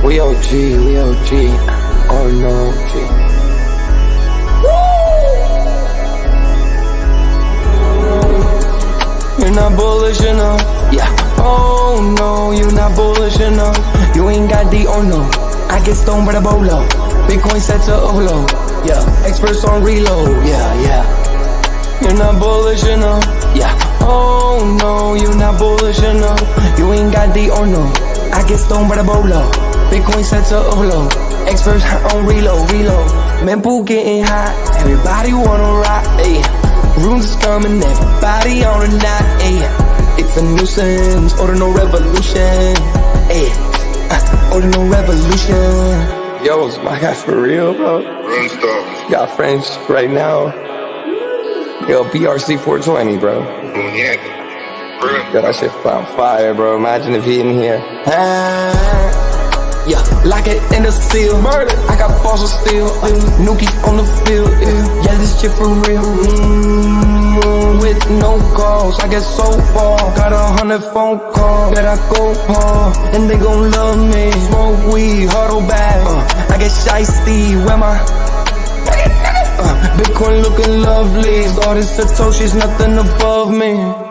We OG, we OG. Oh no, G. You're not bullish enough, yeah. Oh no, you're not bullish enough. You ain't got the oh no. I get stoned by the bolo. Bitcoin set to Olo, yeah. Experts on reload, yeah. You're not bullish enough, yeah. Oh no, you're not bullish enough. You ain't got the oh no. I get stoned by the bolo. Bitcoin set to Olo. Experts on reload. Mempool getting hot. Everybody wanna rock, ayy. Runes is coming, everybody on a knot, ayy. It's a nuisance, Ordinal Revolution, ayy. Ordinal Revolution. Yo, it's my guy for real, bro. Got French right now. Yo, BRC 420, bro. Yo, that shit on fire, bro. Imagine if he in here. Yeah, lock it in the seal. Murder. I got balls of steel. Nuki on the field. Yeah, this shit for real. With no calls, I get so far. Got 100 phone calls that I go hard, and they gon' love me. Smoke weed, huddle back. I get shiesty. Where my Bitcoin looking lovely. All this Satoshi's nothing above me.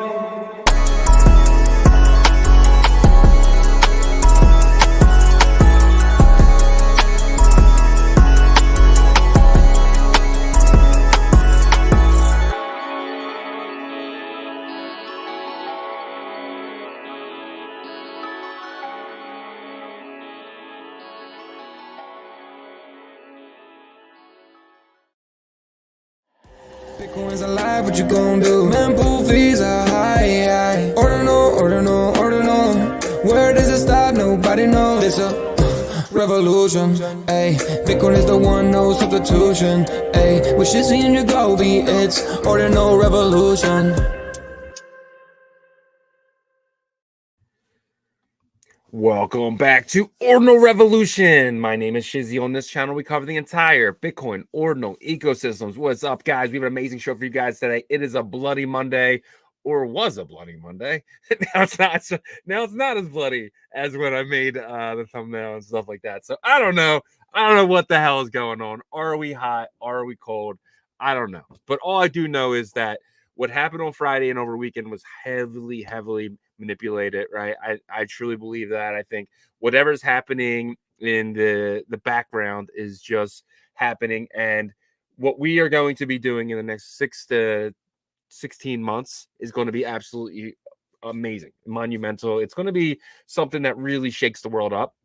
Bitcoin's alive, what you gon' do? Mempool fees are high. Ordinal. Where does it stop? Nobody knows. It's a revolution, ayy. Bitcoin is the one, no substitution, ayy. With Shizzy and Yagobi, it's Ordinal Revolution. Welcome back to Ordinal Revolution. My name is Shizzy. On this channel, we cover the entire Bitcoin Ordinal ecosystems. What's up, guys? We have an amazing show for you guys today. It is a bloody Monday, or was a bloody Monday. Now it's not. Now it's not as bloody as when I made the thumbnail and stuff like that. So I don't know. I don't know what the hell is going on. Are we hot? Are we cold? I don't know. But all I do know is that what happened on Friday and over weekend was heavily manipulated, right? I truly believe that. I think whatever's happening in the background is just happening, and what we are going to be doing in the next 6 to 16 months is going to be absolutely amazing, monumental. It's going to be something that really shakes the world up.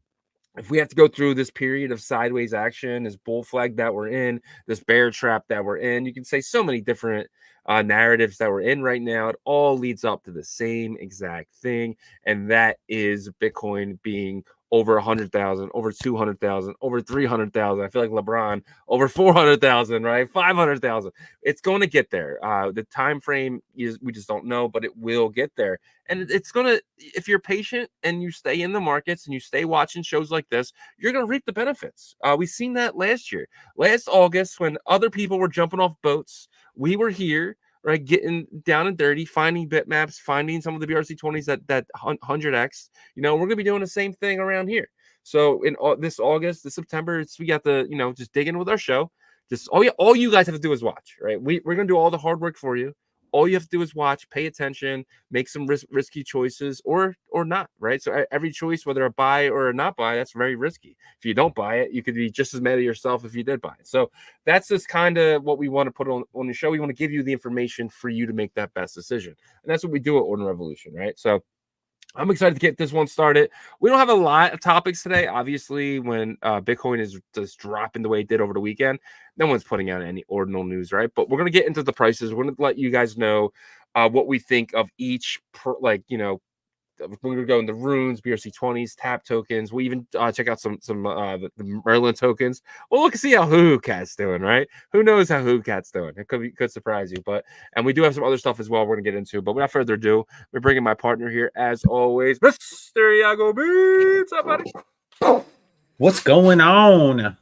If we have to go through this period of sideways action, this bull flag that we're in, this bear trap that we're in, you can say so many different narratives that we're in right now. It all leads up to the same exact thing, and that is Bitcoin being over 100,000, over 200,000, over 300,000. I feel like LeBron, over 400,000, right? 500,000. It's going to get there. The time frame is, we just don't know, but it will get there. And it's going to, if you're patient and you stay in the markets and you stay watching shows like this, you're going to reap the benefits. We've seen that last year. Last August, when other people were jumping off boats, we were here, right, getting down and dirty, finding bitmaps, finding some of the BRC20s that 100x. You know, we're gonna be doing the same thing around here. So in this August, this September, we got the, you know, just dig in with our show. Just all you guys have to do is watch, right? We're gonna do all the hard work for you. All you have to do is watch, pay attention, make some risky choices or not, right? So every choice, whether a buy or a not buy, that's very risky. If you don't buy it, you could be just as mad at yourself if you did buy it. So that's just kind of what we want to put on the show. We want to give you the information for you to make that best decision. And that's what we do at Ordinal Revolution, right? So I'm excited to get this one started. We don't have a lot of topics today. Obviously, when Bitcoin is just dropping the way it did over the weekend, no one's putting out any ordinal news, right? But we're going to get into the prices. We're going to let you guys know what we think of each, we're going to go into runes, BRC20s, tap tokens. We even check out some the Merlin tokens. Well, look and see how Cat's doing, right? Who knows how Cat's doing? It could surprise you. And we do have some other stuff as well we're going to get into. But without further ado, we're bringing my partner here, as always, Mr. Yagobi. What's up, buddy? What's going on?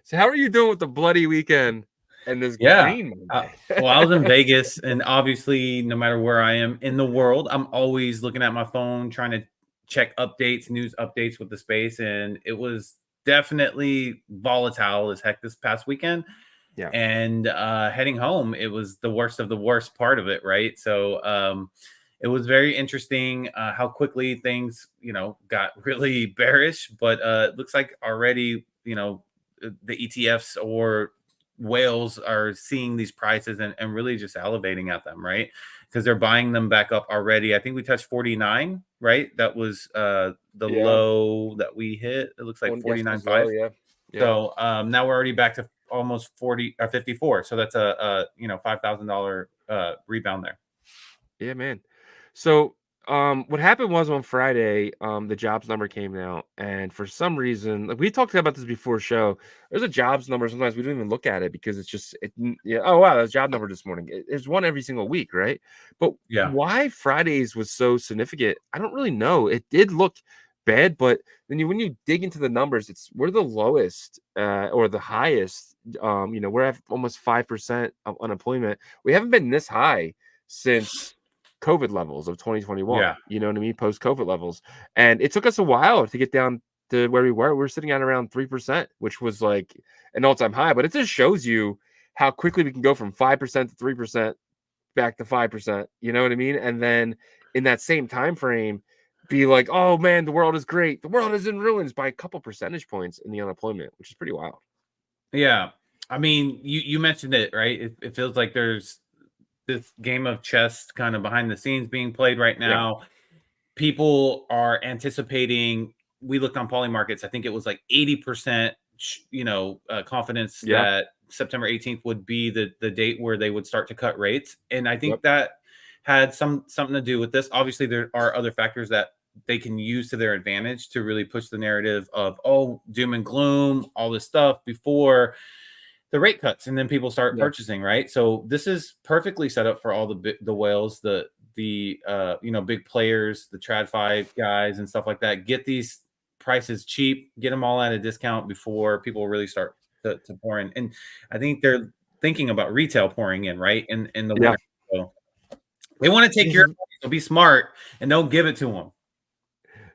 So how are you doing with the bloody weekend? And this green well, I was in Vegas, and obviously, no matter where I am in the world, I'm always looking at my phone, trying to check updates, news updates with the space, and it was definitely volatile as heck this past weekend. Yeah. And heading home, it was the worst of the worst part of it, right? So it was very interesting how quickly things, got really bearish. But it looks like already, the ETFs or whales are seeing these prices and really just elevating at them, right? Because they're buying them back up already. I think we touched 49, right? That was the Yeah. low that we hit. It looks like One guess was 49.5. low, yeah. Yeah. So now we're already back to almost 40 or 54. So that's a $5,000 rebound there. Yeah, man. So what happened was on Friday, the jobs number came out, and for some reason, like we talked about this before show, there's a jobs number. Sometimes we don't even look at it because it's just oh wow, there's a job number this morning. There's one every single week, right? But Yeah. why Fridays was so significant, I don't really know. It did look bad, but then when you dig into the numbers, we're the lowest or the highest. We're at almost 5% of unemployment. We haven't been this high since COVID levels of 2021. Yeah. You know what I mean? Post-COVID levels. And it took us a while to get down to where we were. We're sitting at around 3%, which was like an all-time high. But it just shows you how quickly we can go from 5% to 3% back to 5%. You know what I mean? And then in that same time frame, be like, oh man, the world is great. The world is in ruins by a couple percentage points in the unemployment, which is pretty wild. Yeah. I mean, you mentioned it, right? It feels like there's this game of chess kind of behind the scenes being played right now. Yeah. People are anticipating. We looked on Polymarkets. I think it was like 80%, confidence that September 18th would be the date where they would start to cut rates. And I think that had something to do with this. Obviously, there are other factors that they can use to their advantage to really push the narrative of, doom and gloom, all this stuff before the rate cuts, and then people start purchasing, right? So this is perfectly set up for all the whales, the big players, the TradFi guys and stuff like that. Get these prices cheap, get them all at a discount before people really start to pour in. And I think they're thinking about retail pouring in, right? In the winter. So they want to take your money, so be smart and don't give it to them.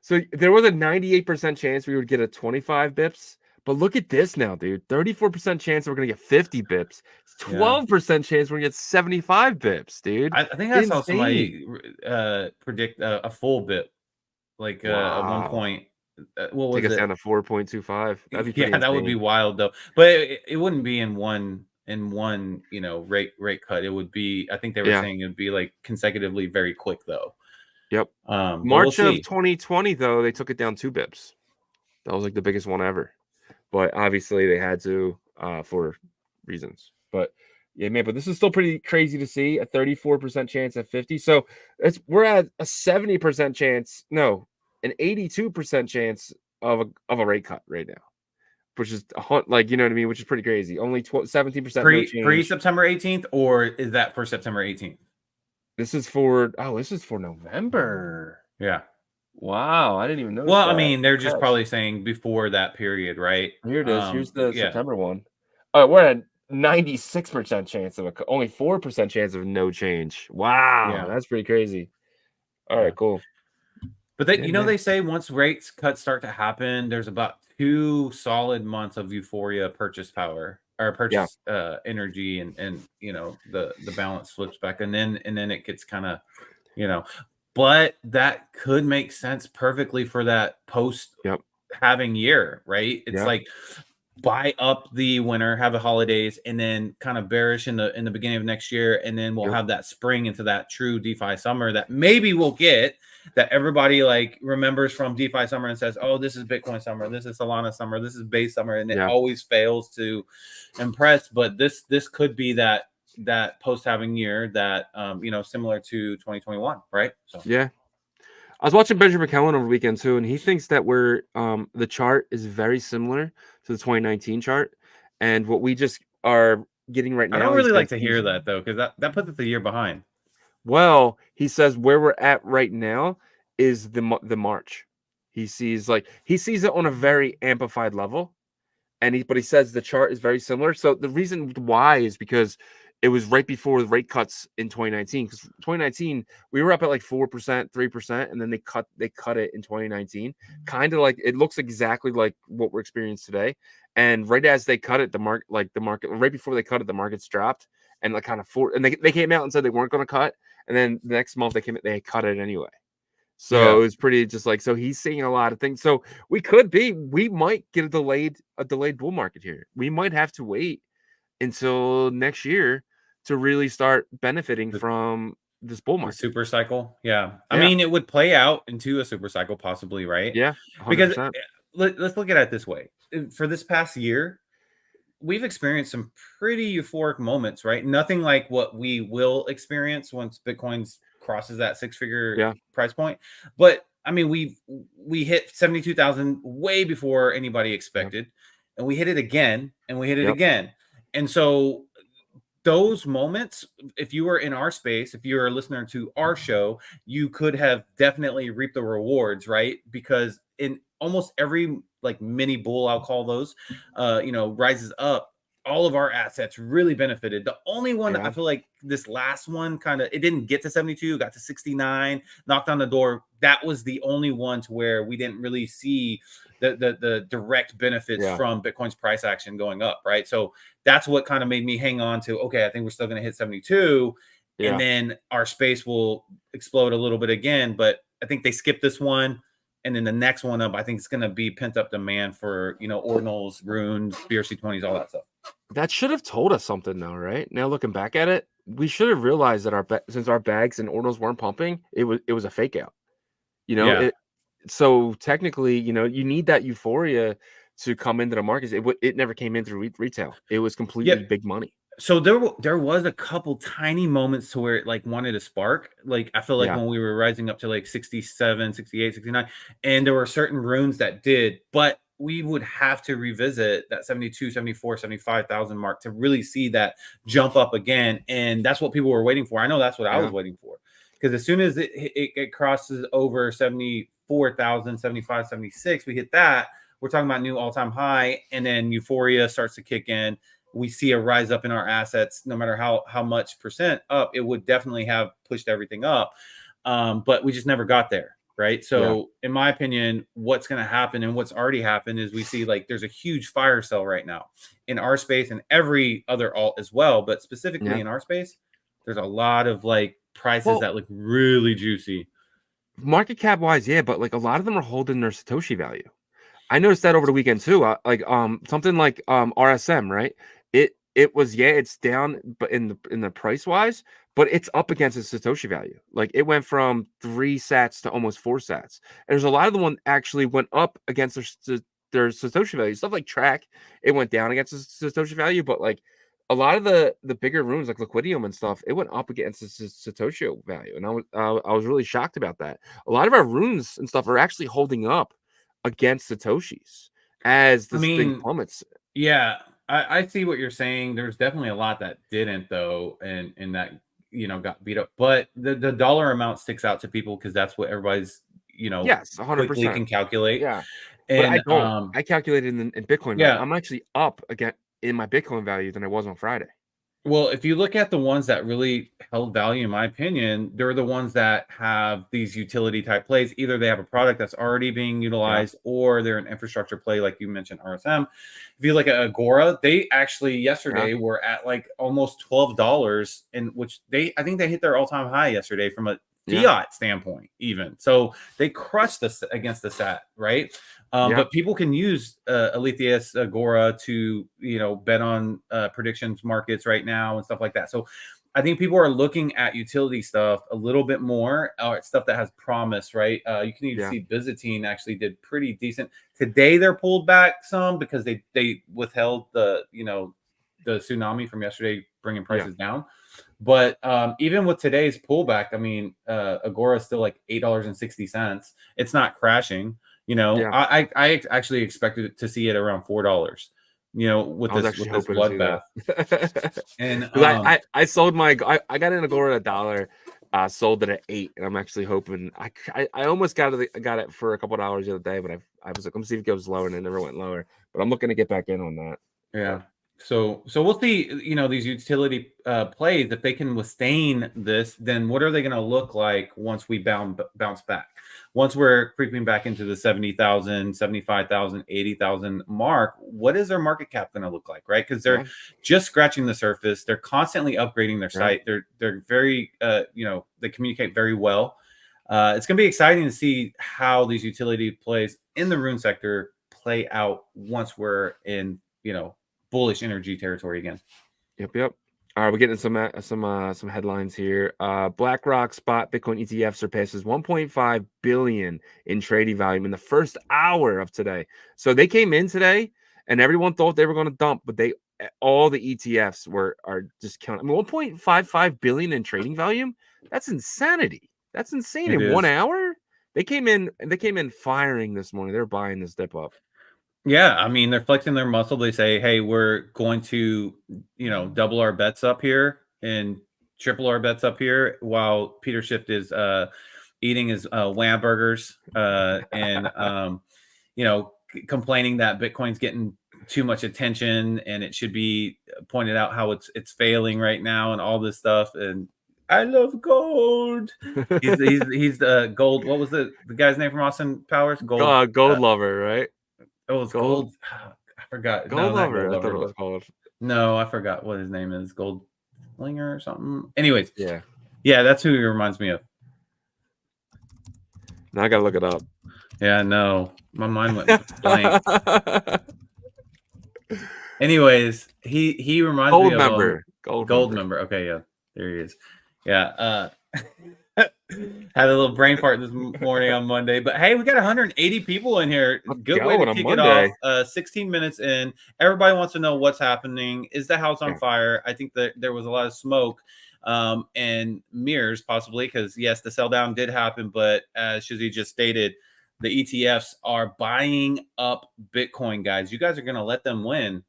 So there was a 98% chance we would get a 25 bips. But look at this now, dude. 34% chance we're going to get 50 bips. 12% chance we're going to get 75 bips, dude. I think I saw somebody predict a full bip, like at one point. What was Take us down to 4.25. That'd be pretty that would be wild, though. But it wouldn't be in one rate cut. It would be, I think they were saying it would be like consecutively very quick, though. Yep. March of 2020, though, they took it down 2 bips. That was like the biggest one ever. But obviously they had to for reasons. But yeah, man, but this is still pretty crazy to see. A 34% chance at 50. So we're at a 70% chance. No, an 82% chance of a rate cut right now, which is like, you know what I mean? Which is pretty crazy. Only 17% pre September 18th, or is that for September 18th? This is for November. Yeah. Wow, I didn't even know. Well, I mean, they're just probably saying before that period, right? Here it is. Here's the September one. All right, we're at 96% chance of only 4% chance of no change. Wow, that's pretty crazy. All right, cool. But they say once rates cuts start to happen, there's about 2 solid months of euphoria purchase power or purchase energy, and the balance flips back, and then it gets kind of But that could make sense perfectly for that post having year, right? It's like buy up the winter, have the holidays, and then kind of bearish in the beginning of next year, and then we'll have that spring into that true DeFi summer that maybe we'll get, that everybody like remembers from DeFi summer and says, oh, this is Bitcoin summer, this is Solana summer, this is Base summer, and it always fails to impress. But this could be that post halving year that similar to 2021, right? So I was watching Benjamin McKellen over the weekend too, and he thinks that we're the chart is very similar to the 2019 chart, and what we just are getting right now. I don't really like to hear that though, because that puts us a year behind. Well, he says where we're at right now is the March. He sees it on a very amplified level, but he says the chart is very similar. So the reason why is because it was right before the rate cuts in 2019, because 2019 we were up at like 4%, 3%, and then they cut it in 2019. Kind of like, it looks exactly like what we're experiencing today. And right as they cut it, the market right before they cut it, the markets dropped, and like kind of and they came out and said they weren't going to cut, and then the next month they cut it anyway. So it was pretty just like, so he's seeing a lot of things. So we might get a delayed bull market here. We might have to wait until next year to really start benefiting from this bull The market. super cycle. Yeah. I mean, it would play out into a super cycle possibly, right? Yeah. 100%. Because let's look at it this way. For this past year, we've experienced some pretty euphoric moments, right? Nothing like what we will experience once Bitcoin's crosses that six-figure price point. But I mean, we hit 72,000 way before anybody expected, and we hit it again, and we hit it again. And so those moments, if you were in our space, if you're a listener to our show, you could have definitely reaped the rewards, right? Because in almost every like mini bull, I'll call those, rises up, all of our assets really benefited. The only one I feel like this last one it didn't get to 72, got to 69, knocked on the door. That was the only one to where we didn't really see the direct benefits from Bitcoin's price action going up, right? So that's what kind of made me hang on to, okay, I think we're still going to hit 72, and then our space will explode a little bit again. But I think they skipped this one. And then the next one up, I think it's going to be pent up demand for, ordinals, runes, BRC20s, all that stuff. That should have told us something, though, right? Now looking back at it, we should have realized that since our bags and ordinals weren't pumping, it was a fake out. So technically, you need that euphoria to come into the markets. It never came in through retail. It was completely big money. So there was a couple tiny moments to where it like wanted to spark. Like I feel like when we were rising up to like 67, 68, 69, and there were certain runes that did, but we would have to revisit that 72, 74, 75,000 mark to really see that jump up again. And that's what people were waiting for. I know that's what I was waiting for, because as soon as it crosses over 74,000, 75, 76, we hit that. We're talking about new all-time high, and then euphoria starts to kick in. We see a rise up in our assets, no matter how much percent up, it would definitely have pushed everything up. But we just never got there, right? So in my opinion, what's going to happen and what's already happened is we see like there's a huge fire sale right now in our space and every other alt as well. But specifically in our space, there's a lot of like prices that look really juicy. Market cap wise, but like a lot of them are holding their Satoshi value. I noticed that over the weekend too. Something like RSM, right? It was it's down, but in the price wise, but it's up against its Satoshi value. Like it went from 3 sats to almost 4 sats. And there's a lot of the one actually went up against their Satoshi value. Stuff like Track, it went down against its Satoshi value, but like a lot of the bigger runes like Liquidium and stuff, it went up against its Satoshi value. And I was really shocked about that. A lot of our runes and stuff are actually holding up against Satoshis as this thing plummets. Yeah, I see what you're saying. There's definitely a lot that didn't, though, and that got beat up. But the dollar amount sticks out to people because that's what everybody's 100% quickly can calculate. Yeah, and but I don't. I calculated in Bitcoin. Yeah, I'm actually up again in my Bitcoin value than I was on Friday. Well, if you look at the ones that really held value, in my opinion, they're the ones that have these utility type plays. Either they have a product that's already being utilized or they're an infrastructure play, like you mentioned, RSM. If you look at Agora, they actually yesterday were at like almost $12, in which I think they hit their all-time high yesterday from a fiat standpoint, even. So they crushed us against the SAT, right? But people can use Aletheus, Agora to bet on predictions markets right now and stuff like that. So I think people are looking at utility stuff a little bit more, stuff that has promise, right? You can even see Byzantine actually did pretty decent today. They're pulled back some because they withheld the tsunami from yesterday, bringing prices down. But even with today's pullback, I mean, Agora is still like $8.60. It's not crashing. I actually expected to see it around $4. With this bloodbath. And I sold I got in Agora at $1. Sold it at $8, and I'm actually hoping I almost got it for a couple of dollars the other day, but I was like, let me see if it goes lower, and it never went lower. But I'm looking to get back in on that. Yeah. So we'll see, these utility plays, if they can withstand this, then what are they going to look like once we bounce back? Once we're creeping back into the 70,000, 75,000, 80,000 mark, what is their market cap going to look like, right? Because they're just scratching the surface. They're constantly upgrading their site. They're very, they communicate very well. It's going to be exciting to see how these utility plays in the rune sector play out once we're in, bullish energy territory again. Yep. All right, we're getting some headlines here. BlackRock spot Bitcoin ETF surpasses 1.5 billion in trading volume in the first hour of today. So they came in today, and everyone thought they were going to dump, but all the ETFs are just counting. I mean, 1.55 billion in trading volume. That's insanity. That's insane. In 1 hour, they came in firing this morning. They're buying this dip up. Yeah, I mean, they're flexing their muscle. They say, hey, we're going to, double our bets up here and triple our bets up here, while Peter Schiff is eating his wham burgers and, complaining that Bitcoin's getting too much attention and it should be pointed out how it's failing right now and all this stuff. And I love gold. He's the gold. What was the guy's name from Austin Powers? Gold lover, right? Oh, it's gold. I forgot. Gold lover. I thought it was called. No, I forgot what his name is. Goldlinger or something. Anyways, yeah, that's who he reminds me of. Now I gotta look it up. Yeah, no, my mind went blank. Anyways, he reminds me of gold member. Okay, yeah, there he is. Yeah, had a little brain fart this morning on Monday, but hey, we got 180 people in here. Good way to kick it off. 16 minutes in. Everybody wants to know what's happening. Is the house on fire? I think that there was a lot of smoke and mirrors, possibly, because yes, the sell down did happen, but as Shizzy just stated, the ETFs are buying up Bitcoin, guys. You guys are going to let them win.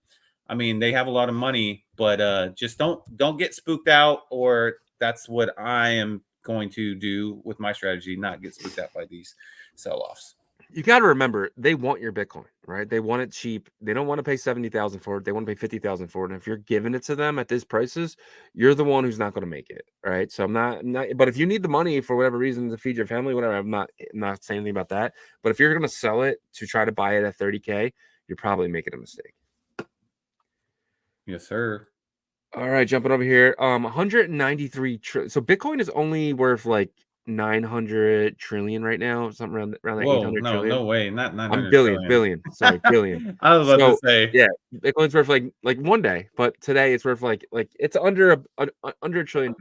I mean, they have a lot of money, but just don't get spooked out, or that's what I am going to do with my strategy, not get spooked out by these sell-offs. You got to remember, they want your Bitcoin, right? They want it cheap. They don't want to pay 70,000 for it. They want to pay 50,000 for it. And if you're giving it to them at these prices, you're the one who's not going to make it, right? So I'm not. But if you need the money for whatever reason to feed your family, whatever, I'm not saying anything about that. But if you're going to sell it to try to buy it at 30K, you're probably making a mistake. Yes, sir. All right, jumping over here. 193 so Bitcoin is only worth like 900 trillion right now, something around that 800 trillion. No way, not 900 billion. Sorry, billion. I was about to say, yeah, Bitcoin's worth like one day, but today it's worth like it's under a trillion.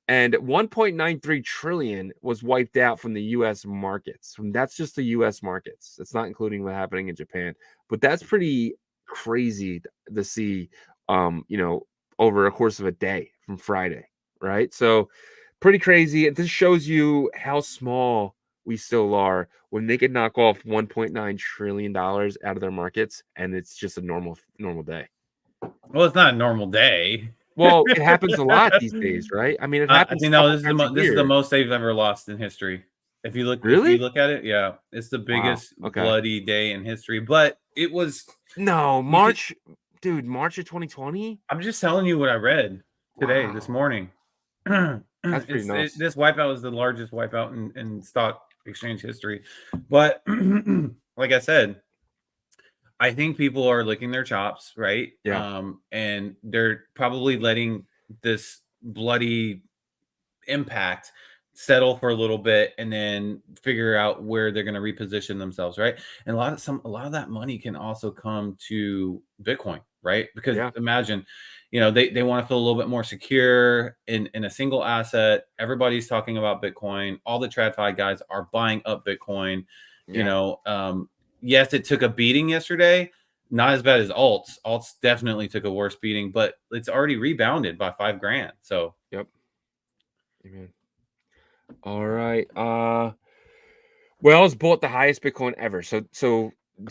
And 1.93 trillion was wiped out from the U.S. markets. That's just the U.S. markets. It's not including what's happening in Japan. But that's pretty crazy to see, over a course of a day from Friday, right? So pretty crazy. This shows you how small we still are when they can knock off $1.9 trillion out of their markets, and it's just a normal day. Well, it's not a normal day. Well, it happens a lot these days, right? I mean, it happens. This is the most they've ever lost in history. If you look at it, yeah, it's the biggest bloody day in history. But it was March. Dude, March of 2020? I'm just telling you what I read today, this morning. That's pretty nice. This wipeout is the largest wipeout in stock exchange history. But like I said, I think people are licking their chops, right? Yeah. And they're probably letting this bloody impact settle for a little bit and then figure out where they're going to reposition themselves, right? And a lot of that money can also come to Bitcoin, right? Because imagine, they want to feel a little bit more secure in a single asset. Everybody's talking about Bitcoin. All the TradFi guys are buying up Bitcoin. Yes, it took a beating yesterday. Not as bad as alts. Alts definitely took a worse beating, but it's already rebounded by $5,000. So yep. Amen. All right. Wells bought the highest Bitcoin ever. So it's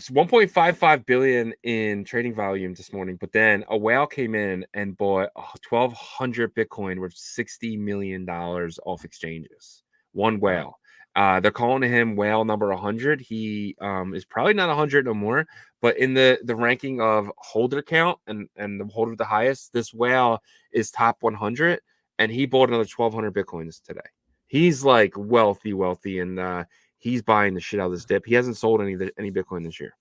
1.55 billion in trading volume this morning, but then a whale came in and bought 1,200 Bitcoin worth $60 million off exchanges. One whale. They're calling him whale number 100. He is probably not 100 no more, but in the ranking of holder count and the holder of the highest, this whale is top 100, and he bought another 1,200 bitcoins today. He's like wealthy, and he's buying the shit out of this dip. He hasn't sold any Bitcoin this year.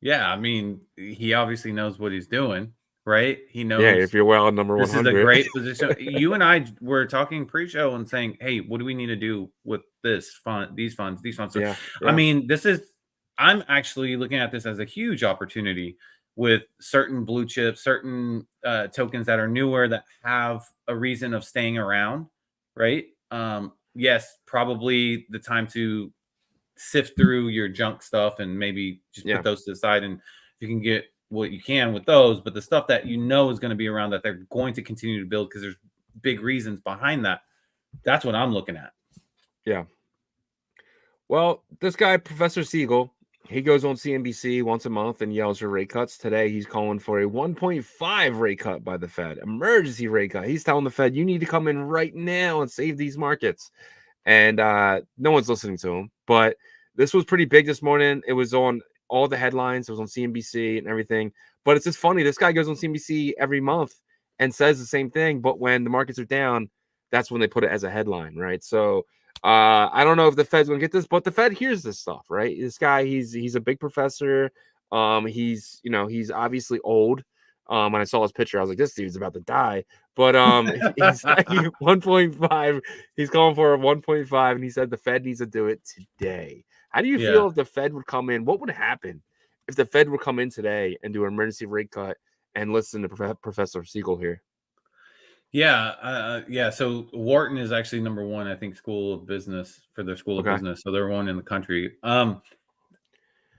Yeah, I mean, he obviously knows what he's doing, right? He Yeah, knows if you're well number this 100. is a great position. You and I were talking pre-show and saying, "Hey, what do we need to do with this fund, these funds, these funds?" So, Yeah, I mean, I'm actually looking at this as a huge opportunity with certain blue chips, certain tokens that are newer that have a reason of staying around, right? Yes, probably the time to sift through your junk stuff and maybe just put those to the side, and you can get what you can with those. But the stuff that you know is going to be around, that they're going to continue to build because there's big reasons behind that. That's what I'm looking at. Yeah. Well, this guy, Professor Siegel, he goes on CNBC once a month and yells for rate cuts. Today, he's calling for a 1.5 rate cut by the Fed, emergency rate cut. He's telling the Fed, you need to come in right now and save these markets. And no one's listening to him. But this was pretty big this morning. It was on all the headlines. It was on CNBC and everything. But it's just funny. This guy goes on CNBC every month and says the same thing. But when the markets are down, that's when they put it as a headline, right? So I don't know if the Fed's going to get this, but the Fed hears this stuff, right? This guy, he's a big professor. He's obviously old. When I saw his picture, I was like, this dude's about to die. But he's 1.5. He's calling for a 1.5, and he said the Fed needs to do it today. How do you feel if the Fed would come in? What would happen if the Fed would come in today and do an emergency rate cut and listen to Professor Siegel here? Yeah. So Wharton is actually number one, I think, school of business for their school of business. So they're one in the country.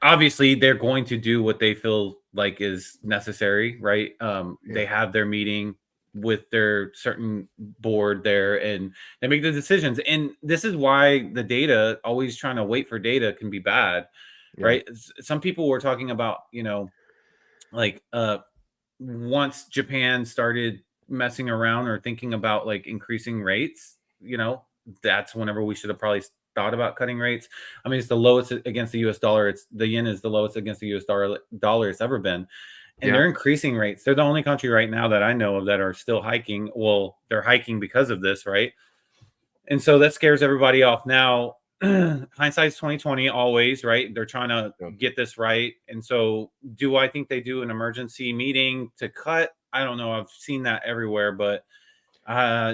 Obviously, they're going to do what they feel like is necessary, right? They have their meeting with their certain board there, and they make the decisions. And this is why the data, always trying to wait for data, can be bad, right? Some people were talking about, like once Japan started messing around or thinking about like increasing rates, that's whenever we should have probably thought about cutting rates. I mean, it's the lowest against the US dollar. The yen is the lowest against the US dollar it's ever been. And they're increasing rates. They're the only country right now that I know of that are still hiking. Well, they're hiking because of this, right? And so that scares everybody off. Now, hindsight's 2020 always, right? They're trying to get this right. And so do I think they do an emergency meeting to cut? I don't know. I've seen that everywhere, but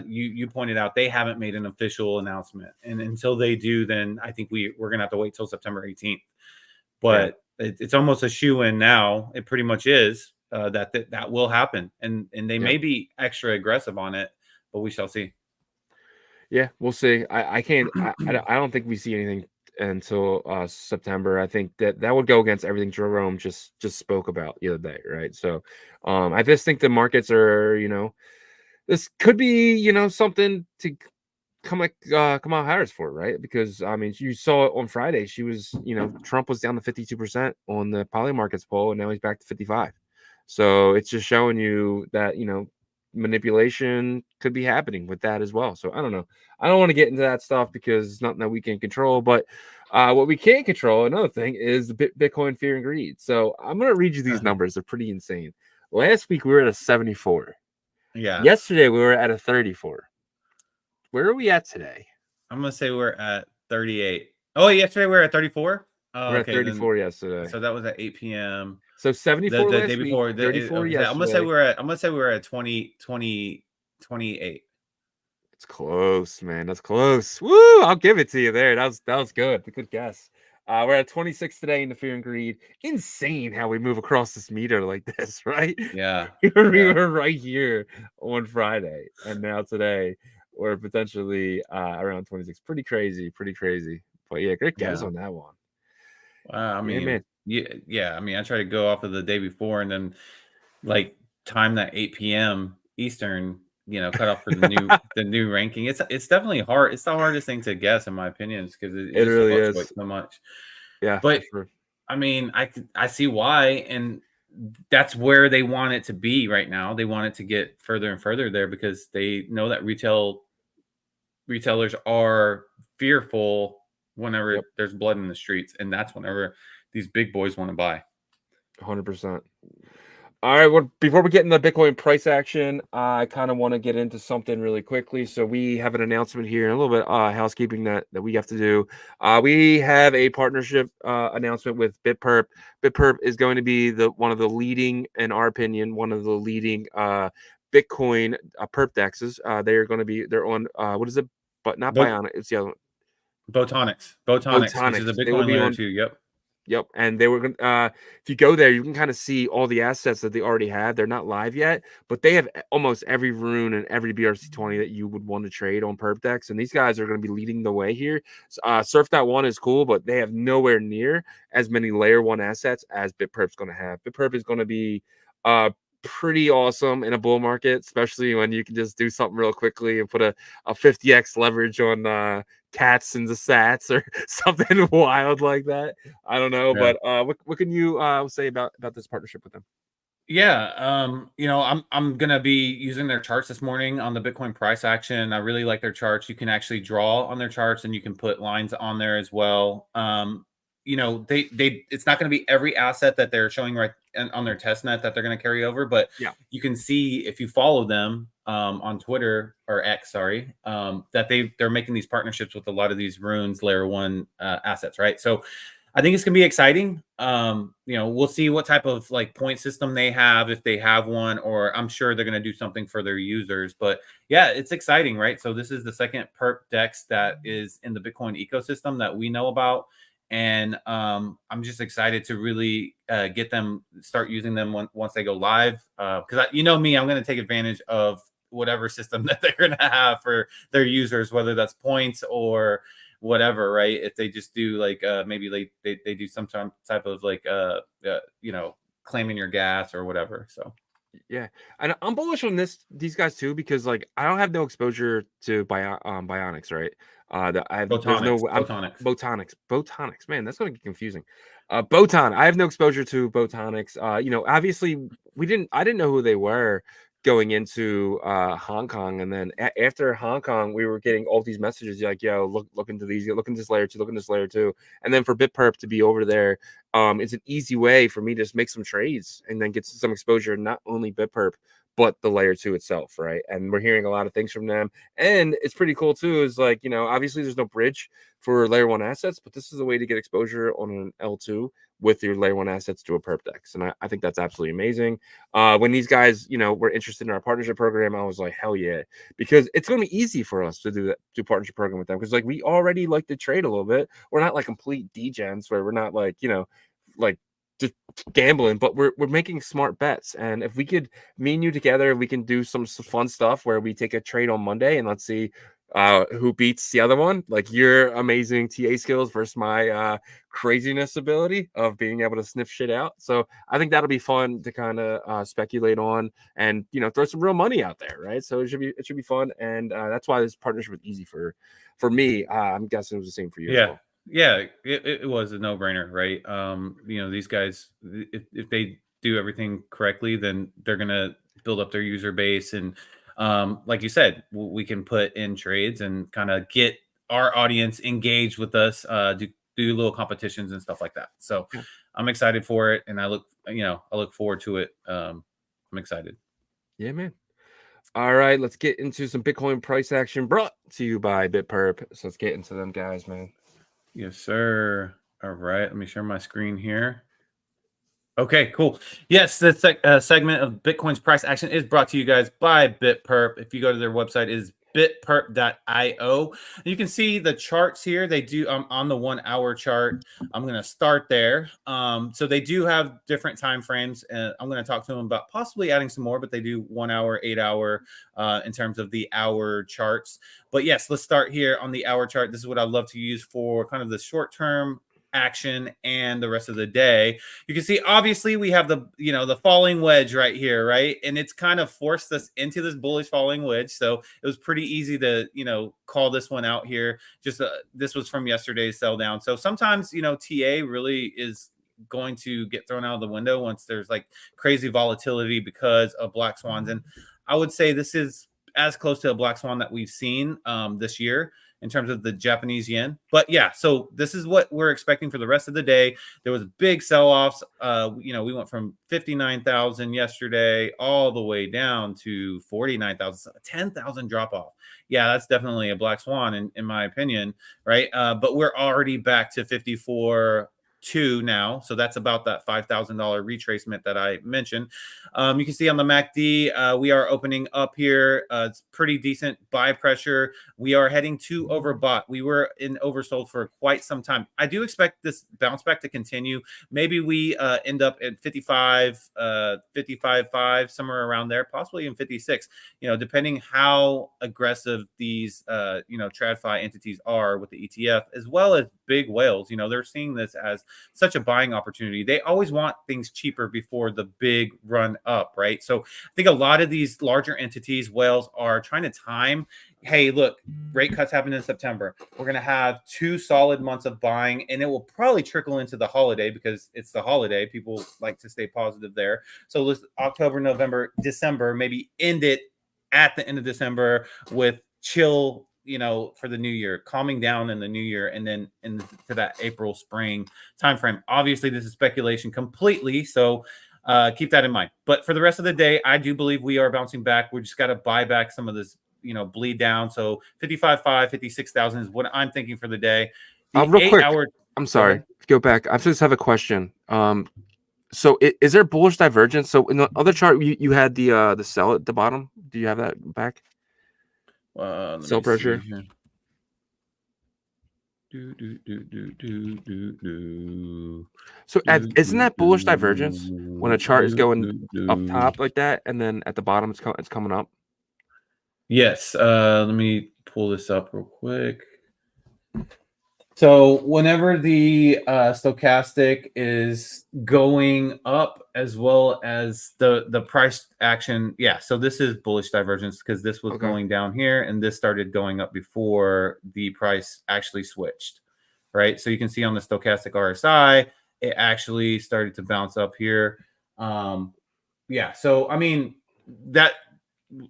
you pointed out they haven't made an official announcement. And until they do, then I think we're going to have to wait till September 18th. But it's almost a shoe-in now. It pretty much is that will happen. And they may be extra aggressive on it, but we shall see. Yeah, we'll see. I can't. I don't think we see anything until September. I think that would go against everything Jerome just spoke about the other day, right? So, I just think the markets are, this could be, something to come Kamala Harris for, right? Because I mean, you saw it on Friday. She was, Trump was down to 52% on the poly markets poll, and now he's back to 55. So it's just showing you that manipulation could be happening with that as well. So I don't know. I don't want to get into that stuff because it's nothing that we can control. But what we can control, another thing, is the Bitcoin fear and greed. So I'm going to read you these numbers. They're pretty insane. Last week we were at a 74. Yeah. Yesterday we were at a 34. Where are we at today? I'm going to say we're at 38. Oh, yesterday we were at 34? We're at 34 yesterday. So that was at 8 p.m. So 74 the last day before. week, 34 yesterday. I'm gonna say we're at 28. It's close, man. That's close. Woo! I'll give it to you there. That was good. Good guess. We're at 26 today in the fear and greed. Insane how we move across this meter like this, right? Yeah. We were right here on Friday, and now today we're potentially around 26. Pretty crazy. But yeah, great guess on that one. I mean, I mean, I try to go off of the day before and then like time that 8 p.m. Eastern, cut off for the new ranking. It's definitely hard. It's the hardest thing to guess, in my opinion, because it really is so much. Yeah, but I mean, I see why, and that's where they want it to be right now. They want it to get further and further there because they know that retailers are fearful whenever there's blood in the streets, and that's whenever these big boys want to buy. 100%. All right. Well, before we get into the Bitcoin price action, I kind of want to get into something really quickly. So we have an announcement here, and a little bit housekeeping that we have to do. We have a partnership announcement with BitPerp. BitPerp is going to be one of the leading, in our opinion, one of the leading Bitcoin perp dexes. They're on what is it? But not Bionic. It's the other one. Botonics, which is a They will Bitcoin be layer on 2. Yep. Yep, and they were going. If you go there, you can kind of see all the assets that they already have. They're not live yet, but they have almost every rune and every BRC20 that you would want to trade on PerpDex. And these guys are going to be leading the way here. Surf.1 is cool, but they have nowhere near as many layer 1 assets as BitPerp's going to have. BitPerp is going to be pretty awesome in a bull market, especially when you can just do something real quickly and put a 50x leverage on cats and the sats or something wild like that. I don't know, but what can you say about this partnership with them? Yeah, I'm gonna be using their charts this morning on the Bitcoin price action. I really like their charts. You can actually draw on their charts, and you can put lines on there as well. It's not going to be every asset that they're showing right on their test net that they're going to carry over, but you can see if you follow them on Twitter or X, that they're making these partnerships with a lot of these runes layer 1 assets, right? So I think it's gonna be exciting. We'll see what type of like point system they have, if they have one, or I'm sure they're gonna do something for their users. But yeah, it's exciting, right? So this is the second perp dex that is in the Bitcoin ecosystem that we know about, and I'm just excited to really get them start using them once they go live. Because me, I'm gonna take advantage of whatever system that they're gonna have for their users, whether that's points or whatever, right? If they just do like maybe they do some type of like claiming your gas or whatever. So yeah, and I'm bullish on these guys too, because like I don't have no exposure to bionics, right? There's no botonics. Man, that's gonna get confusing. Botan, I have no exposure to botonics. Obviously I didn't know who they were going into Hong Kong, and then after Hong Kong, we were getting all these messages like, "Yo, look into these, look into this layer 2, look into this layer 2," and then for BitPerp to be over there, it's an easy way for me to just make some trades and then get some exposure, not only BitPerp but the layer 2 itself, right? And we're hearing a lot of things from them, and it's pretty cool too. Is like, obviously there's no bridge for layer 1 assets, but this is a way to get exposure on an L2 with your layer 1 assets to a perp dex, and I think that's absolutely amazing. When these guys were interested in our partnership program, I was like, hell yeah, because it's going to be easy for us to do partnership program with them, because like we already like to trade a little bit. We're not like complete degens where we're not like like just gambling, but we're making smart bets. And if we could, me and you together, we can do some fun stuff where we take a trade on Monday and let's see who beats the other one. Like your amazing TA skills versus my craziness ability of being able to sniff shit out. So I think that'll be fun to kind of speculate on and throw some real money out there, right? So it should be fun, and that's why this partnership was easy for me. I'm guessing it was the same for you as well. Yeah, it was a no-brainer, right? These guys, if they do everything correctly, then they're gonna build up their user base, and like you said, we can put in trades and kind of get our audience engaged with us, do little competitions and stuff like that. So I'm excited for it, and I look forward to it. I'm excited. Yeah, man. All right, let's get into some Bitcoin price action brought to you by BitPerp. So let's get into them guys, man. Yes, sir. All right, let me share my screen here. Okay, cool. Yes, this segment of Bitcoin's price action is brought to you guys by BitPerp. If you go to their website, it is bitperp.io. You can see the charts here. They do on the 1 hour chart. I'm going to start there. So they do have different time frames, and I'm going to talk to them about possibly adding some more, but they do 1 hour, 8 hour in terms of the hour charts. But yes, let's start here on the hour chart. This is what I love to use for kind of the short term action and the rest of the day. You can see obviously we have the falling wedge right here, right? And it's kind of forced us into this bullish falling wedge. So it was pretty easy to call this one out here. Just this was from yesterday's sell down. So sometimes TA really is going to get thrown out of the window once there's like crazy volatility because of black swans. And I would say this is as close to a black swan that we've seen this year. in terms of the Japanese yen. But yeah, so this is what we're expecting for the rest of the day. There was big sell-offs. We went from 59,000 yesterday all the way down to 49,000, 10,000 drop off. Yeah, that's definitely a black swan in my opinion, right? But we're already back to 54.2 now, so that's about that $5,000 retracement that I mentioned. You can see on the MACD, we are opening up here. It's pretty decent buy pressure. We are heading to overbought. We were in oversold for quite some time. I do expect this bounce back to continue. Maybe we end up at 55, 55.5, somewhere around there, possibly even 56. Depending how aggressive these TradFi entities are with the ETF, as well as big whales. They're seeing this as such a buying opportunity. They always want things cheaper before the big run up, right? So I think a lot of these larger entities, whales, are trying to time, hey, look, rate cuts happen in September. We're going to have 2 solid months of buying, and it will probably trickle into the holiday because it's the holiday. People like to stay positive there. So let's October, November, December, maybe end it at the end of December with chill, for the new year, calming down in the new year, and then into that April, spring timeframe. Obviously, this is speculation completely, so keep that in mind. But for the rest of the day, I do believe we are bouncing back. We just got to buy back some of this, bleed down. So 55.5, 56,000 is what I'm thinking for the day. The Real quick, hour. I'm sorry. Go back. I just have a question. So is there bullish divergence? So in the other chart, you had the sell at the bottom. Do you have that back? Sell pressure. So isn't that bullish divergence when a chart is going up top like that, and then at the bottom it's coming up? Yes. Let me pull this up real quick. So whenever the stochastic is going up as well as the price action, yeah. So this is bullish divergence because this was going down here and this started going up before the price actually switched, right? So you can see on the stochastic RSI, it actually started to bounce up here. Yeah. So I mean that,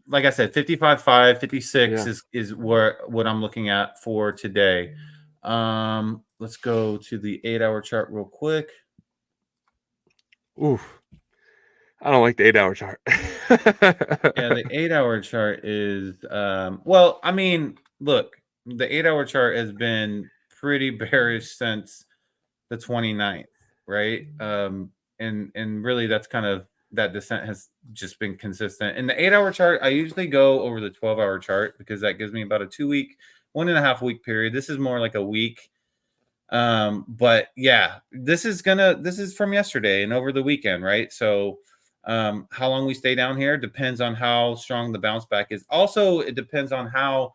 like I said, 55.5, 56 is what I'm looking at for today. Let's go to the 8-hour chart real quick. Oof. I don't like the 8-hour chart. Yeah, the 8-hour chart is well, I mean, look, the 8-hour chart has been pretty bearish since the 29th, right? And really that's kind of, that descent has just been consistent. In the 8-hour chart, I usually go over the 12-hour chart because that gives me about a 2-week, 1.5 week period. This is more like a week. But yeah, this is from yesterday and over the weekend, right? So how long we stay down here depends on how strong the bounce back is. Also, it depends on how,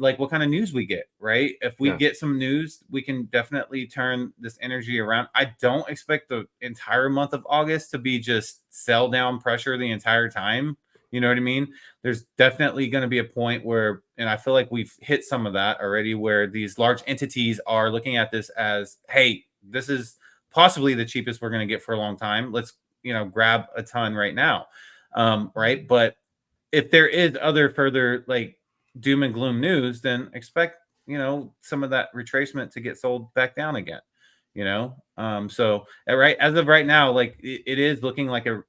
like, what kind of news we get, right? If we get some news, we can definitely turn this energy around. I don't expect the entire month of August to be just sell down pressure the entire time. You know what I mean? There's definitely going to be a point where, and I feel like we've hit some of that already, where these large entities are looking at this as, hey, this is possibly the cheapest we're going to get for a long time. Let's, grab a ton right now. Right. But if there is other further like doom and gloom news, then expect, some of that retracement to get sold back down again, so right as of right now, like it is looking like a,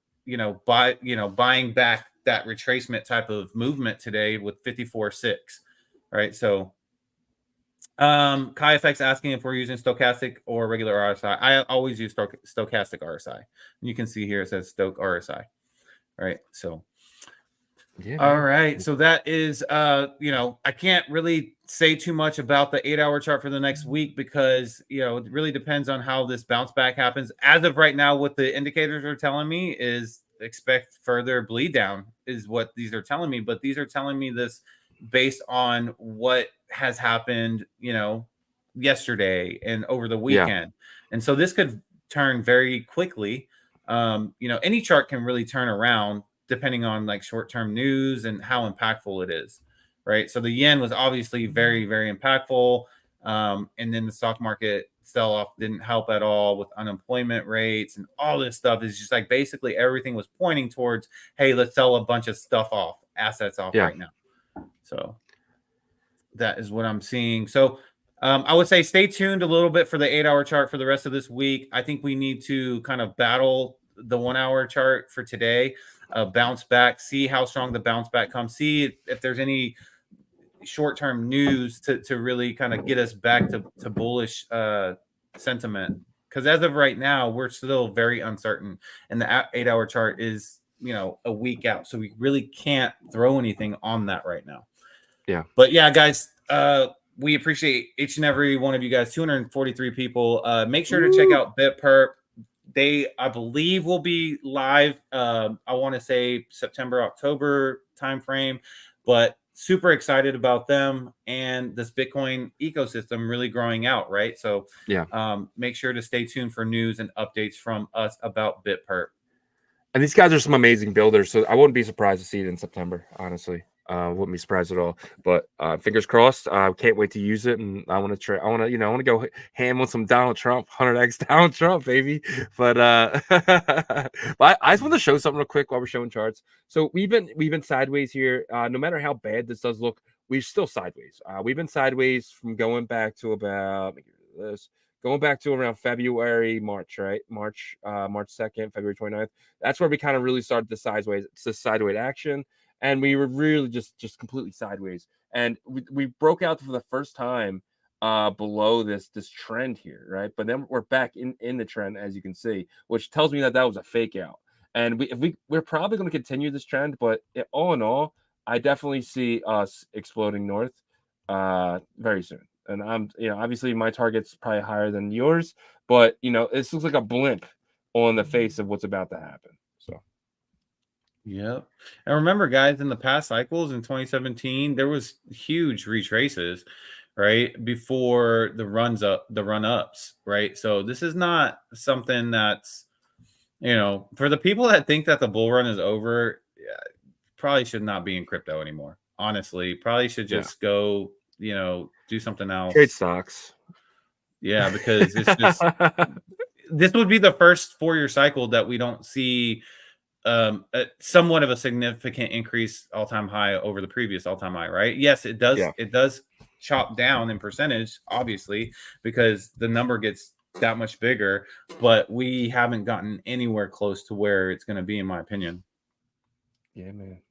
buying back that retracement type of movement today with 54.6, right? So Kai FX asking if we're using stochastic or regular RSI. I always use stochastic RSI. And you can see here it says Stoch RSI, right? So all right, so that is I can't really say too much about the 8-hour chart for the next week because it really depends on how this bounce back happens. As of right now, what the indicators are telling me is expect further bleed down is what these are telling me, but these are telling me this based on what has happened yesterday and over the weekend. And so this could turn very quickly. Any chart can really turn around depending on like short-term news and how impactful it is, right? So the yen was obviously very, very impactful. And then the stock market sell-off didn't help at all with unemployment rates and all this stuff. Is just like basically everything was pointing towards, hey, let's sell a bunch of stuff off, assets off right now. So, That is what I'm seeing. So I would say stay tuned a little bit for the 8-hour chart for the rest of this week. I think we need to kind of battle the 1-hour chart for today, bounce back, see how strong the bounce back comes, see if there's any short-term news to really kind of get us back to bullish sentiment. Because as of right now, we're still very uncertain, and the 8-hour chart is, you know, a week out, so we really can't throw anything on that right now. Yeah. But yeah, guys, we appreciate each and every one of you guys. 243 people. Make sure to check out BitPerp. They, I believe, will be live. I want to say September, October timeframe, but super excited about them and this Bitcoin ecosystem really growing out, right? So yeah, make sure to stay tuned for news and updates from us about BitPerp. and these guys are some amazing builders, so I wouldn't be surprised to see it in September, honestly. Wouldn't be surprised at all. But fingers crossed. Can't wait to use it, and I want to try. I want to go ham on some Donald Trump, 100x Donald Trump, baby. But but I just want to show something real quick while we're showing charts. So we've been sideways here. No matter how bad this does look, we're still sideways. We've been sideways from going back to about going back to around February, March, right? March 2nd, February 29th. That's where we kind of really started the sideways action. And we were really just completely sideways. And we broke out for the first time below this trend here, right? But then we're back in the trend, as you can see, which tells me that was a fake out. And we're probably going to continue this trend, but all in all, I definitely see us exploding north very soon. And I'm, obviously my target's probably higher than yours, but this looks like a blimp on the face of what's about to happen. So. Yep. And remember, guys, in the past cycles in 2017, there was huge retraces, right? Before the run-ups, right? So this is not something that's, for the people that think that the bull run is over, probably should not be in crypto anymore. Honestly, probably should just go, do something else. Trade stocks. Yeah, because it's just this would be the first 4-year cycle that we don't see somewhat of a significant increase all-time high over the previous all-time high, right? Yes, it does. Yeah. It does chop down in percentage, obviously, because the number gets that much bigger, but we haven't gotten anywhere close to where it's going to be, in my opinion. Yeah, man.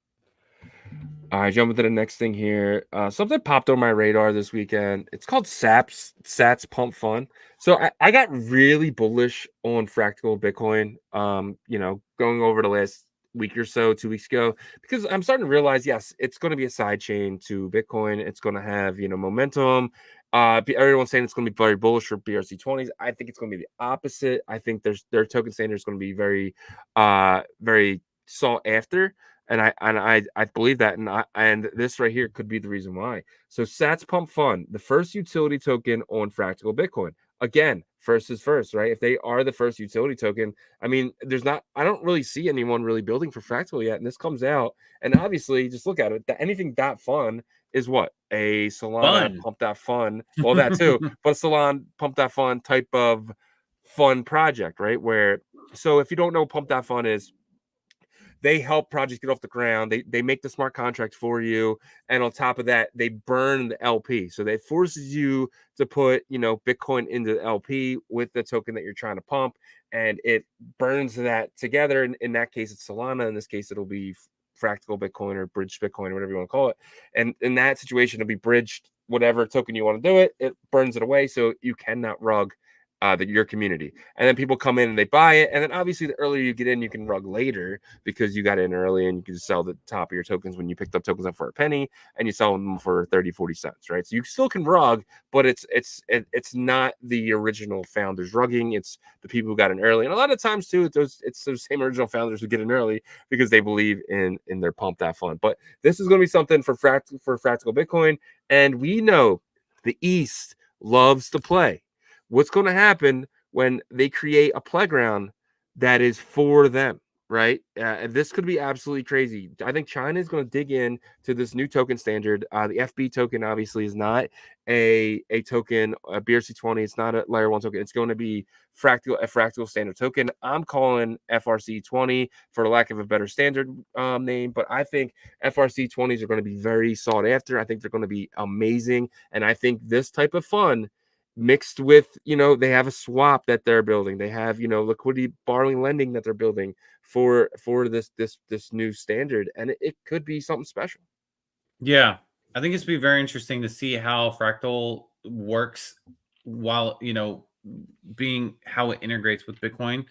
All right, jumping to the next thing here. Something popped on my radar this weekend. It's called SatsPump Fun. So I got really bullish on fractal Bitcoin. Going over the last week or so, 2 weeks ago, because I'm starting to realize, yes, it's going to be a side chain to Bitcoin. It's going to have momentum. Everyone's saying it's going to be very bullish for BRC20s. I think it's going to be the opposite. I think their token standard is going to be very, very sought after. And I believe that, and this right here could be the reason why. So SatsPump Fun, the first utility token on fractal Bitcoin. Again, first is first, right? If they are the first utility token, I mean, I don't really see anyone really building for fractal yet. And this comes out, and obviously, just look at it. Anything .fun is what? A Solana pump.fun. Well, that too, but Solana pump.fun type of fun project, right? So if you don't know what pump.fun is, they help projects get off the ground. They make the smart contract for you. And on top of that, they burn the LP. So they forces you to put, Bitcoin into the LP with the token that you're trying to pump. And it burns that together. In that case, it's Solana. In this case, it'll be fractal Bitcoin or bridged Bitcoin, or whatever you want to call it. And in that situation, it'll be bridged, whatever token you want to do it burns it away. So you cannot rug your community. And then people come in and they buy it. And then obviously the earlier you get in, you can rug later because you got in early, and you can sell the top of your tokens when you picked up tokens up for a penny and you sell them for 30, 40 cents, right? So you still can rug, but it's not the original founders rugging. It's the people who got in early. And a lot of times too, it's those same original founders who get in early because they believe in their pump that fun. But this is going to be something for fractal Bitcoin. And we know the East loves to play. What's going to happen when they create a playground that is for them? right? And this could be absolutely crazy. I think China is going to dig in to this new token standard. The FB token obviously is not a token, a BRC20. It's not a layer 1 token. It's going to be a fractal standard token. I'm calling FRC20 for lack of a better standard name, but I think FRC20s are going to be very sought after. I think they're going to be amazing, and I think this type of fun mixed with, they have a swap that they're building, they have, liquidity borrowing lending that they're building for this new standard, and it could be something special. Yeah, I think it's be very interesting to see how fractal works while being how it integrates with Bitcoin,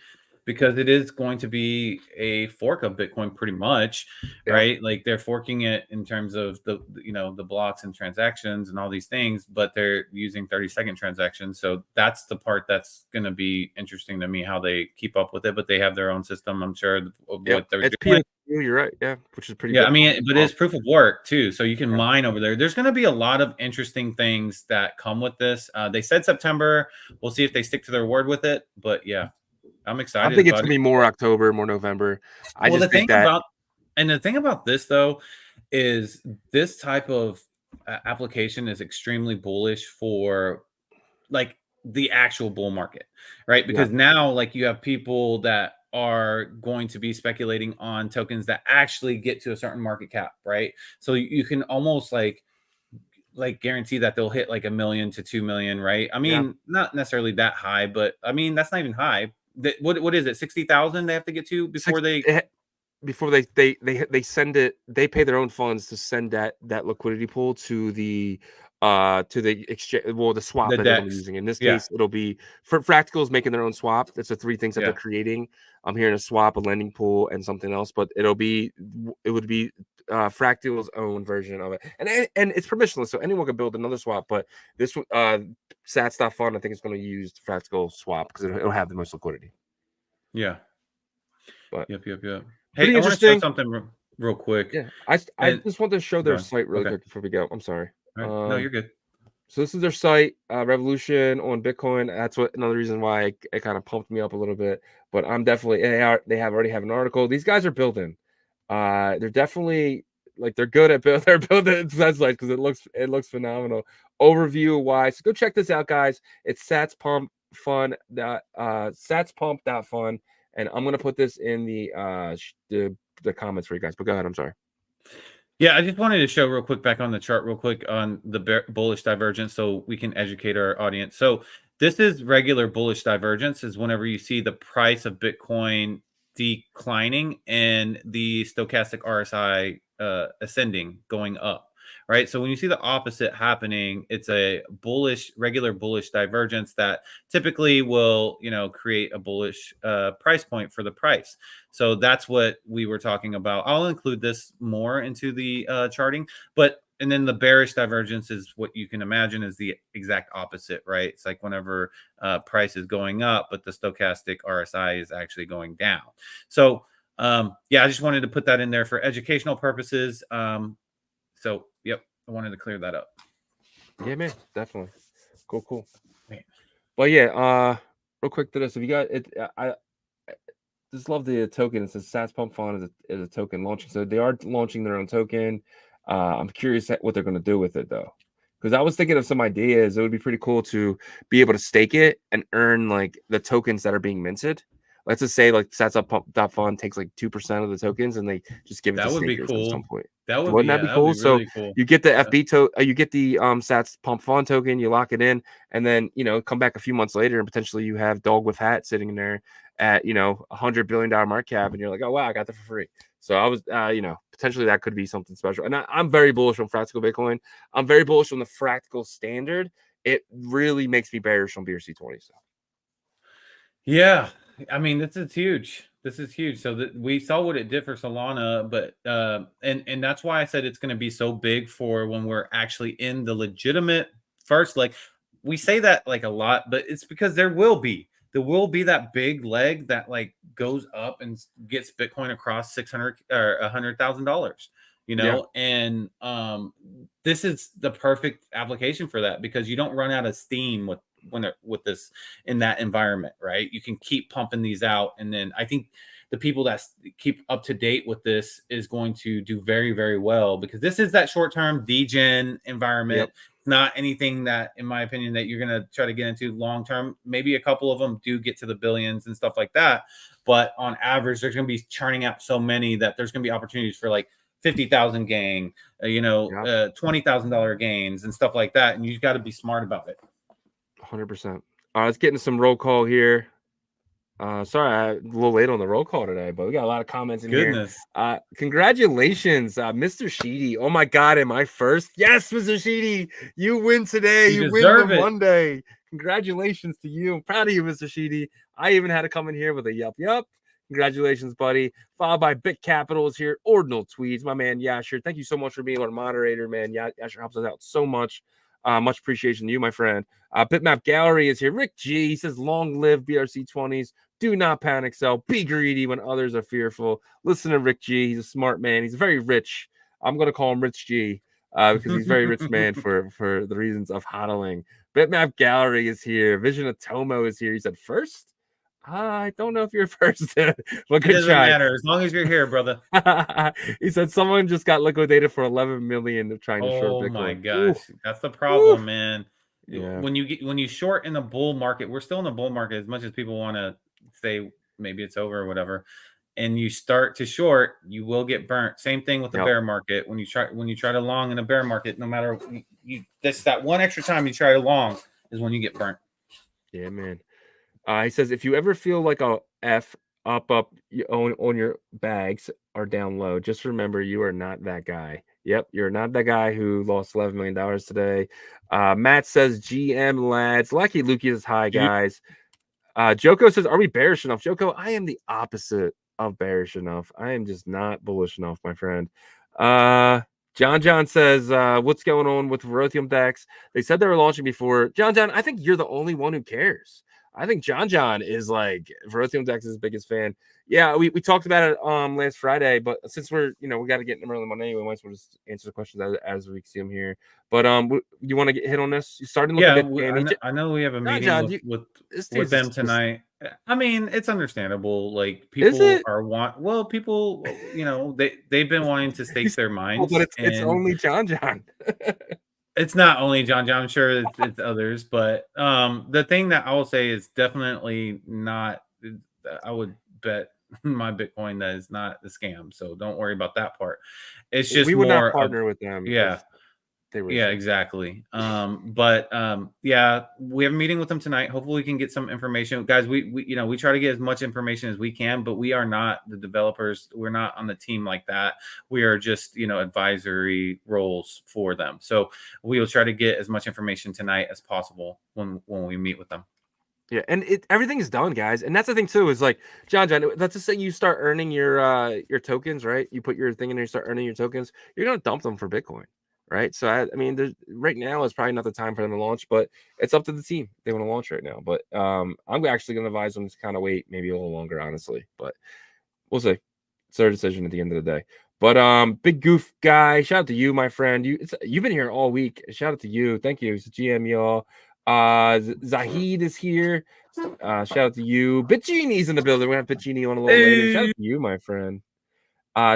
because it is going to be a fork of Bitcoin pretty much, right? Like they're forking it in terms of the blocks and transactions and all these things, but they're using 30-second transactions. So that's the part that's going to be interesting to me, how they keep up with it. But they have their own system, I'm sure, of what they're doing. You're right. Yeah, which is pretty. Yeah, I mean, but it's proof of work too, so you can mine over there. There's going to be a lot of interesting things that come with this. They said September. We'll see if they stick to their word with it. But yeah, I'm excited. I think it's gonna be more October, more November. The thing about this though is this type of application is extremely bullish for like the actual bull market, right? Because now like you have people that are going to be speculating on tokens that actually get to a certain market cap, right? So you can almost like guarantee that they'll hit like 1 million to 2 million, right? I mean, not necessarily that high, but I mean that's not even high. What is it? 60,000 they have to get to before they send it. They pay their own funds to send that liquidity pool to the exchange, the swap that they're using. In this case, it'll be for Fractal's making their own swap. That's the 3 things that they're creating. I'm hearing a swap, a lending pool, and something else, but it would be Fractal's own version of it, and it's permissionless, so anyone can build another swap. But this Sats.Fun, I think, is going to use the Fractal swap because it'll have the most liquidity. Yeah. But yep. Hey, I want to show something real quick. Yeah, I just want to show their site really quick before we go. I'm sorry. Right. No, you're good. So this is their site, Revolution on Bitcoin. That's another reason why it kind of pumped me up a little bit. But I'm definitely they already have an article. These guys are building. They're definitely they're good at they're building websites because it looks phenomenal. Overview wise, so go check this out, guys. It's SatsPump fun. SatsPump.fun. And I'm gonna put this in the comments for you guys. But go ahead. I'm sorry. Yeah, I just wanted to show real quick back on the chart, real quick on the bullish divergence, so we can educate our audience. So this is regular bullish divergence. Is whenever you see the price of Bitcoin declining and the stochastic RSI ascending, going up. Right. So when you see the opposite happening, it's a regular bullish divergence that typically will, create a bullish price point for the price. So that's what we were talking about. I'll include this more into the charting, and then the bearish divergence is what you can imagine is the exact opposite, right? It's like whenever price is going up, but the stochastic RSI is actually going down. So I just wanted to put that in there for educational purposes. So, yep, I wanted to clear that up. Yeah, man, definitely. Cool. Man. But yeah, real quick to this, if you got it, I just love the token. It says SatsPump Fund is a token launching. So they are launching their own token. I'm curious what they're going to do with it though, because I was thinking of some ideas. It would be pretty cool to be able to stake it and earn like the tokens that are being minted. Let's just say like SatsPump.fun takes like 2% of the tokens and they just give it to stakers at some point. Wouldn't that be cool? So cool. You get the FB you get the SatsPump Fun token, you lock it in, and then come back a few months later and potentially you have Dog with Hat sitting in there at $100 billion market cap, and you're like, oh wow, I got that for free. So I was potentially that could be something special. And I'm very bullish on fractal Bitcoin. I'm very bullish on the fractal standard. It really makes me bearish on BRC20. So yeah, I mean this is huge. This is huge. So we saw what it did for Solana, but and that's why I said it's going to be so big for when we're actually in the legitimate first. Like we say that like a lot, but it's because there will be that big leg that like goes up and gets Bitcoin across $600 or $100,000. And this is the perfect application for that because you don't run out of steam with this in that environment, right? You can keep pumping these out, and then I think the people that keep up to date with this is going to do very, very well, because this is that short-term degen environment. Yep. It's not anything that, in my opinion, that you're going to try to get into long-term. Maybe a couple of them do get to the billions and stuff like that. But on average, there's going to be churning out so many that there's going to be opportunities for like 50,000 gain, $20,000 gains and stuff like that. And you've got to be smart about it. 100%. All right, let's get into some roll call here. Sorry, I'm a little late on the roll call today, but we got a lot of comments in here. Congratulations, Mr. Sheedy. Oh my God, am I first? Yes, Mr. Sheedy, you win today. You win the Monday. Congratulations to you. I'm proud of you, Mr. Sheedy. I even had to come in here with a yup. Congratulations, buddy. Followed by Bit Capitals here. Ordinal Tweeds, my man Yasher. Thank you so much for being our moderator, man. Yasher helps us out so much. Much appreciation to you, my friend. Bitmap Gallery is here. Rick G, he says, long live BRC20s. Do not panic sell. Be greedy when others are fearful. Listen to Rick G. He's a smart man. He's very rich. I'm going to call him Rich G because he's a very rich man for the reasons of hodling. Bitmap Gallery is here. Vision of Tomo is here. He said, first? I don't know if you're first. But it doesn't matter as long as you're here, brother. He said someone just got liquidated for 11 million of trying to short Bitcoin. Oh my gosh, that's the problem, man. Yeah. When you short in the bull market, we're still in the bull market as much as people want to say maybe it's over or whatever, and you start to short, you will get burnt. Same thing with the bear market. When you try to long in a bear market, no matter that's that one extra time you try to long is when you get burnt. Yeah, man. He says if you ever feel like a F up on your bags are down low, just remember you are not that guy. Yep, you're not that guy who lost $11 million today. Matt says GM lads. Lucky Lukey is hi guys. Joko says, are we bearish enough? Joko, I am the opposite of bearish enough. I am just not bullish enough, my friend. John says, what's going on with Verothium DEX? They said they were launching before. John, I think you're the only one who cares. I think John is like Verothium DEX's biggest fan. Yeah, we talked about it last Friday, but since we're we got to get into Merlin Monday anyway, we might as well just answer the questions as we see them here. But you want to get hit on this? You starting to look a bit. I know we have a meeting with them tonight. I mean, it's understandable. Like people people they've been wanting to stake their minds, but it's only John. It's not only John. I'm sure it's others, but the thing that I will say is definitely not. I would bet my Bitcoin that is not the scam, so don't worry about that part. It's just we would not partner with them. Yeah, exactly. But we have a meeting with them tonight. Hopefully, we can get some information, guys. We try to get as much information as we can, but we are not the developers. We're not on the team like that. We are just advisory roles for them. So we will try to get as much information tonight as possible when we meet with them. Yeah, and everything is done, guys. And that's the thing too, is like John, let's just say you start earning your tokens, right? You put your thing in there, you start earning your tokens, you're gonna dump them for Bitcoin, right? So I mean, right now is probably not the time for them to launch, but it's up to the team. They want to launch right now. But I'm actually gonna advise them to kind of wait maybe a little longer, honestly. But we'll see. It's their decision at the end of the day. But Big Goof guy, shout out to you, my friend. You've been here all week. Shout out to you. Thank you. It's GM, y'all. Zahid is here. Shout out to you. Bitgenie's in the building. We're gonna have Bitgenie on a little later. Shout out to you, my friend.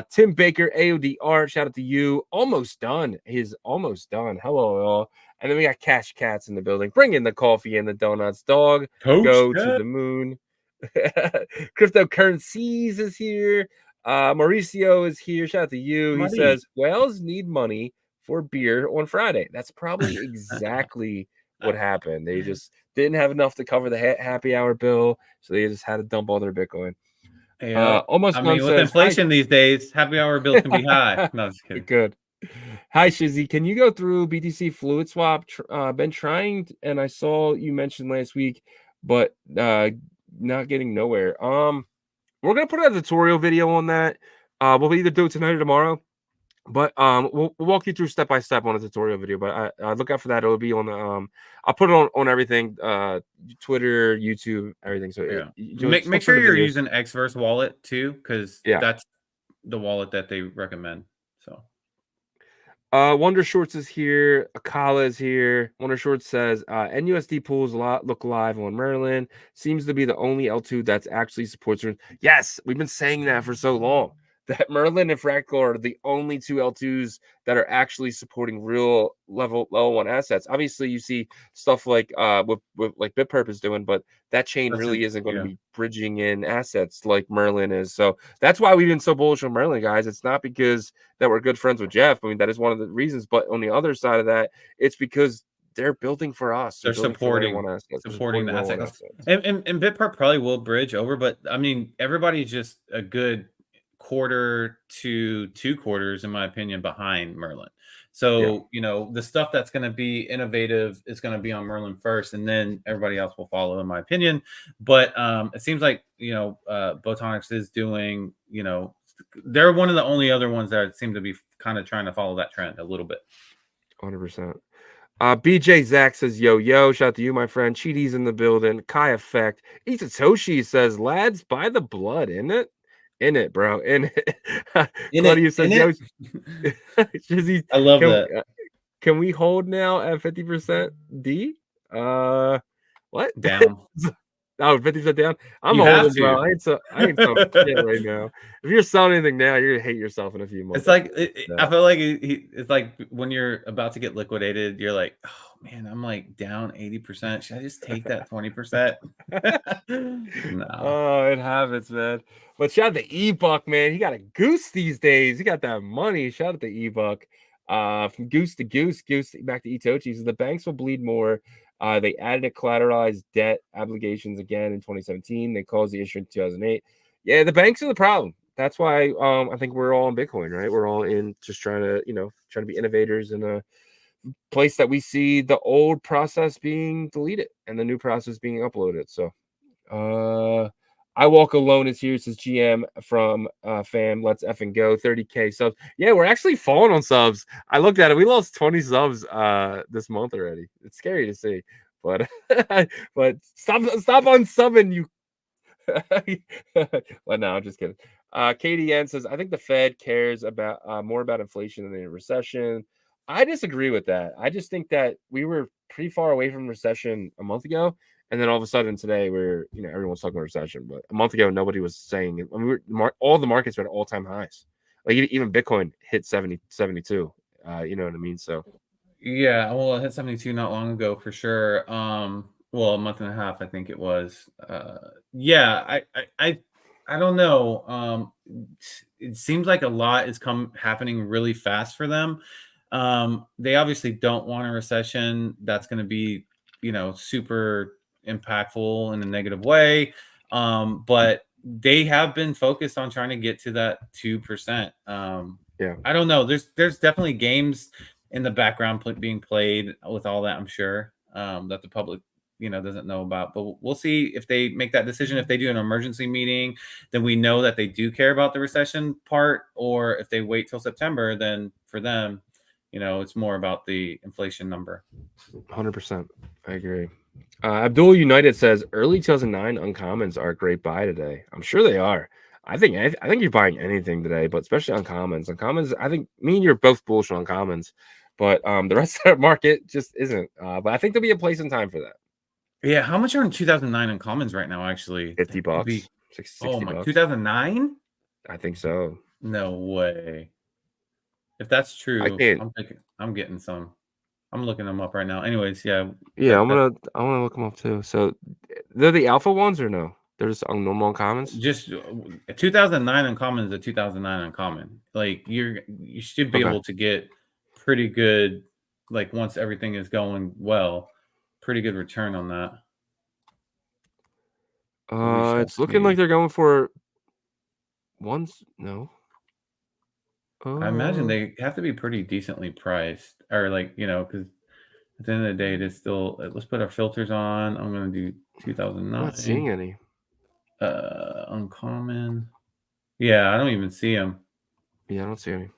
Tim Baker, AOD Art. Shout out to you. Almost done. He's almost done. Hello, y'all. And then we got Cash Cats in the building. Bring in the coffee and the donuts. Dog, go to the moon. Cryptocurrencies is here. Mauricio is here. Shout out to you. He says, whales need money for beer on Friday. That's probably exactly what happened. They just didn't have enough to cover the happy hour bill, so they just had to dump all their Bitcoin. With inflation these days, happy hour bills can be high. No, just kidding. Good. Hi, Shizzy. Can you go through BTC Fluid Swap? Been trying, and I saw you mentioned last week, but not getting nowhere. We're gonna put out a tutorial video on that. We'll either do it tonight or tomorrow. But we'll walk you through step by step on a tutorial video. But I look out for that. It'll be on the I'll put it on everything, Twitter, YouTube, everything. So make sure you're using Xverse wallet too, because that's the wallet that they recommend. So Wonder Shorts is here. Akala is here. Wonder Shorts says NUSD pools look live on Merlin. Seems to be the only L2 that's actually supports. Yes, we've been saying that for so long. That Merlin and Fractal are the only two L2s that are actually supporting real level 1 assets. Obviously, you see stuff like with like BitPerp is doing, but that chain really isn't going to be bridging in assets like Merlin is. So that's why we've been so bullish on Merlin, guys. It's not because that we're good friends with Jeff. I mean, that is one of the reasons. But on the other side of that, it's because they're building for us. They're supporting the asset class. And BitPerp probably will bridge over, but I mean, everybody's just a good quarter to 2 quarters, in my opinion, behind Merlin. So, you know, the stuff that's going to be innovative is going to be on Merlin first, and then everybody else will follow, in my opinion. But it seems like, you know, Botonix is doing, you know, they're one of the only other ones that seem to be kind of trying to follow that trend a little bit. 100%. BJ Zach says, yo, shout out to you, my friend. Cheaty's in the building. Kai Effect. Itatoshi says, lads, buy the blood, in it? In it, bro. In it. Claudia says, yo, Shizzy, I love that. Can we hold now at 50% D? What? Down. Oh, 50% down. I'm holding, bro. I ain't selling shit right now. If you're selling anything now, you're gonna hate yourself in a few months. It's like I feel like it's like when you're about to get liquidated, you're like, oh man, I'm like down 80%. Should I just take that 20%? No. Oh, it happens, man. But shout out to E-Buck, man. He got a goose these days. He got that money. Shout out to E-Buck. From goose to goose back to Itochi. So the banks will bleed more. They added a collateralized debt obligations again in 2017. They closed the issue in 2008. Yeah, the banks are the problem. That's why I think we're all in Bitcoin, right? We're all in just trying to be innovators in a place that we see the old process being deleted and the new process being uploaded. So I Walk Alone is here, says GM from fam. Let's effing go. 30K subs. Yeah, we're actually falling on subs. I looked at it. We lost 20 subs this month already. It's scary to see. But but stop unsubbing, you. Well, no, I'm just kidding. KDN says, I think the Fed cares about more about inflation than a recession. I disagree with that. I just think that we were pretty far away from recession a month ago. And then all of a sudden today, everyone's talking about recession. But a month ago, nobody was saying it. I mean, all the markets were at all-time highs. Like even Bitcoin hit 72. You know what I mean? So yeah, well, it hit 72 not long ago for sure. Well, a month and a half, I think it was. Yeah, I don't know. It seems like a lot is happening really fast for them. They obviously don't want a recession that's going to be, super impactful in a negative way. But they have been focused on trying to get to that 2%. Yeah, I don't know. There's definitely games in the background being played with all that, I'm sure, that the public doesn't know about. But we'll see if they make that decision. If they do an emergency meeting, then we know that they do care about the recession part. Or if they wait till September, then for them, it's more about the inflation number. 100%. I agree. Abdul United says early 2009 uncommons are a great buy today. I'm sure they are. I think you're buying anything today, but especially uncommons. Uncommons, I think me and you're both bullish on uncommons, but the rest of the market just isn't. But I think there'll be a place and time for that. Yeah, how much are in 2009 uncommons right now? Actually, $50. 60 oh my, bucks. 2009? I think so. No way. If that's true, I'm getting some. I'm looking them up right now. Anyways, yeah. Yeah, I want to look them up too. So they're the alpha ones or no? They're just on normal uncommons? Just 2009 uncommon is a 2009 uncommon. Like you should be able to get pretty good, like once everything is going well, pretty good return on that. It's looking like they're going for ones. No. I imagine they have to be pretty decently priced, or because at the end of the day, it is still. Let's put our filters on. I'm going to do 2009. I'm not seeing any. Uncommon. Yeah, I don't even see them. Yeah, I don't see any.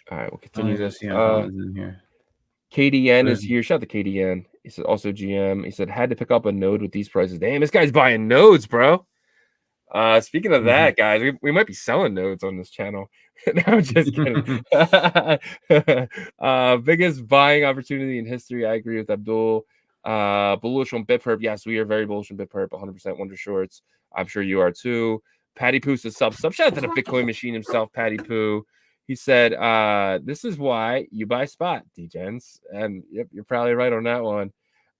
All right, we'll continue this. In here. KDN is here. Shout out to KDN. He said also GM. He said had to pick up a node with these prices. Damn, this guy's buying nodes, bro. Speaking of that, guys, we might be selling nodes on this channel. No, I'm just kidding. Biggest buying opportunity in history. I agree with Abdul. Bullish on BitPerp. Yes, we are very bullish on BitPerp. 100% Wonder Shorts. I'm sure you are too. Patty Poo says sub. Shout out to the Bitcoin machine himself, Patty Poo. He said, this is why you buy spot, D-Gens. And yep, you're probably right on that one.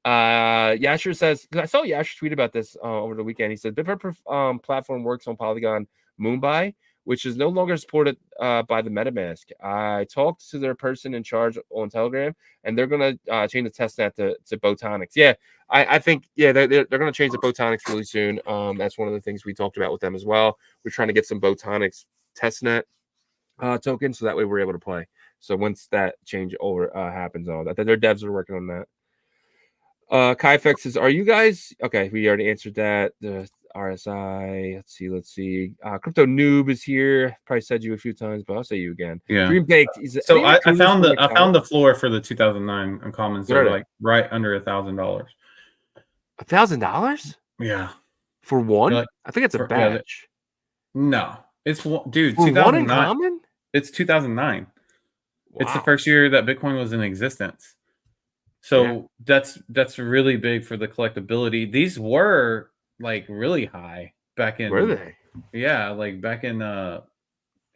Yasher says, because I saw Yasher tweet about this over the weekend. He said BitPerp platform works on Polygon Mumbai, which is no longer supported by the MetaMask. I talked to their person in charge on Telegram, and they're gonna change the testnet to Botonics. Yeah, I think they're gonna change the Botonics really soon. That's one of the things we talked about with them as well. We're trying to get some Botonics testnet tokens so that way we're able to play. So once that change over happens, all that their devs are working on that. Kaifex says, are you guys okay? We already answered that. The RSI. Let's see. Crypto Noob is here. Probably said you a few times, but I'll say you again. Yeah. Dream Baked. So I found the floor for the 2009 uncommons. They're like right under $1,000. $1,000? Yeah. For one? Like, I think it's a batch. No, it's one, dude. For 2009. One uncommon? It's 2009. Wow. It's the first year that Bitcoin was in existence. So that's really big for the collectability. These were like really high back in. Were they? Yeah, like back in I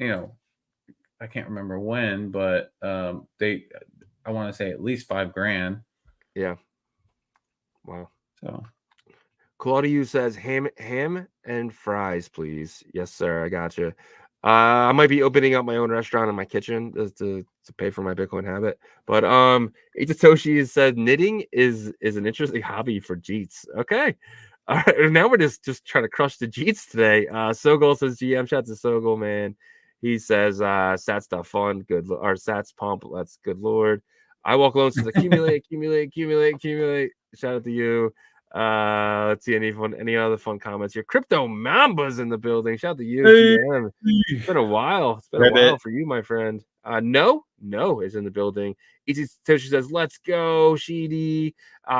can't remember when, but I want to say at least $5,000. Yeah. Wow. So Claudiu says ham and fries, please. Yes, sir. I got you. I might be opening up my own restaurant in my kitchen to pay for my Bitcoin habit. But Itatoshi said knitting is an interesting hobby for Jeets. Okay. All right. Now we're just trying to crush the Jeets today. Sogol says GM. Shout out to Sogol, man. He says sats.fun, good or SatsPump. That's good Lord. I walk alone says accumulate. Shout out to you. Let's see any other fun comments here. Crypto Mamba's in the building. Shout out to you, GM. It's been a while. It's been a while for you, my friend. No is in the building. Toshi says, let's go, Sheedy.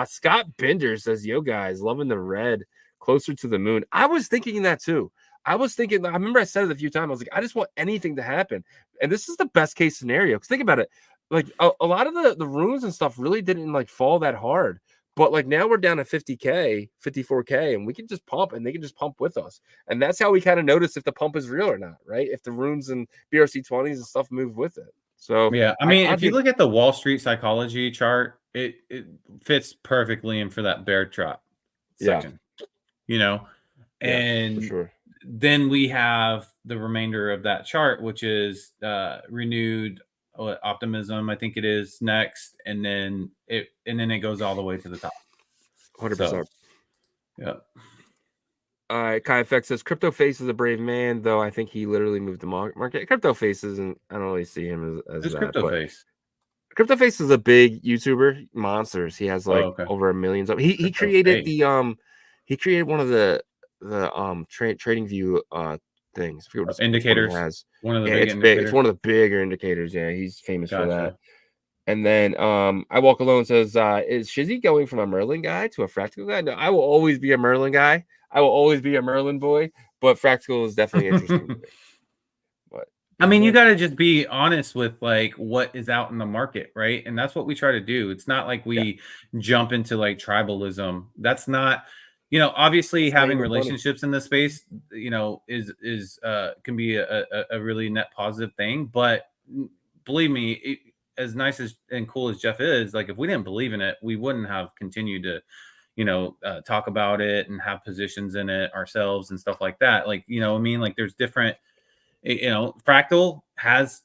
Scott Bender says, yo, guys, loving the red. Closer to the moon. I was thinking that too. I remember I said it a few times. I was like, I just want anything to happen. And this is the best case scenario. Because think about it. Like a lot of the runes and stuff really didn't like fall that hard. But like now we're down to 50K, 54K, and we can just pump and they can just pump with us. And that's how we kind of notice if the pump is real or not, right? If the runes and BRC20s and stuff move with it. So yeah, I mean, if you look at the Wall Street psychology chart, it fits perfectly in for that bear trap section. And for sure. Then we have the remainder of that chart, which is renewed optimism. I think it is next, and then it goes all the way to the top. 100%. So, yeah. Kai FX says Crypto Face is a brave man, though I think he literally moved the market. Crypto Face isn't. I don't really see him as that. Crypto Face. Crypto Face is a big YouTuber. Monsters. He has like over 1 million. He created he created one of the trading view things. I forget what indicators. Has. One of the big indicators. It's one of the bigger indicators. Yeah, he's famous for that. And then I Walk Alone says, is Shizzy going from a Merlin guy to a fractal guy? No, I will always be a Merlin guy. I will always be a Merlin boy, but fractal is definitely interesting to me. But I mean, you got to just be honest with like what is out in the market, right? And that's what we try to do. It's not like we jump into like tribalism. That's not, obviously having relationships in this space, is can be a really net positive thing. But believe me, as nice and cool as Jeff is, like if we didn't believe in it, we wouldn't have continued to, talk about it and have positions in it ourselves and stuff like that. Like, I mean, like there's different, Fractal has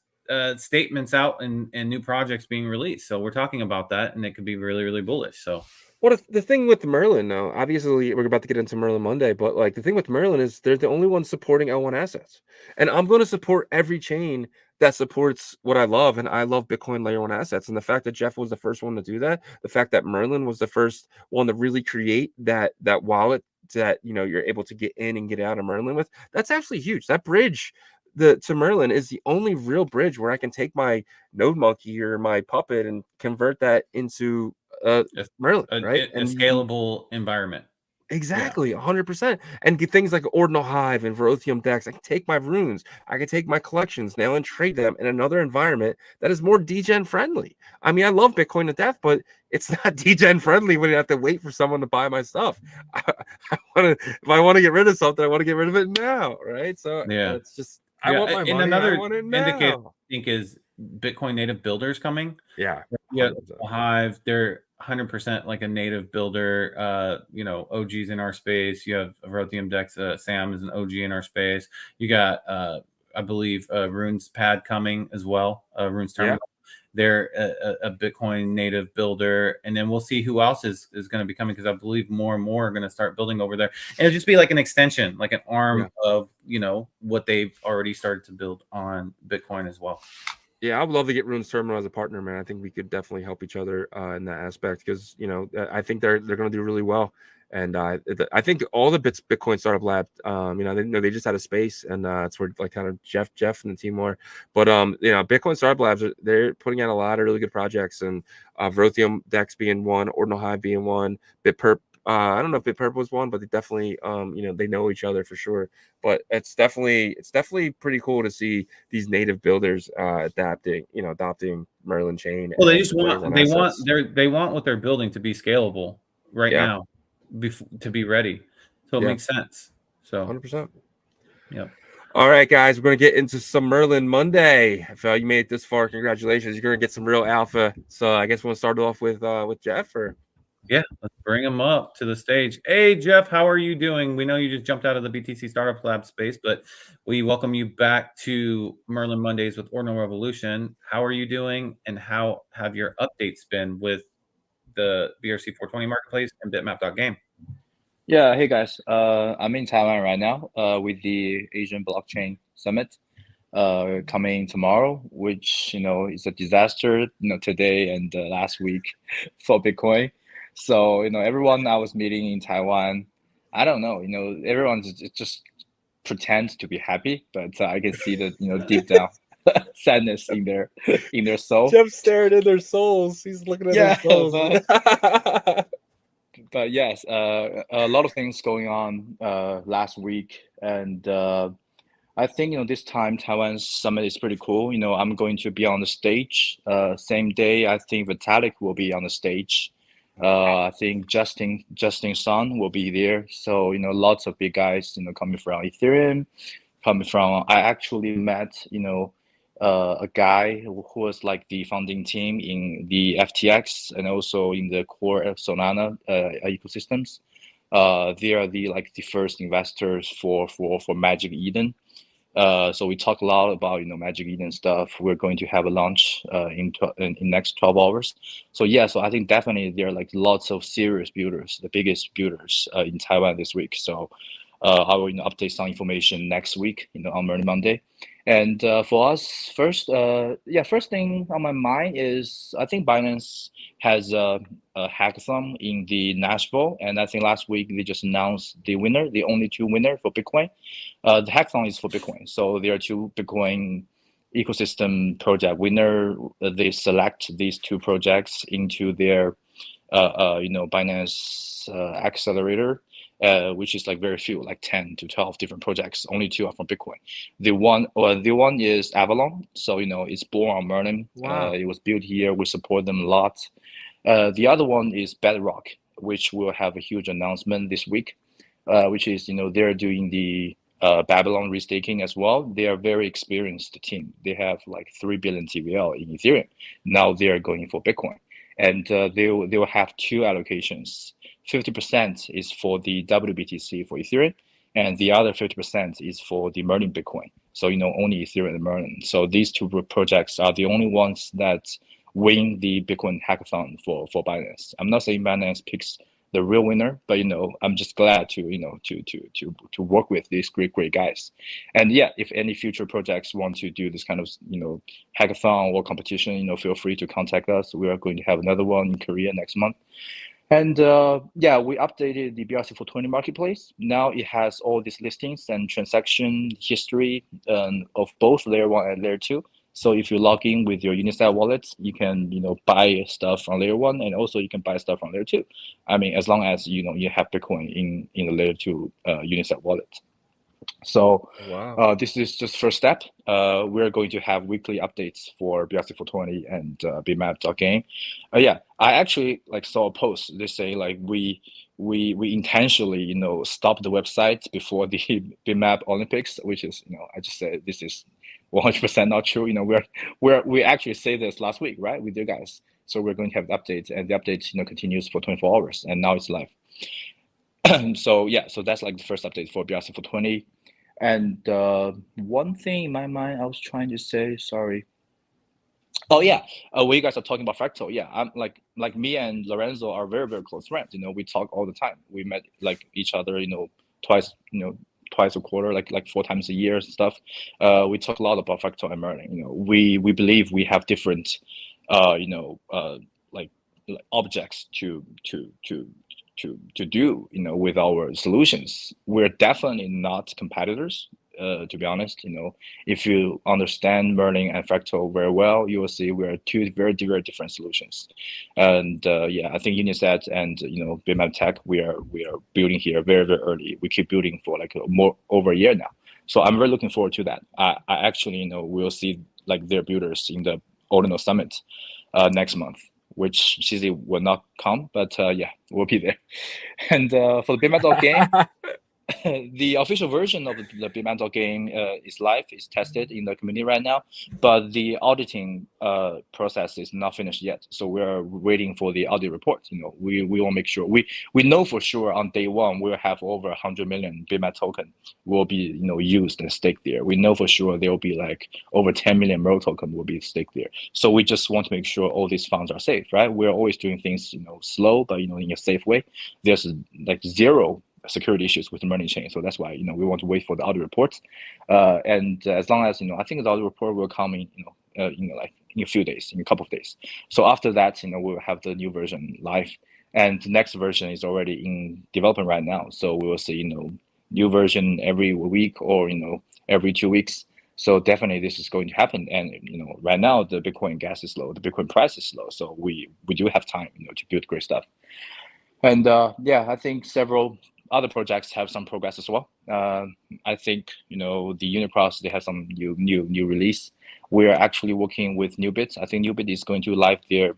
statements out and new projects being released. So we're talking about that, and it could be really, really bullish. So what the thing with Merlin now, obviously we're about to get into Merlin Monday, but like the thing with Merlin is they're the only ones supporting L1 assets. And I'm going to support every chain that supports what I love. And I love Bitcoin layer 1 assets. And the fact that Jeff was the first one to do that, the fact that Merlin was the first one to really create that wallet that, you're able to get in and get out of Merlin with, that's actually huge. That bridge to Merlin is the only real bridge where I can take my node monkey or my puppet and convert that into Merlin, right? A scalable environment. Exactly, 100%. And get things like Ordinal Hive and Verothium decks. I can take my runes, I can take my collections now and trade them in another environment that is more degen friendly. I mean, I love Bitcoin to death, but it's not degen friendly when you have to wait for someone to buy my stuff. If I want to get rid of something, I want to get rid of it now, right? So Yeah. it's just I want my And money, I another want it indicator now. I think is Bitcoin native builders coming. Yeah, Yeah, 100%. Hive, they're 100% like a native builder. OGs in our space. You have Rothium Dex. Sam is an OG in our space. You got, I believe, Runes Pad coming as well. Runes Yeah. Terminal. They're a Bitcoin native builder, and then we'll see who else is going to be coming, because I believe more and more are going to start building over there. And it'll just be like an extension, like an arm of what they've already started to build on Bitcoin as well. Yeah, I would love to get Runes Terminal as a partner, man. I think we could definitely help each other in that aspect, because I think they're going to do really well, and I think all the Bitcoin Startup Lab, they just had a space, and it's where like kind of Jeff and the team were, but Bitcoin Startup Labs they're putting out a lot of really good projects, and Verothium Dex being one, Ordinal Hive being one, BitPerp. I don't know if BitPerp was one, but they definitely, they know each other for sure. But it's definitely pretty cool to see these native builders adopting Merlin chain. Well, they And just layers want on they assets. want they want what they're building to be scalable right Yeah, now, to be ready. So it yeah, makes sense. So 100%. yep. All right, guys, we're gonna get into some Merlin Monday. If you made it this far, congratulations! You're gonna get some real alpha. So I guess we'll start off with Jeff. Or Yeah, let's bring him up to the stage. Hey, Jeff, how are you doing? We know you just jumped out of the BTC Startup Lab space, but we welcome you back to Merlin Mondays with Ordinal Revolution. How are you doing, and how have your updates been with the BRC 420 marketplace and bitmap.game? Yeah, hey guys. I'm in Taiwan right now with the Asian Blockchain Summit coming tomorrow, which is a disaster, today and last week for Bitcoin. So everyone I was meeting in Taiwan, I don't know, everyone just pretends to be happy, but I can see that deep down sadness in their soul. Jeff's staring in their souls. He's looking at Yeah, their souls. but yes, a lot of things going on last week, and I think this time Taiwan's summit is pretty cool. I'm going to be on the stage. Same day, I think Vitalik will be on the stage. I think Justin Sun will be there. So lots of big guys coming from Ethereum, coming from. I actually met a guy who was like the founding team in the FTX and also in the core of Solana ecosystems. They are the first investors for Magic Eden. So we talk a lot about Magic Eden stuff. We're going to have a launch in next 12 hours. So yeah, so I think definitely there are like lots of serious builders, the biggest builders in Taiwan this week. So I will update some information next week, on Merlin Monday. And for us, first thing on my mind is I think Binance has a hackathon in the Nashville, and I think last week they just announced the winner, the only two winner for Bitcoin. The hackathon is for Bitcoin, so there are two Bitcoin ecosystem project winner. They select these two projects into their Binance accelerator, which is like very few, like 10 to 12 different projects. Only two are from Bitcoin. The one is Avalon, so it's born on Merlin. Wow. It was built here. We support them a lot. The other one is Bedrock, which will have a huge announcement this week, which is they're doing the Babylon restaking as well. They are very experienced team. They have like 3 billion TVL in Ethereum. Now they are going for Bitcoin, and they will have two allocations. 50% is for the WBTC for Ethereum, and the other 50% is for the Merlin Bitcoin. So only Ethereum and Merlin. So these two projects are the only ones that win the Bitcoin hackathon for Binance. I'm not saying Binance picks the real winner, but I'm just glad to to work with these great guys. And yeah, if any future projects want to do this kind of hackathon or competition, feel free to contact us. We are going to have another one in Korea next month. And yeah, we updated the BRC 420 marketplace. Now it has all these listings and transaction history of both layer 1 and layer 2. So if you log in with your Unisat wallet, you can buy stuff from layer 1, and also you can buy stuff from layer 2. I mean, as long as you have Bitcoin in the layer 2 Unisat wallet. So Wow. this is just first step. We're going to have weekly updates for BRC420 and BitMap.game. Yeah, I actually saw a post. They say we intentionally stopped the website before the BitMap Olympics, which is I just said this is 100% not true. We actually say this last week, right, with you guys. So we're going to have the update, and the update continues for 24 hours, and now it's live. So yeah, so that's the first update for BRC420. And one thing in my mind I was trying to say, sorry. Oh yeah, when you guys are talking about fractal, yeah, I'm like me and Lorenzo are very, very close friends. We talk all the time. We met each other, twice a quarter, like 4 times a year and stuff. We talk a lot about fractal and Merlin. We believe we have different, objects to do with our solutions. We're definitely not competitors, to be honest. If you understand Merlin and fractal very well, you will see we're two very, very different solutions. And yeah, I think Unisat and BitMap Tech, we are building here very, very early. We keep building for over a year now, so I'm very looking forward to that. I actually we'll see their builders in the Ordinal Summit next month, which Shizzy will not come, but yeah, we'll be there. And for the BitMap game, the official version of the BitMap game is live, is tested in the community right now, but the auditing process is not finished yet. So we're waiting for the audit report. We will make sure we know for sure on day 1 we'll have over 100 million BitMap token will be used and staked there. We know for sure there will be over 10 million Merl token will be staked there. So we just want to make sure all these funds are safe, right? We're always doing things slow, but in a safe way. There's zero security issues with the Merlin chain, so that's why we want to wait for the audit report. And as long as I think the audit report will come in in a few days, in a couple of days. So after that, we'll have the new version live, and the next version is already in development right now. So we will see new version every week or every 2 weeks. So definitely this is going to happen. And right now the Bitcoin gas is low, the Bitcoin price is low, so we do have time to build great stuff. And yeah, I think several other projects have some progress as well. I think the Unicross, they have some new release. We are actually working with Newbit. I think Newbit is going to live their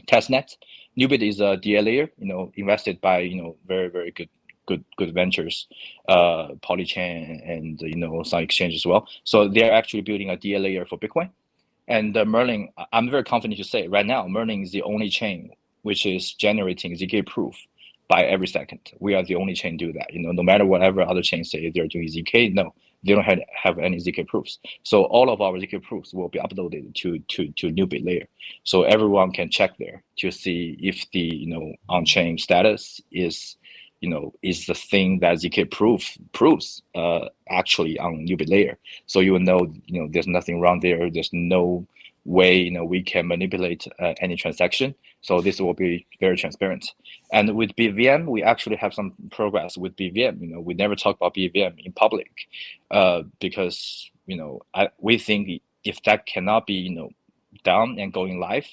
testnet. Newbit is a DA layer, invested by very, very good ventures, Polychain and some exchange as well. So they're actually building a DA layer for Bitcoin. And Merlin, I'm very confident to say right now, Merlin is the only chain which is generating ZK proof by every second. We are the only chain do that. No matter whatever other chains say they're doing ZK, no, they don't have any ZK proofs. So all of our ZK proofs will be uploaded to Newbit layer, so everyone can check there to see if the on-chain status is the thing that ZK proves actually on Newbit layer. So you will know there's nothing wrong there. There's no way we can manipulate any transaction. So this will be very transparent. And with BVM, we actually have some progress with BVM. We never talk about BVM in public because we think if that cannot be done and going live,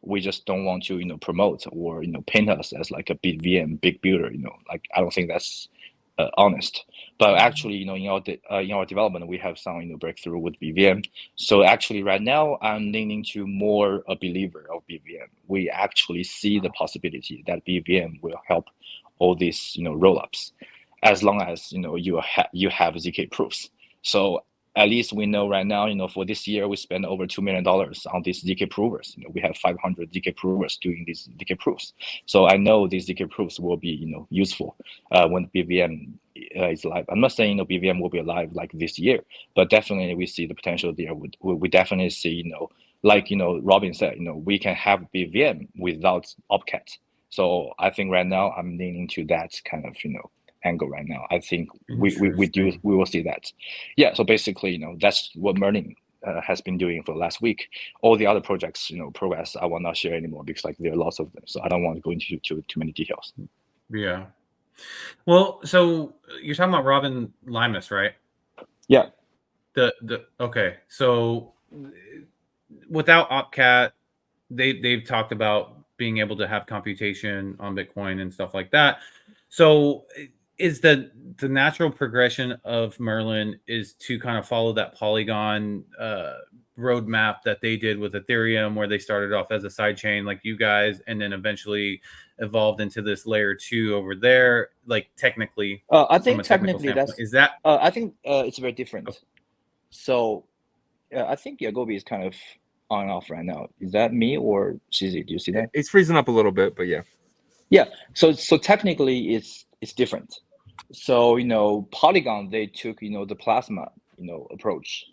we just don't want to promote or paint us as a BVM big builder. I don't think that's honest. But actually, in our development, we have some breakthrough with BVM. So actually, right now, I'm leaning to more a believer of BVM. We actually see the possibility that BVM will help all these rollups, as long as you have ZK proofs. So at least we know right now, for this year, we spent over $2 million on these ZK provers. We have 500 ZK provers doing these ZK proofs. So I know these ZK proofs will be, useful when BVM is live. I'm not saying BVM will be alive this year, but definitely we see the potential there. We definitely see, Robin said, we can have BVM without OpCat. So I think right now I'm leaning to that kind of, angle right now. I think we will see that. Yeah, so basically that's what Merlin has been doing for the last week. All the other projects progress I will not share anymore because there are lots of them, so I don't want to go into too many details. Yeah, well, so you're talking about Robin Limas, right? Yeah. Okay, so without Opcat, they've talked about being able to have computation on Bitcoin and stuff like that. So is the natural progression of Merlin is to kind of follow that Polygon roadmap that they did with Ethereum, where they started off as a side chain like you guys, and then eventually evolved into this layer 2 over there. Like technically, I think technically is that? I think it's very different. Okay. So I think Yagobi is kind of on and off right now. Is that me or Shizzy? Do you see that? It's freezing up a little bit, but yeah. Yeah. So technically it's different. So Polygon, they took the plasma approach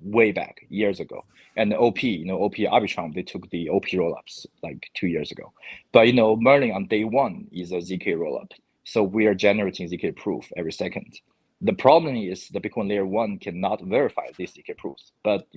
way back years ago, and the OP Arbitrum, they took the OP rollups like 2 years ago. But Merlin on day one is a ZK rollup, so we are generating ZK proof every second. The problem is the Bitcoin layer 1 cannot verify these ZK proofs, but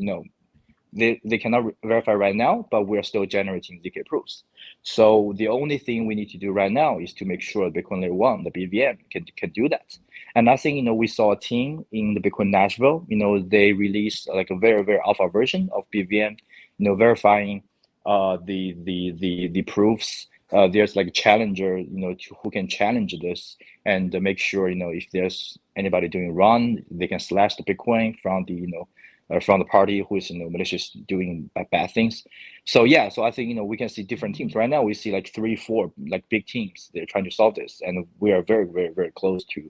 they cannot verify right now, but we're still generating ZK proofs. So the only thing we need to do right now is to make sure Bitcoin layer 1, the BVM, can do that. And I think we saw a team in the Bitcoin Nashville. They released like a very, very alpha version of BVM, verifying the proofs. There's like a challenger, who can challenge this and make sure if there's anybody doing wrong, they can slash the Bitcoin from the party who is malicious doing bad things. So so I think we can see different teams right now. We see like 3-4 like big teams. They're trying to solve this, and we are very, very, very close to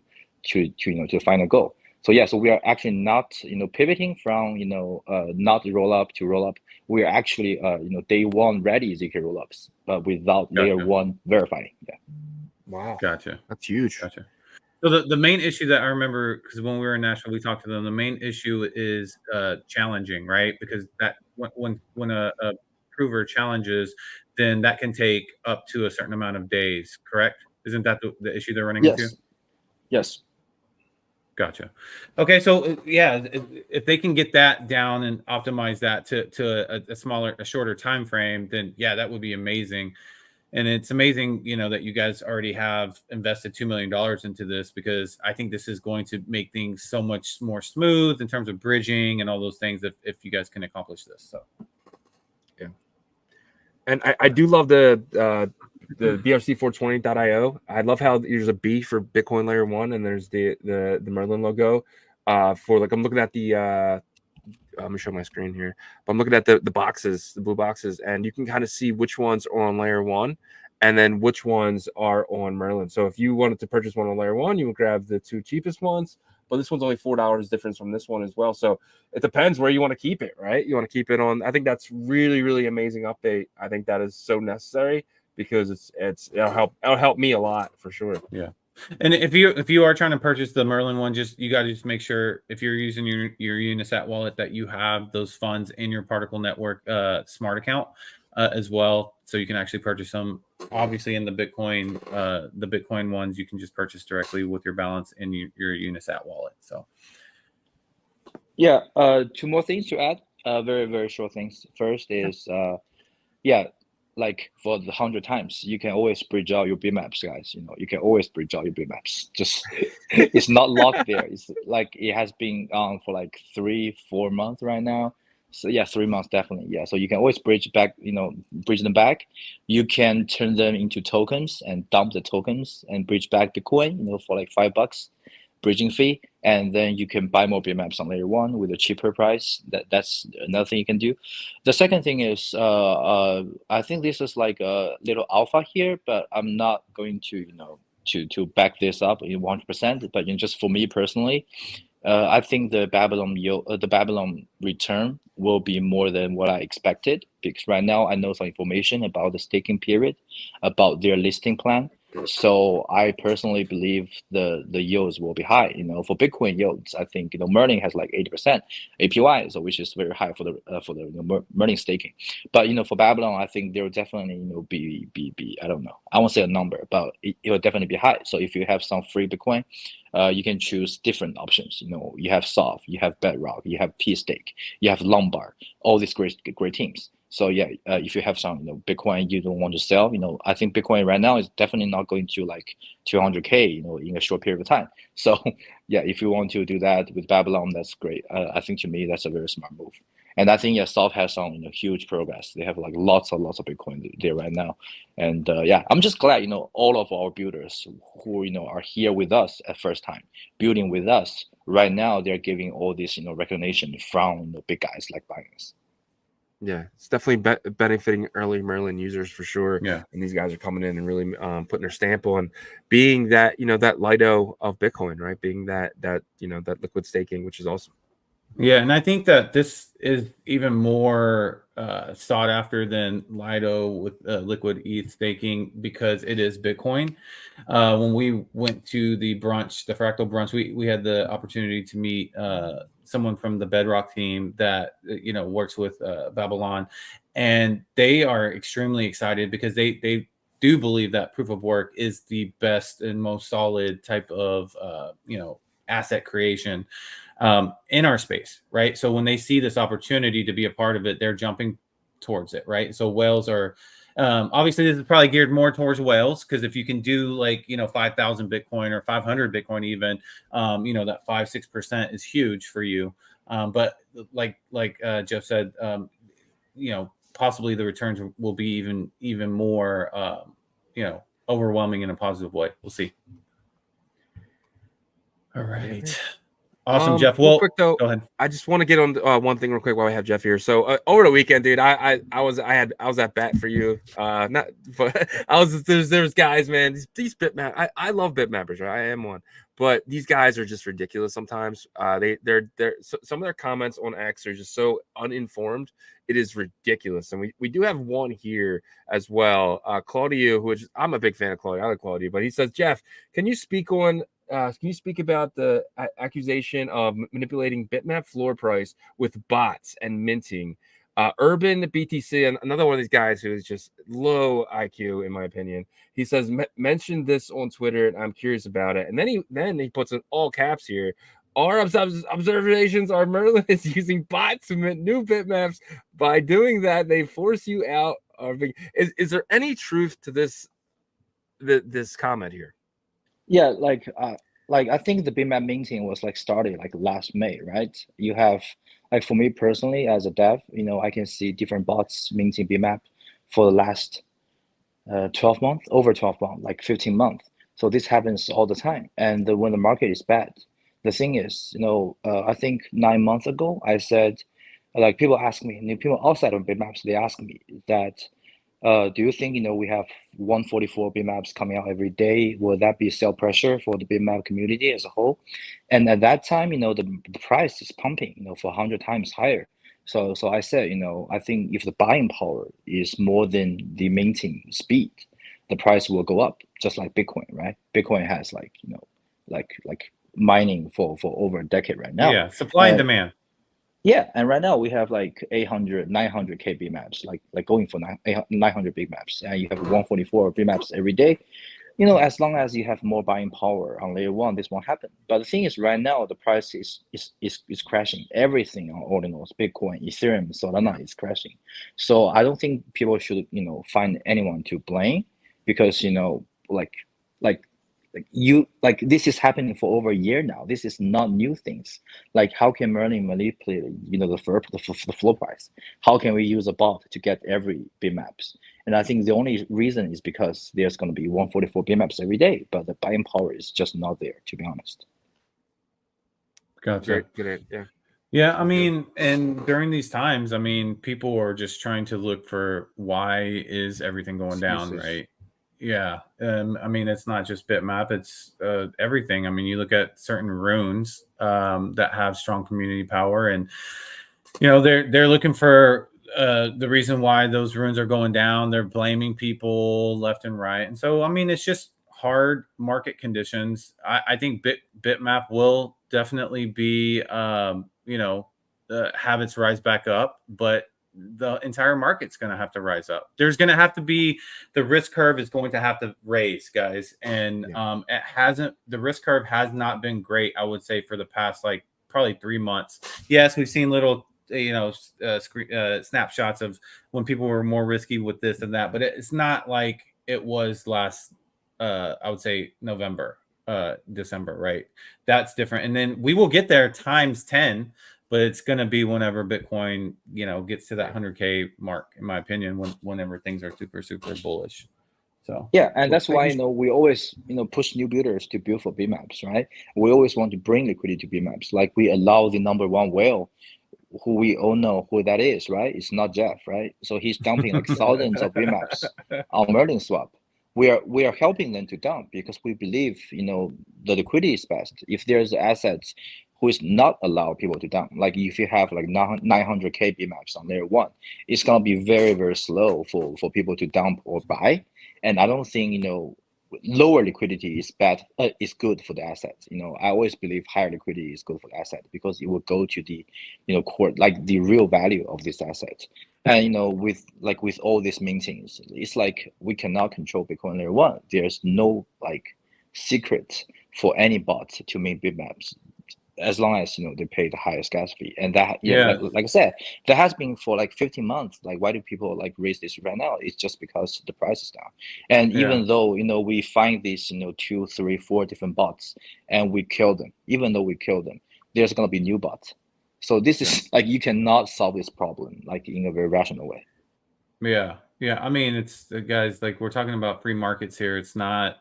the final goal. So so we are actually not pivoting from not roll up to roll up. We are actually day one ready ZK rollups, but without layer 1 verifying. Yeah. Wow. Gotcha. That's huge. Gotcha. So the main issue that I remember, because when we were in Nashville, we talked to them. The main issue is challenging, right? Because that when a prover challenges, then that can take up to a certain amount of days. Correct? Isn't that the issue they're running into? Yes. Gotcha. Okay, so if they can get that down and optimize that to a shorter time frame, then that would be amazing. And it's amazing, that you guys already have invested $2 million into this, because I think this is going to make things so much more smooth in terms of bridging and all those things if you guys can accomplish this. So, yeah. And I do love the BRC420.io. I love how there's a B for Bitcoin layer 1, and there's the Merlin logo. For like, I'm looking at the let me show my screen here. But I'm looking at the boxes, the blue boxes, and you can kind of see which ones are on layer 1 and then which ones are on Merlin. So if you wanted to purchase one on layer 1, you would grab the 2 cheapest ones, but this one's only $4 difference from this one as well. So it depends where you want to keep it, right? You want to keep it on. I think that's really, really amazing update. I think that is so necessary, because it'll help me a lot for sure. Yeah. And if you are trying to purchase the Merlin one, you got to just make sure, if you're using your Unisat wallet, that you have those funds in your Particle Network smart account as well, so you can actually purchase them. Obviously, in the Bitcoin ones, you can just purchase directly with your balance in your Unisat wallet. So, 2 more things to add. Very, very short things. First is like for the 100 times, you can always bridge out your bitmaps, guys. You can always bridge out your bitmaps. Just it's not locked there. It's like it has been on for like 3-4 months right now. So 3 months definitely. So you can always bridge them back. You can turn them into tokens and dump the tokens and bridge back Bitcoin, for like $5 bridging fee, and then you can buy more bitmaps on layer 1 with a cheaper price. That's another thing you can do. The second thing is I think this is like a little alpha here, but I'm not going to to back this up in 100%. But just for me personally, I think the Babylon return will be more than what I expected, because right now I know some information about the staking period, about their listing plan. So I personally believe the yields will be high. For Bitcoin yields, I think Merlin has like 80% APY, so which is very high for the Merlin staking. But for Babylon, I think there will definitely be I don't know, I won't say a number, but it will definitely be high. So if you have some free Bitcoin, you can choose different options. You have Soft, you have Bedrock, you have P-Stake, you have Lombard, all these great teams. So if you have some Bitcoin you don't want to sell, I think Bitcoin right now is definitely not going to like 200K, in a short period of time. So if you want to do that with Babylon, that's great. I think to me that's a very smart move. And I think Solve has some huge progress. They have like lots of Bitcoin there right now. And yeah, I'm just glad all of our builders who are here with us at first time building with us right now, they're giving all this recognition from the big guys like Binance. Yeah, it's definitely benefiting early Merlin users for sure. Yeah, and these guys are coming in and really putting their stamp on being that that Lido of Bitcoin, right? Being that that liquid staking, which is awesome. Yeah, and I think that this is even more sought after than Lido with liquid ETH staking because it is Bitcoin. When we went to the brunch, the fractal brunch, we had the opportunity to meet someone from the Bedrock team that works with Babylon, and they are extremely excited because they do believe that proof of work is the best and most solid type of asset creation in our space, right? So when they see this opportunity to be a part of it, they're jumping towards it, right? So whales are obviously this is probably geared more towards whales because if you can do like 5,000 Bitcoin or 500 Bitcoin even, that 5-6% is huge for you. But like Jeff said, possibly the returns will be even more overwhelming in a positive way. We'll see. All right. Awesome, Jeff. Real Well, quick though, go ahead. I just want to get on one thing real quick while we have Jeff here. So over the weekend, dude, I was at bat for you. Not, but there's guys, man. These bitmap, I love bitmappers, right? I am one, but these guys are just ridiculous sometimes. They're some of their comments on X are just so uninformed. It is ridiculous, and we do have one here as well. Claudio, which I'm a big fan of Claudio. I like Claudio, but he says, Jeff, can you speak about the accusation of manipulating bitmap floor price with bots and minting? Urban BTC, and another one of these guys who is just low IQ, in my opinion. He says, mention this on Twitter, and I'm curious about it. And then he puts in all caps here. Our observations are Merlin is using bots to mint new bitmaps. By doing that, they force you out. Is there any truth to this comment here? Yeah, like I think the bitmap minting was started last May, right? You have for me personally as a dev, I can see different bots minting bitmap for the last 12 months, over 12 months, 15 months. So this happens all the time. And when the market is bad, the thing is, I think 9 months ago I said, people ask me, people outside of bitmaps, they ask me that. Do you think we have 144 bitmaps coming out every day? Will that be sell pressure for the bitmap community as a whole? And at that time, the price is pumping, for 100 times higher. So I said, I think if the buying power is more than the minting speed, the price will go up, just like Bitcoin, right? Bitcoin has like mining for over a decade right now. Yeah, supply and demand. Yeah, and right now we have 800, 900k bitmaps, like going for 900 bitmaps, and you have 144 bitmaps every day. As long as you have more buying power on layer one, this won't happen. But the thing is, right now the price is crashing. Everything on ordinals, Bitcoin, Ethereum, Solana is crashing. So I don't think people should find anyone to blame because this is happening for over a year now. This is not new things. How can Merlin manipulate the floor price? How can we use a bot to get every bitmaps? And I think the only reason is because there's going to be 144 bitmaps every day, but the buying power is just not there, to be honest. Gotcha. Good. Yeah. Yeah, I mean, and during these times, I mean, people are just trying to look for why is everything going down, right? Yeah. I mean, it's not just bitmap, it's everything. I mean, you look at certain runes that have strong community power, and they're looking for the reason why those runes are going down. They're blaming people left and right. And so, I mean, it's just hard market conditions. I think bitmap will definitely be have its rise back up, but the entire market's going to have to rise up. There's going to have to be, the risk curve is going to have to raise, guys. And the risk curve has not been great, I would say, for the past probably 3 months. Yes, we've seen little snapshots of when people were more risky with this and that, but it's not like it was last I would say November, December, right? That's different. And then we will get there times 10. but it's going to be whenever Bitcoin, gets to that 100K mark, in my opinion, whenever things are super, super bullish. So Yeah, and cool. that's why we always push new builders to build for BMAPs, right? We always want to bring liquidity to BMAPs. Like we allow the number one whale, who we all know who that is, right? It's not Jeff, right? So he's dumping like thousands of BMAPs on Merlin swap. We are helping them to dump because we believe the liquidity is best. If there's assets who is not allow people to dump, like if you have like 900K BMAPs on layer one, it's gonna be very, very slow for people to dump or buy. And I don't think lower liquidity is bad, is good for the assets. I always believe higher liquidity is good for the asset because it will go to the core, like the real value of this asset. And with all these meetings, it's like we cannot control Bitcoin layer one. There's no like secret for any bot to make bitmaps, as long as they pay the highest gas fee. And that, Yeah. like I said, that has been for like 15 months. Like, why do people like raise this right now? It's just because the price is down. And even though we find these 2, 3, 4 different bots and we kill them, even though we kill them, there's gonna be new bots. So this is like, you cannot solve this problem like in a very rational way. Yeah. I mean, it's guys, like, we're talking about free markets here. It's not,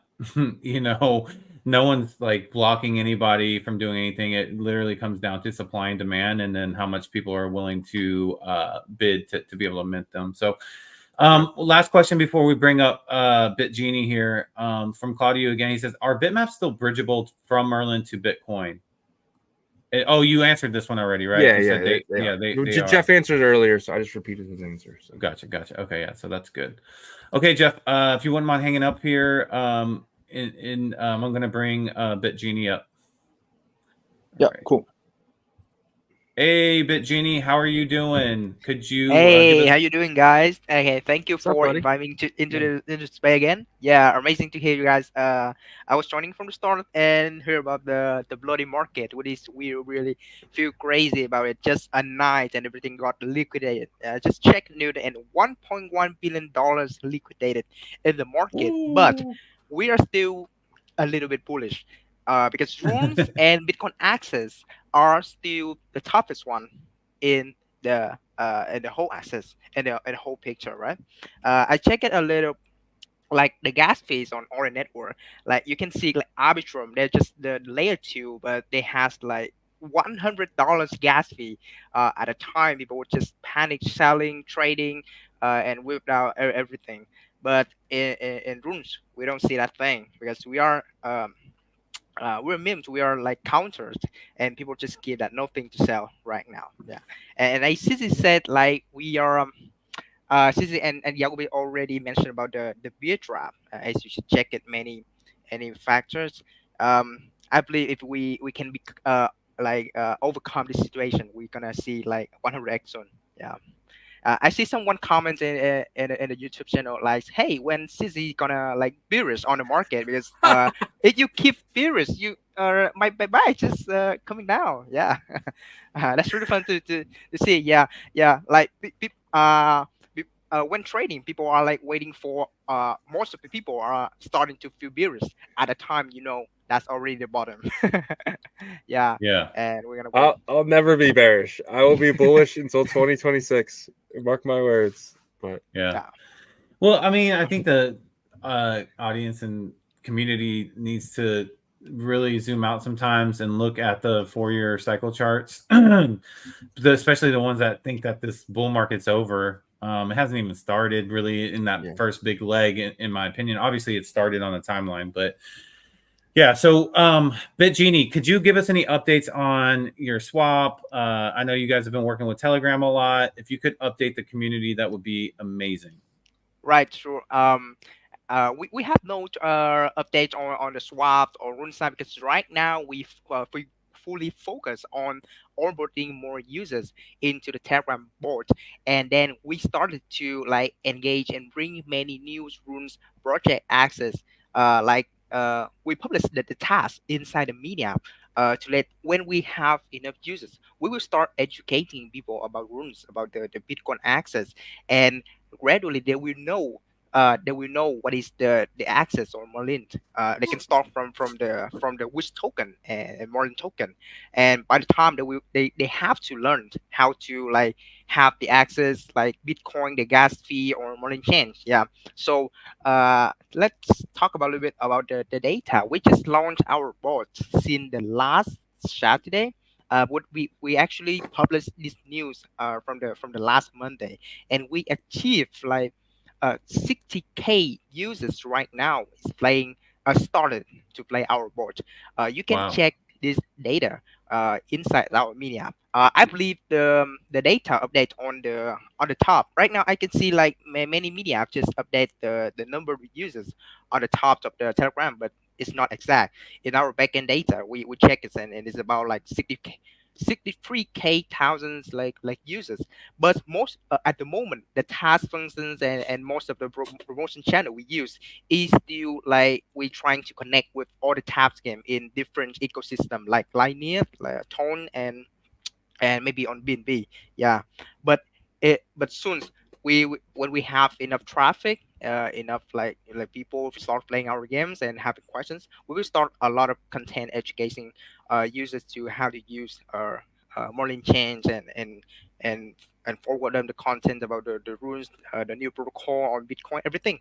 no one's like blocking anybody from doing anything. It literally comes down to supply and demand, and then how much people are willing to bid to be able to mint them. So, last question before we bring up BitGenie here, from Claudio again. He says, "Are bitmaps still bridgeable from Merlin to Bitcoin?" Oh, you answered this one already, right? You said they are. Jeff answered earlier, so I just repeated his answer. So. Gotcha. Okay, yeah, so that's good. Okay, Jeff, if you wouldn't mind hanging up here, I'm going to bring BitGenie up. Yeah, right. Cool. Hey, BitGenie, how are you doing? Could you? Hey, how you doing, guys? Okay, thank you for buddy? inviting me into the space again. Yeah, amazing to hear you guys. I was joining from the start and hear about the bloody market. We really feel crazy about it. Just a night and everything got liquidated. Just check new and $1.1 billion liquidated in the market, but we are still a little bit bullish. Because runes and Bitcoin access are still the toughest one in the whole access and the whole picture, right? I check it a little, like the gas fees on our network. Like you can see like Arbitrum, they're just the layer two, but they has like $100 gas fee. At a time, people were just panic selling, trading, and whipped out everything. But in runes, we don't see that thing because we're memes, we are like counters, and people just give that nothing to sell right now. Yeah, and I Sissy said like we are Sissy and Yagobi already mentioned about the beer trap, as you should check it many factors. I believe if we can be overcome this situation, we're gonna see like 100x soon. Yeah. I see someone comment in the YouTube channel like, "Hey, when Sissy gonna like bearish on the market? Because if you keep bearish, you my buy just coming down." Yeah, that's really fun to see. Yeah, like when trading, people are like waiting for most of the people are starting to feel bearish at the time. That's already the bottom. Yeah, and we're gonna wait. I'll never be bearish. I will be bullish until 2026. Mark my words. But yeah. Well, I mean, I think the audience and community needs to really zoom out sometimes and look at the 4-year cycle charts, especially the ones that think that this bull market's over. It hasn't even started really in that first big leg, in my opinion. Obviously, it started on the timeline, but yeah. So, BitGenie, could you give us any updates on your swap? I know you guys have been working with Telegram a lot. If you could update the community, that would be amazing. Right, sure. We have no updates on the swap or rune side because right now we fully focus on onboarding more users into the Telegram bot, and then we started to like engage and bring many new runes project access. We publish the task inside the media. To let when we have enough users, we will start educating people about runes, about the Bitcoin access, and gradually they will know they will know what is the access or Merlin. They can start from the wish token and Merlin token, and by the time they have to learn how to like have the access like Bitcoin, the gas fee or Merlin change. Yeah. So let's talk about a little bit about the data. We just launched our bot since the last Saturday. What we actually published this news from the last Monday, and we achieved like 60K users right now is playing started to play our board. You can Wow. check this data inside our mini app. I believe the data update on the top right now. I can see like many media apps just update the number of users on the top of the Telegram, but it's not exact. In our backend data, we check it and it's about like 60K. 63K thousands like users, but most at the moment the task functions and most of the promotion channel we use is still like we trying to connect with all the tabs game in different ecosystem like Linear, like Tone and maybe on BNB. Yeah, but soon when we have enough traffic, enough like people start playing our games and having questions, we will start a lot of content educating users to how to use Merlin change and and forward them the content about the rules, the new protocol on Bitcoin, everything.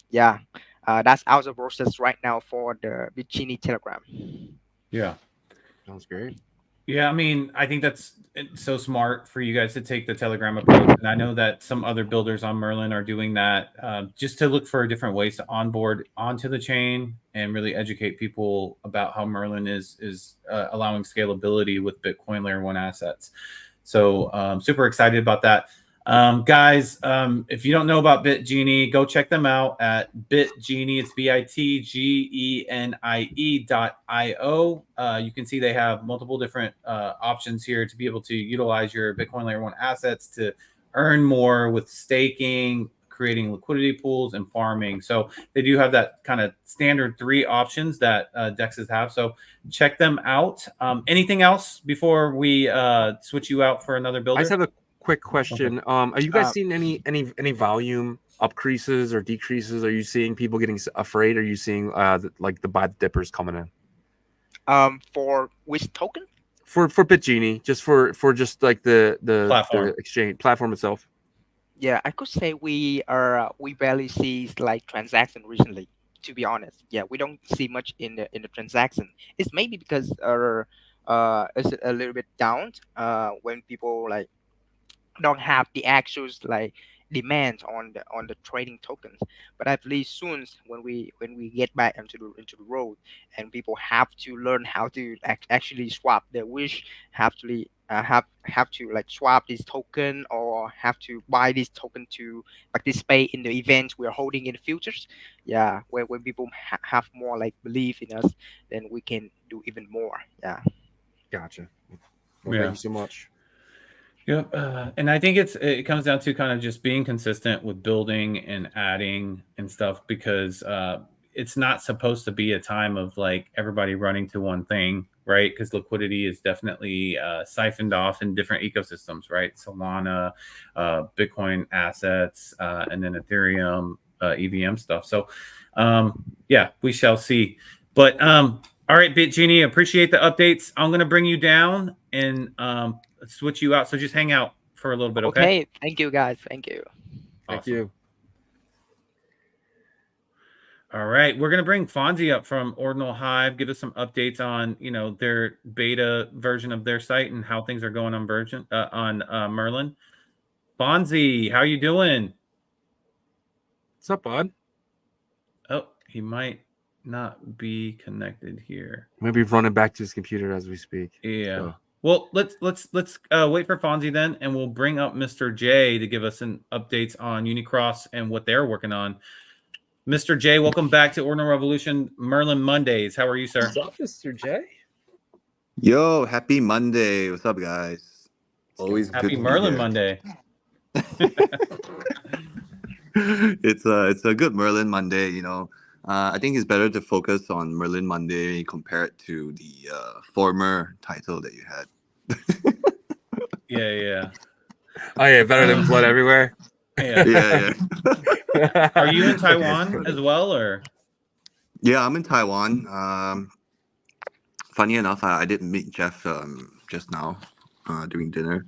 Yeah, that's our process right now for the Bitgenie Telegram. Yeah. Sounds great. Yeah, I mean, I think that's so smart for you guys to take the Telegram approach. And I know that some other builders on Merlin are doing that just to look for different ways to onboard onto the chain and really educate people about how Merlin is allowing scalability with Bitcoin Layer 1 assets. So super excited about that. Guys, if you don't know about BitGenie, go check them out at BitGenie. It's BitGenie.io. You can see they have multiple different options here to be able to utilize your Bitcoin Layer 1 assets to earn more with staking, creating liquidity pools, and farming. So they do have that kind of standard 3 options that DEXs have. So check them out. Anything else before we switch you out for another builder? I just have a quick question. Are you guys seeing any volume upcreases or decreases? Are you seeing people getting afraid? Are you seeing like the buy the dippers coming in? For which token? For BitGenie, just for just like the Platform. exchange platform itself. Yeah, I could say we barely see like transaction recently. To be honest, yeah, we don't see much in the transaction. It's maybe because it's a little bit down when people like don't have the actual like demand on the trading tokens. But I believe soon when we get back into the road and people have to learn how to actually swap their wish, have to have to like swap this token or have to buy this token to participate in the events we're holding in the futures. Yeah, when people have more like belief in us, then we can do even more. Yeah. Gotcha. Well, Yeah. thank you so much. Yeah, and I think it comes down to kind of just being consistent with building and adding and stuff, because it's not supposed to be a time of like everybody running to one thing, right? Because liquidity is definitely siphoned off in different ecosystems, right? Solana, Bitcoin assets, and then Ethereum, EVM stuff. So yeah, we shall see. But all right, BitGenie, appreciate the updates. I'm going to bring you down and switch you out. So just hang out for a little bit, okay? Okay. Thank you, guys. Thank you. Thank Awesome. you. All right, we're gonna bring Fonzie up from Ordinal Hive, give us some updates on their beta version of their site and how things are going on Merlin. Fonzie, how you doing? What's up, bud? Oh, he might not be connected here. Maybe running back to his computer as we speak. Yeah. So. Well, let's wait for Fonzie then, and we'll bring up Mr. J to give us some updates on Unicross and what they're working on. Mr. J, welcome back to Ordinal Revolution Merlin Mondays. How are you, sir? What's up, Mr. J? Yo, happy Monday. What's up, guys? Always Happy good to Merlin be here. Monday. It's a good Merlin Monday, I think it's better to focus on Merlin Monday compared to the former title that you had. Yeah. Oh yeah, better than blood everywhere. Yeah. Yeah. Are you in Okay, Taiwan so- as well, or? Yeah, I'm in Taiwan. Funny enough, I did meet Jeff just now during dinner.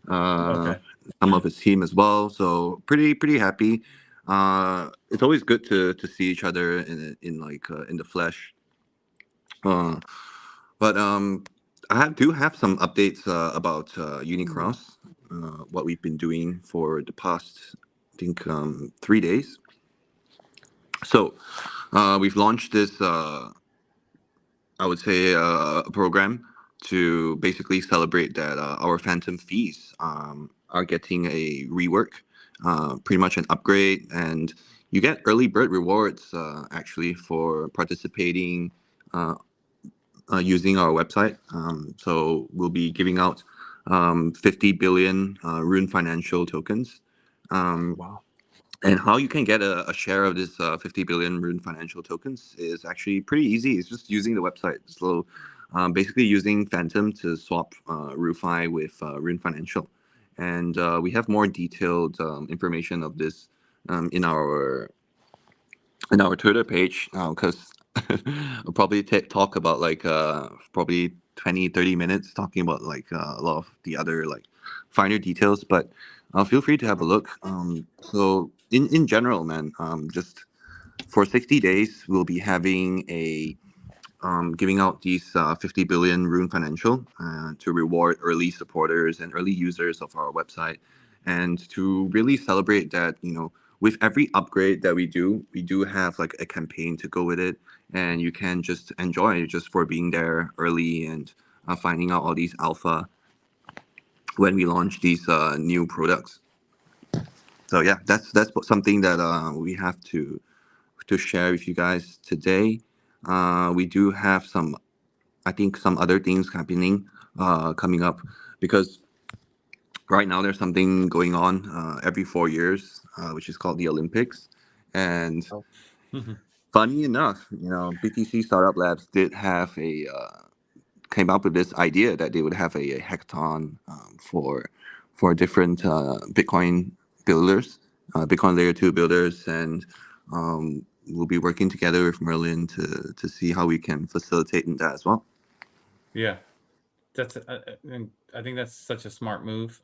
Okay. Some of his team as well. So pretty happy. It's always good to see each other in like in the flesh. Uh, but do have some updates about Unicross. What we've been doing for the past, I think, 3 days. So we've launched this. I would say a program to basically celebrate that our Phantom fees are getting a rework, pretty much an upgrade, and you get early bird rewards actually for participating using our website. So we'll be giving out 50 billion Rune Financial tokens. Wow. And how you can get a share of this 50 billion Rune Financial tokens is actually pretty easy. It's just using the website. So basically using Phantom to swap RuFi with Rune Financial. And we have more detailed information of this in our Twitter page because we'll probably talk about like probably 20-30 minutes talking about like a lot of the other like finer details, but feel free to have a look. So in general, man, just for 60 days we'll be having a giving out these 50 billion Rune Financial to reward early supporters and early users of our website, and to really celebrate that, you know, with every upgrade that we do have like a campaign to go with it, and you can just enjoy it just for being there early and finding out all these alpha when we launch these new products. So yeah, that's something that we have to share with you guys today. We do have some, I think, some other things happening coming up, because right now there's something going on every 4 years, which is called the Olympics. And Oh. funny enough, you know, BTC Startup Labs did have came up with this idea that they would have a hackathon for different Bitcoin builders, Bitcoin Layer 2 builders, and we'll be working together with Merlin to see how we can facilitate in that as well. Yeah, that's and I think that's such a smart move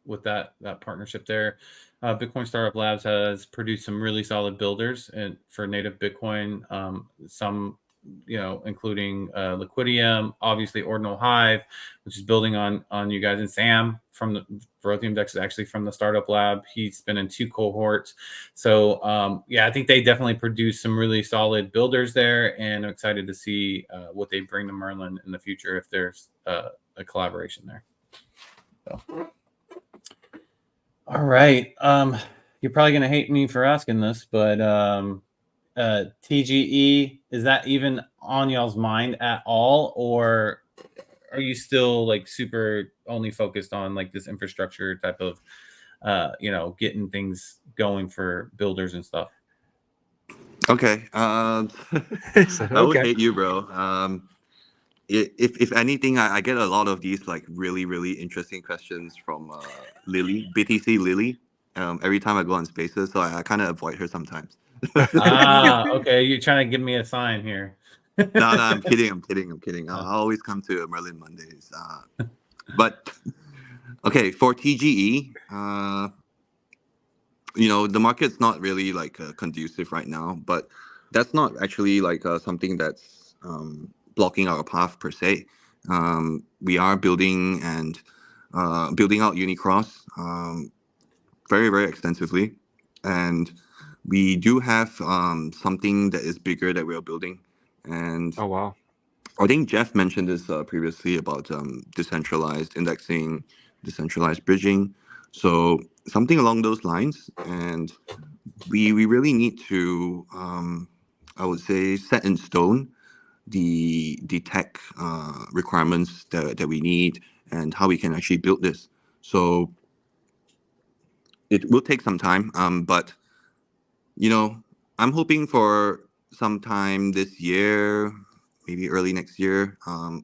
with that partnership there. Bitcoin Startup Labs has produced some really solid builders and for native Bitcoin. Some, you know, including Liquidium, obviously Ordinal Hive, which is building on you guys, and Sam from the Verothium Dex is actually from the Startup Lab. He's been in 2 cohorts. So yeah, I think they definitely produce some really solid builders there, and I'm excited to see what they bring to Merlin in the future if there's a collaboration there. So. All right. You're probably going to hate me for asking this, but TGE, is that even on y'all's mind at all, or are you still like super only focused on like this infrastructure type of you know, getting things going for builders and stuff? Okay. He said, I would okay. hate you, bro. If anything, I get a lot of these like really interesting questions from Lily, BTC Lily. Every time I go on Spaces, so I kind of avoid her sometimes. Okay. You're trying to give me a sign here. No, I'm kidding. I'll always come to Merlin Mondays. But okay, for TGE, you know, the market's not really like conducive right now, but that's not actually like something that's blocking our path per se. We are building and building out Unicross very extensively, and we do have something that is bigger that we are building. And Oh, wow. I think Jeff mentioned this previously about decentralized indexing, decentralized bridging. So something along those lines, and we really need to, I would say, set in stone the tech requirements that we need and how we can actually build this. So it will take some time, but you know, I'm hoping for sometime this year, maybe early next year.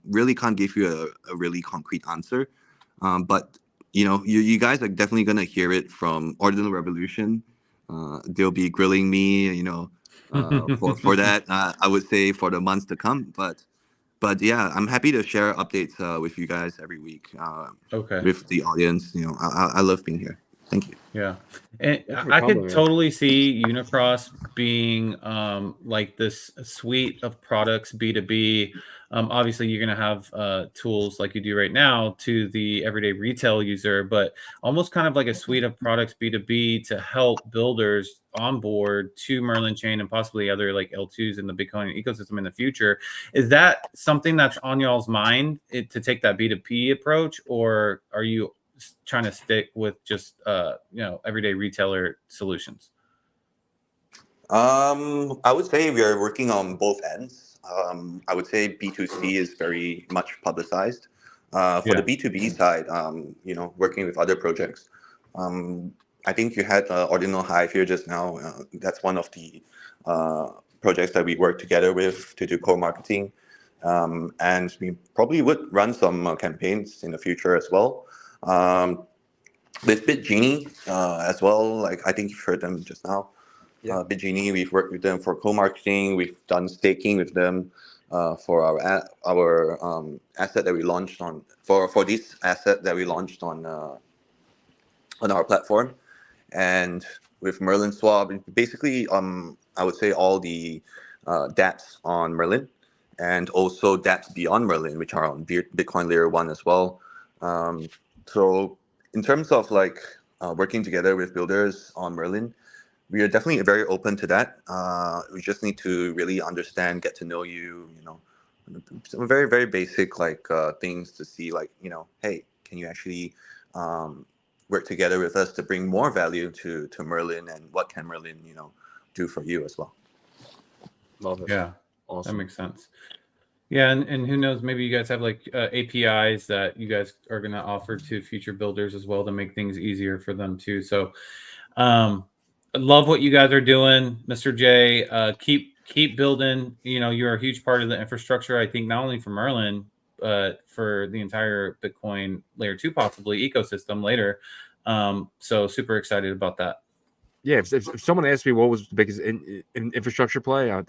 Really can't give you a really concrete answer, but you guys are definitely gonna hear it from Ordinal Revolution. They'll be grilling me, for that. I would say for the months to come, but yeah, I'm happy to share updates with you guys every week Okay. with the audience. I love being here. Thank you. Yeah. And Thanks for I coming, could man. totally see Unicross being like this suite of products B2B. Obviously you're going to have tools like you do right now to the everyday retail user, but almost kind of like a suite of products B2B to help builders onboard to Merlin chain and possibly other like L2s in the Bitcoin ecosystem in the future. Is that something that's on y'all's mind to take that B2B approach, or are you trying to stick with just everyday retailer solutions? I would say we are working on both ends. I would say B2C is very much publicized. For the B2B side, working with other projects. I think you had Ordinal Hive here just now. That's one of the projects that we work together with to do co-marketing. And we probably would run some campaigns in the future as well. With BitGenie as well, like I think you've heard them just now. Yeah. BitGenie, we've worked with them for co-marketing. We've done staking with them for our asset that we launched on for this asset that we launched on our platform, and with Merlin Swap, basically I would say all the dApps on Merlin, and also dApps beyond Merlin, which are on Bitcoin Layer 1 as well. So in terms of like working together with builders on Merlin, we are definitely very open to that. We just need to really understand, get to know you, some very, very basic like things to see, like, hey, can you actually work together with us to bring more value to Merlin, and what can Merlin, do for you as well. Love it. Yeah, Awesome. that makes sense. Yeah, and who knows, maybe you guys have like APIs that you guys are going to offer to future builders as well to make things easier for them too. So I love what you guys are doing, Mr. J. Keep building. You're a huge part of the infrastructure, I think, not only for Merlin, but for the entire Bitcoin Layer 2 possibly ecosystem later. So super excited about that. Yeah, if someone asked me what was the biggest infrastructure play, I'd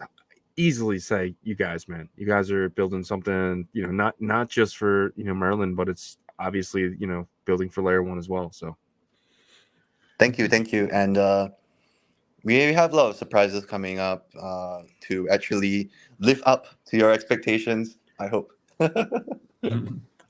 easily say you guys, man. You guys are building something, not just for Merlin, but it's obviously building for Layer 1 as well. So thank you, and we have a lot of surprises coming up to actually live up to your expectations, I hope.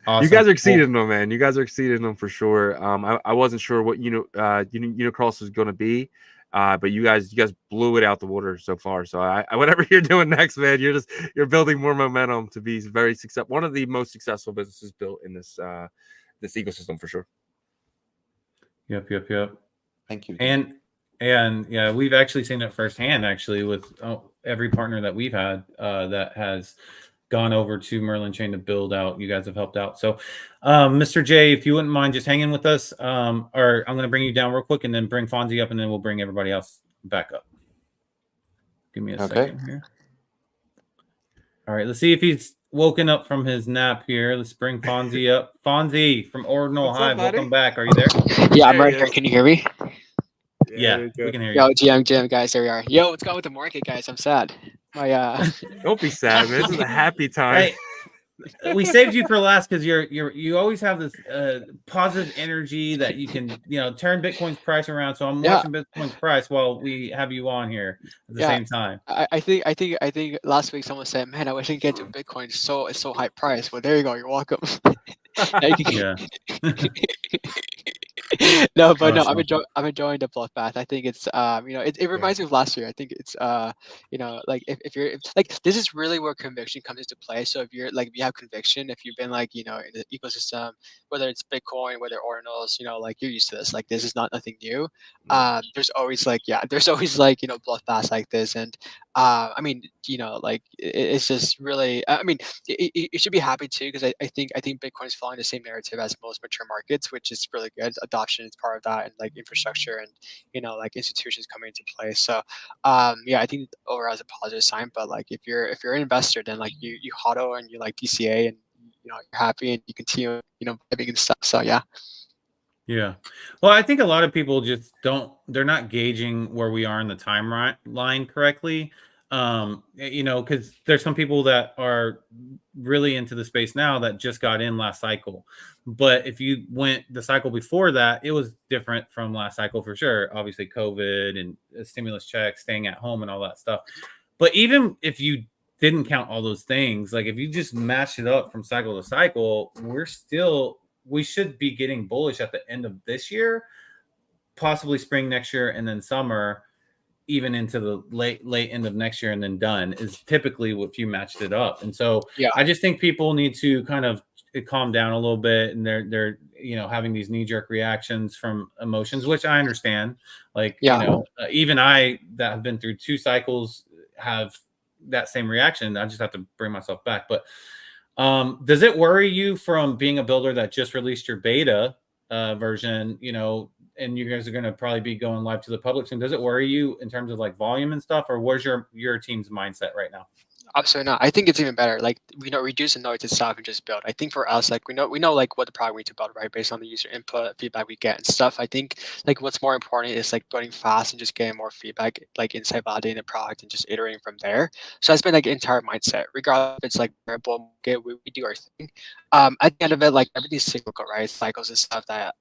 Awesome. You guys are exceeding them, man. You guys are exceeding them for sure. I wasn't sure what Unicross was going to be, but you guys blew it out the water so far. So whatever you're doing next, man, you're building more momentum to be very successful. One of the most successful businesses built in this ecosystem for sure. Yep. Thank you. And yeah, we've actually seen it firsthand, actually, with every partner that we've had that has gone over to Merlin chain to build out. You guys have helped out. So, Mr. J, if you wouldn't mind just hanging with us, or I'm going to bring you down real quick and then bring Fonzie up, and then we'll bring everybody else back up. Give me a second here. All right, let's see if he's woken up from his nap here. Let's bring Fonzie up. Fonzie from Ordinal Hive, welcome back. Are you there? Yeah, I'm right here. Can you hear me? Yeah, we can hear you. Yo, GM, guys, there we are. Yo, what's going on with the market, guys? I'm sad. Don't be sad, man. This is a happy time. Hey, we saved you for last because you always have this positive energy that you can turn Bitcoin's price around. So I'm watching Bitcoin's price while we have you on here at the same time. I think last week someone said, "Man, I wish I could get to Bitcoin. It's so high price." Well, there you go. You're welcome. Yeah. No, but no, I'm enjoying the bloodbath. I think it's it reminds me of last year. I think it's like if you're like, this is really where conviction comes into play. So if you're like, if you have conviction, if you've been like in the ecosystem, whether it's Bitcoin, whether ordinals, like you're used to this. Like this is not nothing new. There's always bloodbaths like this, and I mean, it's just really, I mean, you should be happy too, because I think Bitcoin is following the same narrative as most mature markets, which is really good. Adoption is part of that, and like infrastructure and like institutions coming into play. So I think overall is a positive sign. But like if you're an investor, then like you hodl and you like DCA, and you're happy and you continue vibing and stuff. So yeah. Yeah. Well, I think a lot of people just they're not gauging where we are in the timeline correctly. Because there's some people that are really into the space now that just got in last cycle. But if you went the cycle before that, it was different from last cycle for sure. Obviously, COVID and stimulus checks, staying at home and all that stuff. But even if you didn't count all those things, like if you just match it up from cycle to cycle, we should be getting bullish at the end of this year, possibly spring next year, and then summer, even into the late end of next year, and then done is typically what you matched it up. And so I just think people need to kind of calm down a little bit, and they're having these knee-jerk reactions from emotions, which I understand. Like even I that have been through 2 cycles have that same reaction. I just have to bring myself back. But does it worry you from being a builder that just released your beta version, and you guys are going to probably be going live to the public soon? Does it worry you in terms of like volume and stuff, or where's your team's mindset right now? Absolutely not. I think it's even better. Like, reduce the noise itself and just build. I think for us, like we know like what the product we need to build, right? Based on the user input, feedback we get and stuff. I think like what's more important is like building fast and just getting more feedback, like inside validating the product and just iterating from there. So that's been like entire mindset. Regardless if it's like variable market, we do our thing. At the end of it, like everything's cyclical, right? Cycles and stuff that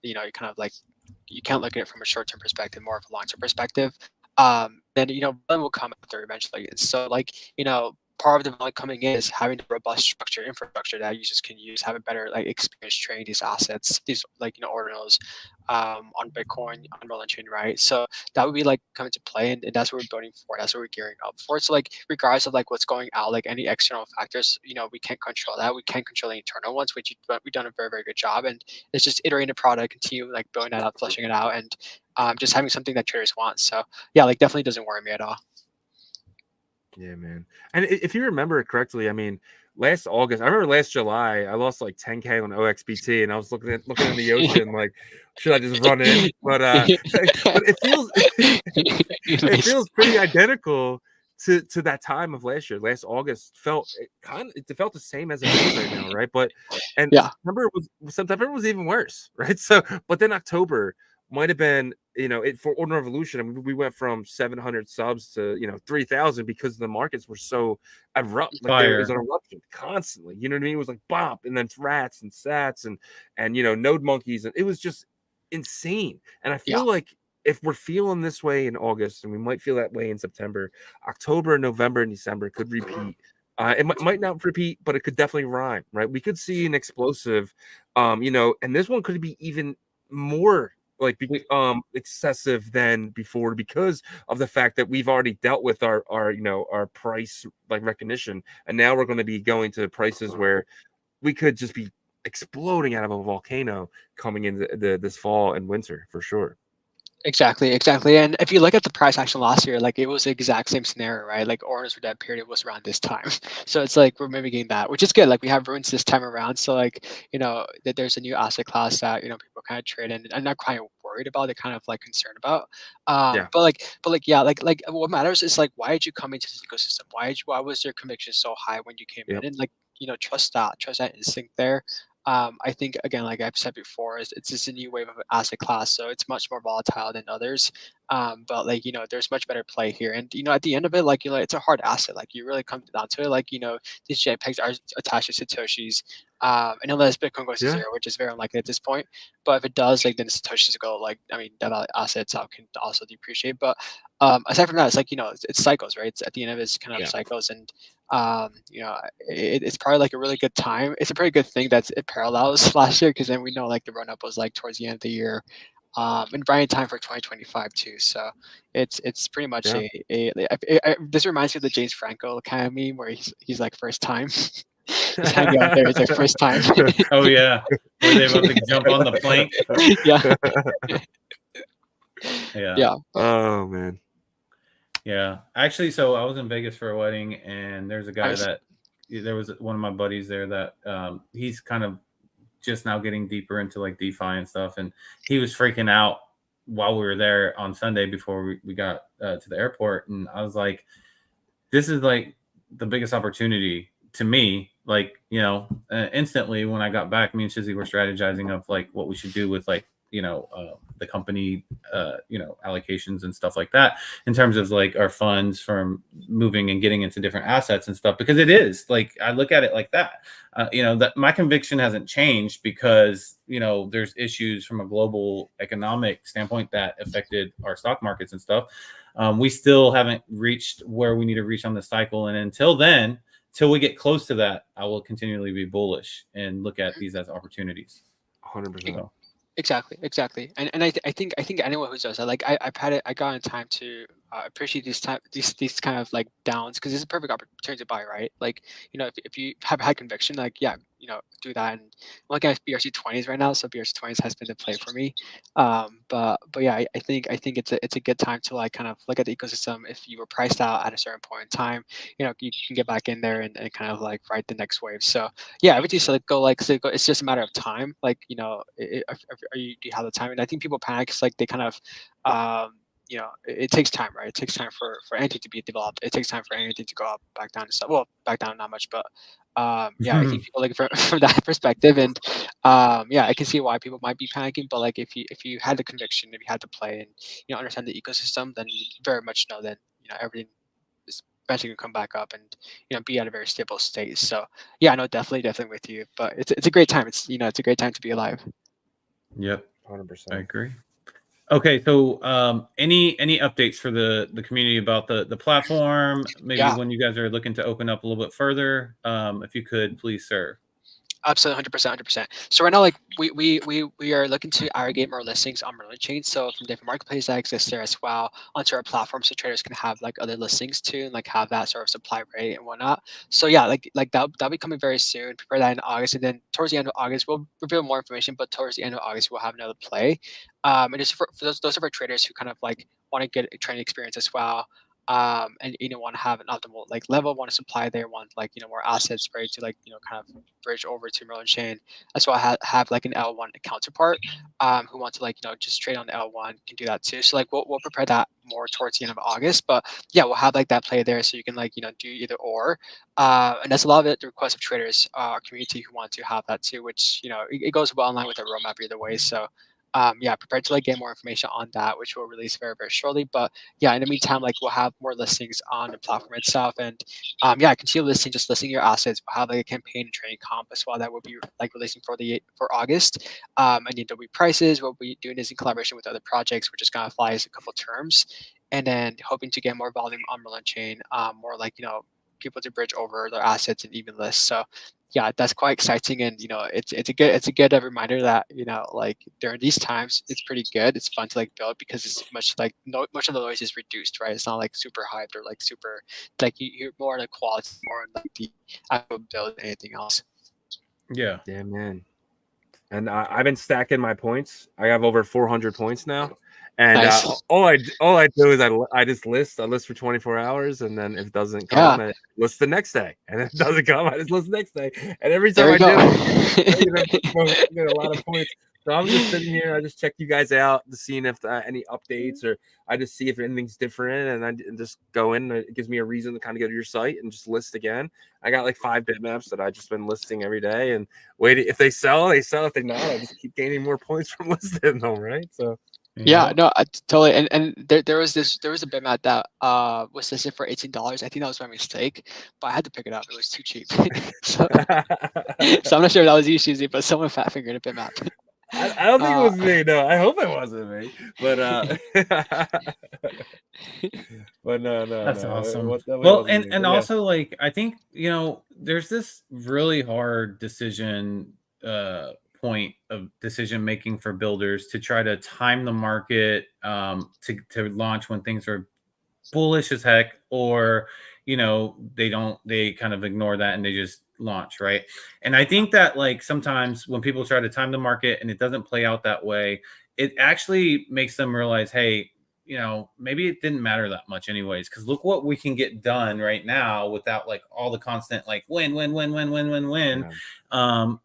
you kind of like you can't look at it from a short-term perspective, more of a long-term perspective. Then one will come after eventually. And so like part of the value coming in is having a robust infrastructure that users can use, have a better like experience trading these assets, these like ordinals on Bitcoin, on Merlin chain, right? So that would be like coming to play, and that's what we're building for. That's what we're gearing up for. So like regardless of like what's going out, like any external factors, we can't control that. We can't control the internal ones, which we've done a very, very good job. And it's just iterating the product, continue like building that up, fleshing it out, and just having something that traders want. So yeah, like definitely doesn't worry me at all. Yeah, man. And if you remember it correctly, I mean, last August, I remember last July, I lost like 10K on OXBT, and I was looking in the ocean, like, should I just run in? But but it feels pretty identical to that time of last year. Last August felt the same as it feels right now, right? But September was even worse, right? So, but then October might have been, for Ordinal Revolution. I mean, we went from 700 subs to 3,000 because the markets were so abrupt. Like there was an eruption constantly. You know what I mean? It was like bop, and then rats and sats and node monkeys, and it was just insane. And I feel like if we're feeling this way in August, and we might feel that way in September, October, November, and December could repeat. It might not repeat, but it could definitely rhyme, right? We could see an explosive, and this one could be even more like excessive than before because of the fact that we've already dealt with our price like recognition, and now we're going to be going to prices where we could just be exploding out of a volcano coming into this fall and winter for sure. Exactly. And if you look at the price action last year, like it was the exact same scenario, right? Like orders for that period was around this time. So it's like we're mimicking that, which is good. Like we have runes this time around. So like, that there's a new asset class that, people kind of trade in. I'm not quite worried about, they're kind of like concerned about. But what matters is like, why did you come into this ecosystem? Why was your conviction so high when you came in? And like, trust that instinct there. I think again, like I've said before, it's just a new wave of asset class, so it's much more volatile than others. But like there's much better play here, and at the end of it, like it's a hard asset. Like you really come down to it, like these JPEGs are attached to satoshis, and unless Bitcoin goes to zero, which is very unlikely at this point. But if it does, like then the satoshis go like that asset itself can also depreciate. But aside from that, it's like it's cycles, right? It's at the end of it, it's kind of cycles, and it's probably like a really good time. It's a pretty good thing that it parallels last year, because then we know like the run up was like towards the end of the year, and right in time for 2025 too. So it's pretty much this reminds me of the James Franco kind of meme where he's like first time. He's hanging out there. It's like first time. Oh yeah, were they about to jump on the plank? Yeah. Oh man. Yeah, actually, so I was in Vegas for a wedding, and there's a guy there was one of my buddies there that he's kind of just now getting deeper into like DeFi and stuff, and he was freaking out while we were there on Sunday before we got to the airport, and I was like, this is like the biggest opportunity to me, like, instantly when I got back, me and Shizzy were strategizing of like what we should do with like, the company, allocations and stuff like that in terms of like our funds from moving and getting into different assets and stuff, because it is like, I look at it like that, that my conviction hasn't changed because, there's issues from a global economic standpoint that affected our stock markets and stuff. We still haven't reached where we need to reach on the cycle. And until then, till we get close to that, I will continually be bullish and look at these as opportunities. 100%. Exactly. And I think anyone who does that, like I got in time to appreciate these kind of like downs, because it's a perfect opportunity to buy, right? Like, if you have high conviction, like, yeah, do that. And I'm looking at BRC20s right now, so BRC20s has been the play for me. But yeah, I think it's a good time to like kind of look at the ecosystem. If you were priced out at a certain point in time, you can get back in there and kind of like ride the next wave. So yeah, everything's it's just a matter of time. Like, do you have the time? And I think people panic because like they kind of it takes time, right? It takes time for anything to be developed. It takes time for anything to go up, back down and stuff. Well, back down not much, but yeah, I think people like from that perspective, and yeah, I can see why people might be panicking. But like if you had the conviction, if you had to play and understand the ecosystem, then you very much know that everything is eventually gonna come back up and be at a very stable state. So yeah, no, definitely with you. But it's a great time. It's it's a great time to be alive. Yep, 100%. I agree. Okay, so any updates for the community about the platform? Maybe when you guys are looking to open up a little bit further, if you could, please, sir. Absolutely, 100%. So right now, like we are looking to aggregate more listings on Merlin chain. So from different marketplaces that exist there as well onto our platform, so traders can have like other listings too, and like have that sort of supply rate and whatnot. So yeah, like that'll be coming very soon. Prepare that in August, and then towards the end of August we'll reveal more information. But towards the end of August we'll have another play. And just for those of our traders who kind of like want to get a trading experience as well. And want to have an optimal like level, want to supply there, want like more assets ready to like kind of bridge over to Merlin chain. That's why I have like an L1 counterpart who want to like just trade on the L1 can do that too. So like we'll prepare that more towards the end of August, but yeah, we'll have like that play there, so you can like do either or. And that's a lot of the requests of traders, our community who want to have that too, which it goes well in line with the roadmap either way. So yeah, prepared to like get more information on that, which we'll release very, very shortly. But yeah, in the meantime, like we'll have more listings on the platform itself, and yeah, continue listing your assets. We'll have like a campaign and trading comp as well that will be like releasing for August. And there'll be prices. What we'll be doing is in collaboration with other projects. We're just gonna fly as a couple of terms, and then hoping to get more volume on Merlin chain, more like people to bridge over their assets and even lists. So yeah, that's quite exciting, and it's a good reminder that like during these times it's pretty good. It's fun to like build because it's much like much of the noise is reduced, right? It's not like super hyped or like super like you're more on the quality, more on like the actual build than anything else. Yeah, man. And I've been stacking my points. I have over 400 points now. And Nice. all I do is I just list for 24 hours, and then if it doesn't come, I list the next day, and if it doesn't come, I just list the next day. And every time I do it, I get a lot of points. So I'm just sitting here. I just check you guys out to see if any updates, or I just see if anything's different, and I just go in. It gives me a reason to kind of go to your site and just list again. I got like 5 bitmaps that I just been listing every day, and wait, if they sell, they sell. If they not, I just keep gaining more points from listing them, right? So. Yeah, no, totally. And there was a bitmap that was listed for $18. I think that was my mistake, but I had to pick it up. It was too cheap. so I'm not sure if that was you, Shizzy, but someone fat fingered a bitmap. I don't think it was me. No, I hope it wasn't me. But but no. That's awesome. Well, and also like I think there's this really hard decision point of decision making for builders to try to time the market to launch when things are bullish as heck, or they kind of ignore that and they just launch, right? And I think that like sometimes when people try to time the market and it doesn't play out that way, it actually makes them realize, hey, maybe it didn't matter that much anyways, because look what we can get done right now without like all the constant like win. Yeah.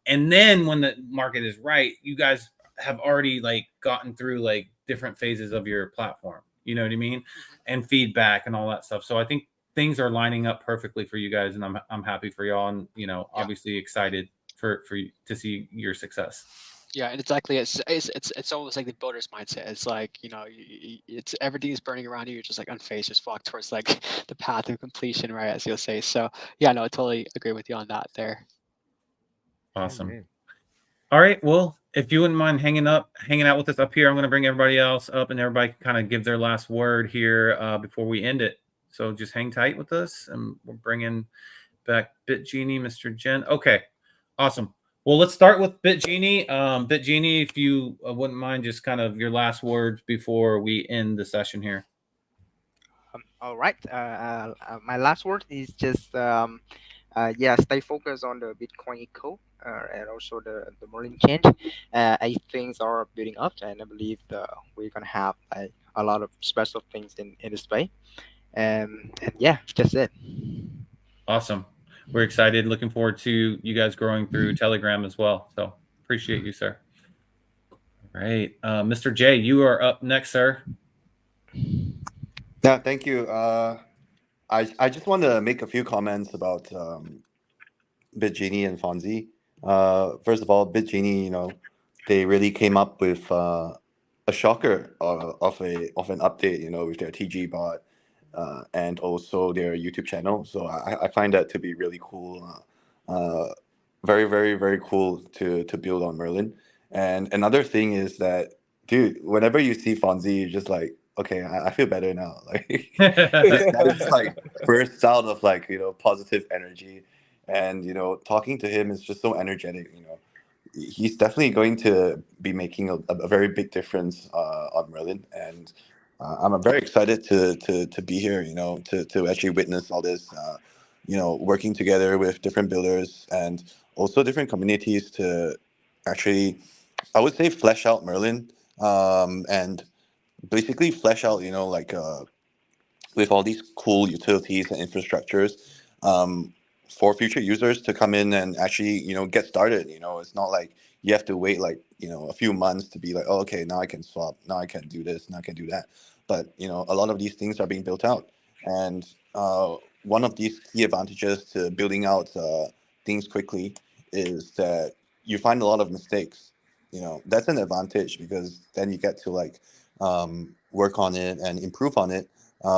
And then when the market is right, you guys have already like gotten through like different phases of your platform, you know what I mean? And feedback and all that stuff. So I think things are lining up perfectly for you guys, and I'm happy for y'all, and obviously excited for you to see your success. Yeah, and exactly. It's almost like the builder's mindset. It's like it's everything is burning around you. You're just like unfazed, just walk towards like the path of completion, right? As you'll say. So yeah, no, I totally agree with you on that there. Awesome. All right. Well, if you wouldn't mind hanging out with us up here, I'm going to bring everybody else up, and everybody can kind of give their last word here before we end it. So just hang tight with us, and we're bringing back BitGenie, Mr. Jen. Okay. Awesome. Well, let's start with BitGenie. BitGenie, if you wouldn't mind, just kind of your last words before we end the session here. All right. My last word is just stay focused on the Bitcoin eco and also the Merlin change. As things are building up, and I believe we're gonna have a lot of special things in the space. And yeah, just it. Awesome. We're excited. Looking forward to you guys growing through Telegram as well. So appreciate you, sir. All right. Mr. J, you are up next, sir. Yeah, thank you. I just want to make a few comments about BitGenie and Fonzie. First of all, BitGenie, they really came up with a shocker of an update, with their TG bot and also their YouTube channel. So I find that to be really cool. Very, very, very cool to build on Merlin. And another thing is that, dude, whenever you see Fonzie, you're just like, okay, I feel better now. Like that is like first sound of like positive energy, and talking to him is just so energetic. He's definitely going to be making a very big difference on Merlin, and I'm very excited to be here. To actually witness all this. Working together with different builders and also different communities to actually, I would say, flesh out Merlin, and basically flesh out, with all these cool utilities and infrastructures, for future users to come in and actually, get started. It's not like you have to wait like, a few months to be like, oh, okay, now I can swap, now I can do this, now I can do that. But, a lot of these things are being built out. And one of these key advantages to building out things quickly is that you find a lot of mistakes. That's an advantage because then you get to like work on it and improve on it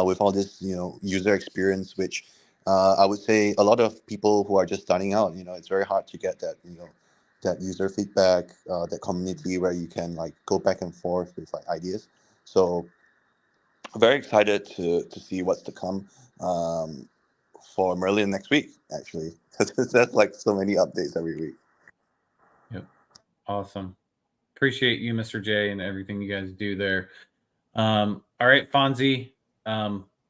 with all this, user experience, which I would say a lot of people who are just starting out, it's very hard to get that, that user feedback, that community where you can like go back and forth with like ideas. So very excited to see what's to come for Merlin next week, actually. That's like so many updates every week. Yep. Awesome. Appreciate you, Mr. J, and everything you guys do there. All right, Fonzie,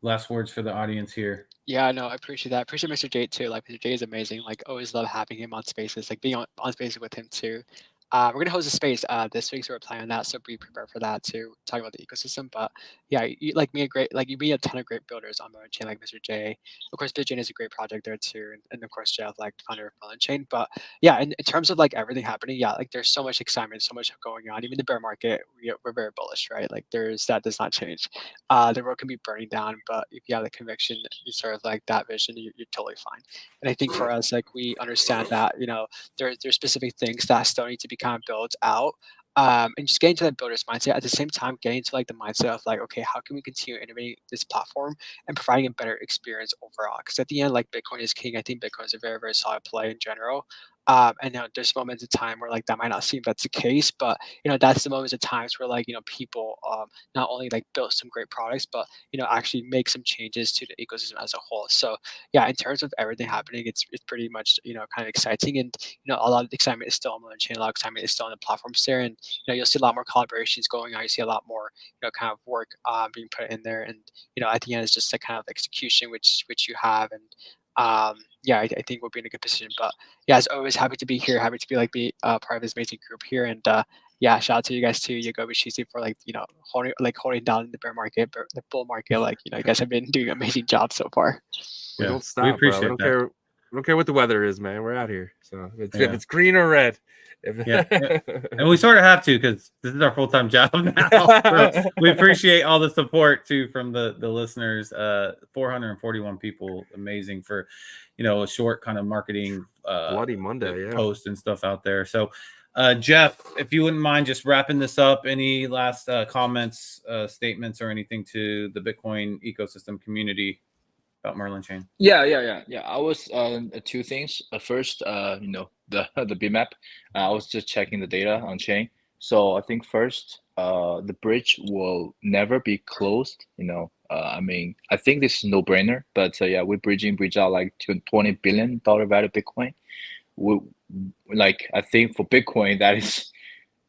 last words for the audience here. Yeah, no, I appreciate that. I appreciate Mr. J too. Like Mr. J is amazing. Like always love having him on spaces, like being on spaces with him too. We're gonna host a space this week, so we're planning on that. So be prepared for that too. Talking about the ecosystem, but yeah, you meet a ton of great builders on Merlin Chain, like Mr. J. Of course, BitChain is a great project there too, and of course Jeff, like the founder of Merlin Chain. But yeah, in terms of like everything happening, yeah, like there's so much excitement, so much going on. Even the bear market, we're very bullish, right? Like that does not change. The world can be burning down, but if you have the conviction, you sort of like that vision, you're totally fine. And I think for us, like we understand that there's specific things that still need to be kind of built out. And just getting to that builder's mindset at the same time, getting to like the mindset of like, okay, how can we continue innovating this platform and providing a better experience overall? Because at the end, like Bitcoin is king. I think Bitcoin is a very, very solid play in general. And there's moments of time where like that might not seem that's the case, but that's the moments of times where like people not only like build some great products, but actually make some changes to the ecosystem as a whole. So yeah, in terms of everything happening, it's pretty much kind of exciting, and a lot of the excitement is still on the chain, a lot of excitement is still on the platforms there, and you'll see a lot more collaborations going on. You see a lot more kind of work being put in there, and at the end it's just a kind of execution which you have, and yeah, I think we'll be in a good position. But yeah, as always, happy to be here, happy to be part of this amazing group here, and yeah, shout out to you guys too, Yagobi, Shizzy, for holding down the bear market, the bull market. You guys have been doing an amazing job so far. We Yeah, don't stop, we appreciate bro. We don't that. care. don't care what the weather is, man. We're out here. So if Yeah. it's green or red. Yeah. And we sort of have to, because this is our full-time job now. So we appreciate all the support too from the listeners. 441 people, amazing for, you know, a short kind of marketing Bloody Monday, post and stuff out there. So Jeff, if you wouldn't mind just wrapping this up, any last comments, statements, or anything to the Bitcoin ecosystem community about Merlin Chain? Yeah. I was two things. First, you know, the BMap. I was just checking the data on chain. So I think first, the bridge will never be closed. You know, I mean, I think this is no brainer. But yeah, we're bridge out like to $20 billion value Bitcoin. We, like, I think for Bitcoin, that is,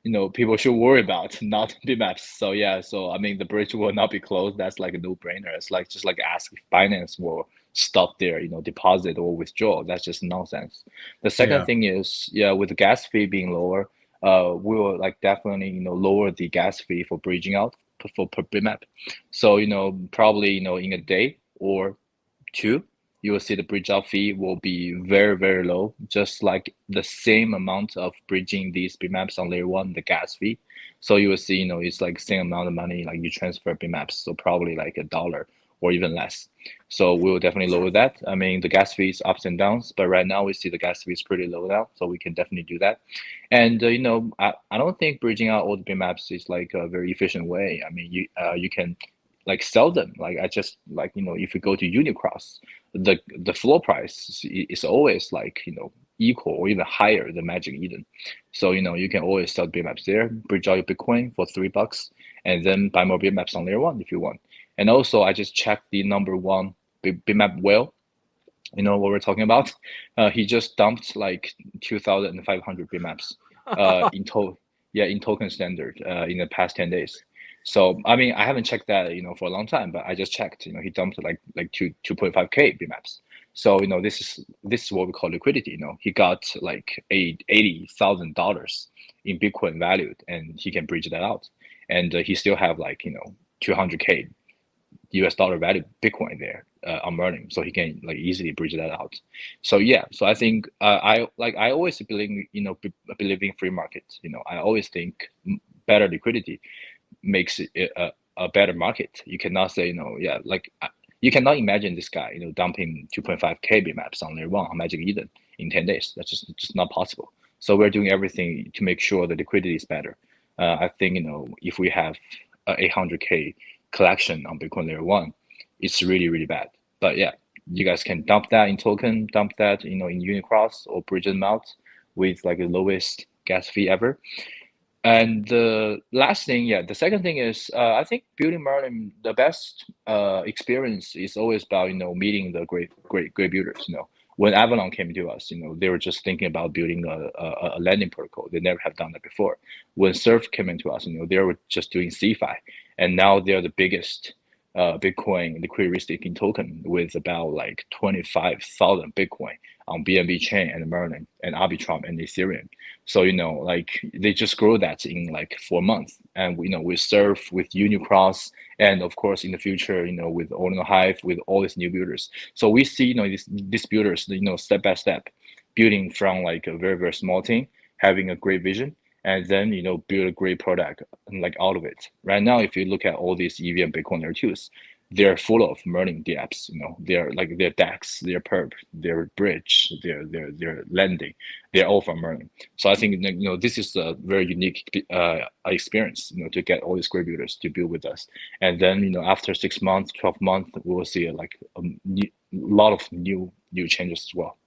you know, people should worry about, not BMaps. So yeah, so I mean, the bridge will not be closed. That's like a no-brainer. It's like just like ask if Binance will stop their, you know, deposit or withdraw. That's just nonsense. The second thing is, yeah, with the gas fee being lower, we will like definitely, you know, lower the gas fee for bridging out per BMap. So, you know, probably, you know, in a day or two, you will see the bridge out fee will be very, very low, just like the same amount of bridging these BMaps on layer one, the gas fee. So you will see, you know, it's like same amount of money like you transfer BMaps, so probably like $1 or even less. So we will definitely lower that. I mean, the gas fee is ups and downs, but right now we see the gas fee is pretty low now, so we can definitely do that. And you know, I don't think bridging out all the BMaps is like a very efficient way. I mean, you can like sell them. Like I just like, you know, if you go to Unicross, the floor price is always like, you know, equal or even higher than Magic Eden. So, you know, you can always sell BMaps there, bridge out your Bitcoin for $3, and then buy more BMaps on layer one if you want. And also, I just checked the number one BMap whale. You know what we're talking about? He just dumped like 2,500 BMaps in token standard in the past 10 days. So I mean, I haven't checked that, you know, for a long time, but I just checked. You know, he dumped like 2.5K BMaps. So, you know, this is what we call liquidity. You know, he got like $80,000 in Bitcoin valued, and he can bridge that out, and he still have like, you know, 200K US dollar value Bitcoin there on Merlin, so he can like easily bridge that out. So yeah, so I think I always believe, you know, believe in free market. You know, I always think better liquidity makes it a better market. You cannot say, you know, yeah, like you cannot imagine this guy, you know, dumping 2.5K BMaps on layer one on Magic Eden in 10 days. That's just not possible. So we're doing everything to make sure the liquidity is better. I think, you know, if we have 800K collection on Bitcoin layer one, it's really, really bad. But yeah, you guys can dump that in token, dump that, you know, in Unicross or bridge them out with like the lowest gas fee ever. And the last thing, yeah, the second thing is, I think building Merlin, the best experience is always about, you know, meeting the great builders. You know, when Avalon came to us, you know, they were just thinking about building a lending protocol. They never have done that before. When Surf came into us, you know, they were just doing CeFi, and now they're the biggest Bitcoin liquidity staking token with about like 25,000 Bitcoin on BNB chain and Merlin and Arbitrum and Ethereum. So, you know, like they just grow that in like 4 months. And, you know, we serve with Unicross, and of course in the future, you know, with Ordinal Hive, with all these new builders. So we see, you know, these builders, you know, step by step, building from like a very, very small team, having a great vision, and then, you know, build a great product like out of it. Right now, if you look at all these EVM Bitcoin layer 2s, they're full of Merlin dApps. You know, they're like their DEX, their perp, their bridge, their lending, they're all from Merlin. So I think, you know, this is a very unique experience, you know, to get all these great builders to build with us. And then, you know, after 6 months, 12 months, we will see like a lot of new changes as well.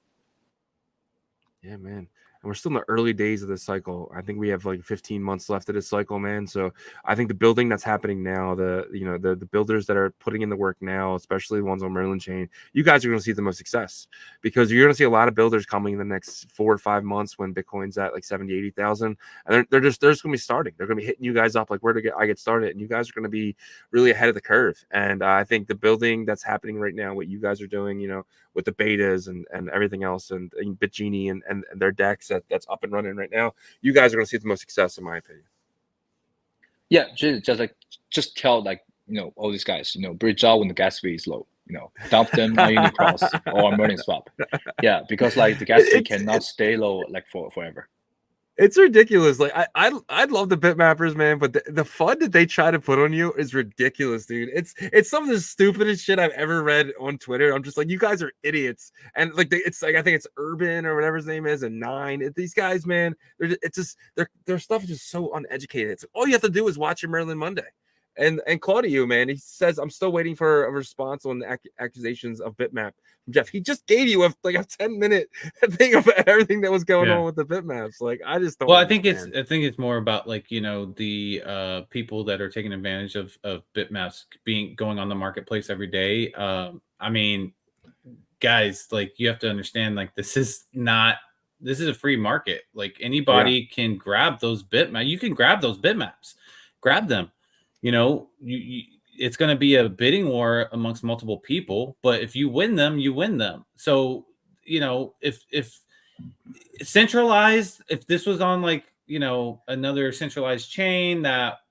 Yeah, man. And we're still in the early days of this cycle. I think we have like 15 months left of this cycle, man. So I think the building that's happening now, the builders that are putting in the work now, especially the ones on Merlin chain, you guys are going to see the most success, because you're going to see a lot of builders coming in the next 4 or 5 months when Bitcoin's at like 70, 80,000, and they're just going to be starting. They're going to be hitting you guys up like, where to get started, and you guys are going to be really ahead of the curve. And I think the building that's happening right now, what you guys are doing, you know, with the betas and everything else, and BitGenie and their DEX that's up and running right now, you guys are going to see the most success, in my opinion. Yeah, just tell, like, you know, all these guys, you know, bridge out when the gas fee is low. dump them on Unicross or Merlin Swap. Yeah, because like the gas fee cannot stay low like forever. It's ridiculous. Like I'd love the bitmappers, man, but the fun that they try to put on you is ridiculous, dude. It's some of the stupidest shit I've ever read on Twitter. I'm just like, you guys are idiots. And like it's like I think it's Urban or whatever his name is, and Nine. These guys, man, their stuff is just so uneducated. It's all you have to do is watch your Merlin Monday. And Claudio, man, he says, I'm still waiting for a response on the accusations of bitmap from Jeff. He just gave you a 10-minute thing of everything that was going on with the bitmaps. Like, I just don't. Well, understand. I think it's more about like, the people that are taking advantage of bitmaps going on the marketplace every day. I mean, guys, like you have to understand, like this is a free market. Like anybody can grab those bitmaps. You can grab those bitmaps, grab them. It's going to be a bidding war amongst multiple people, but if you win them, you win them. So, if centralized, if this was on like, another centralized chain that,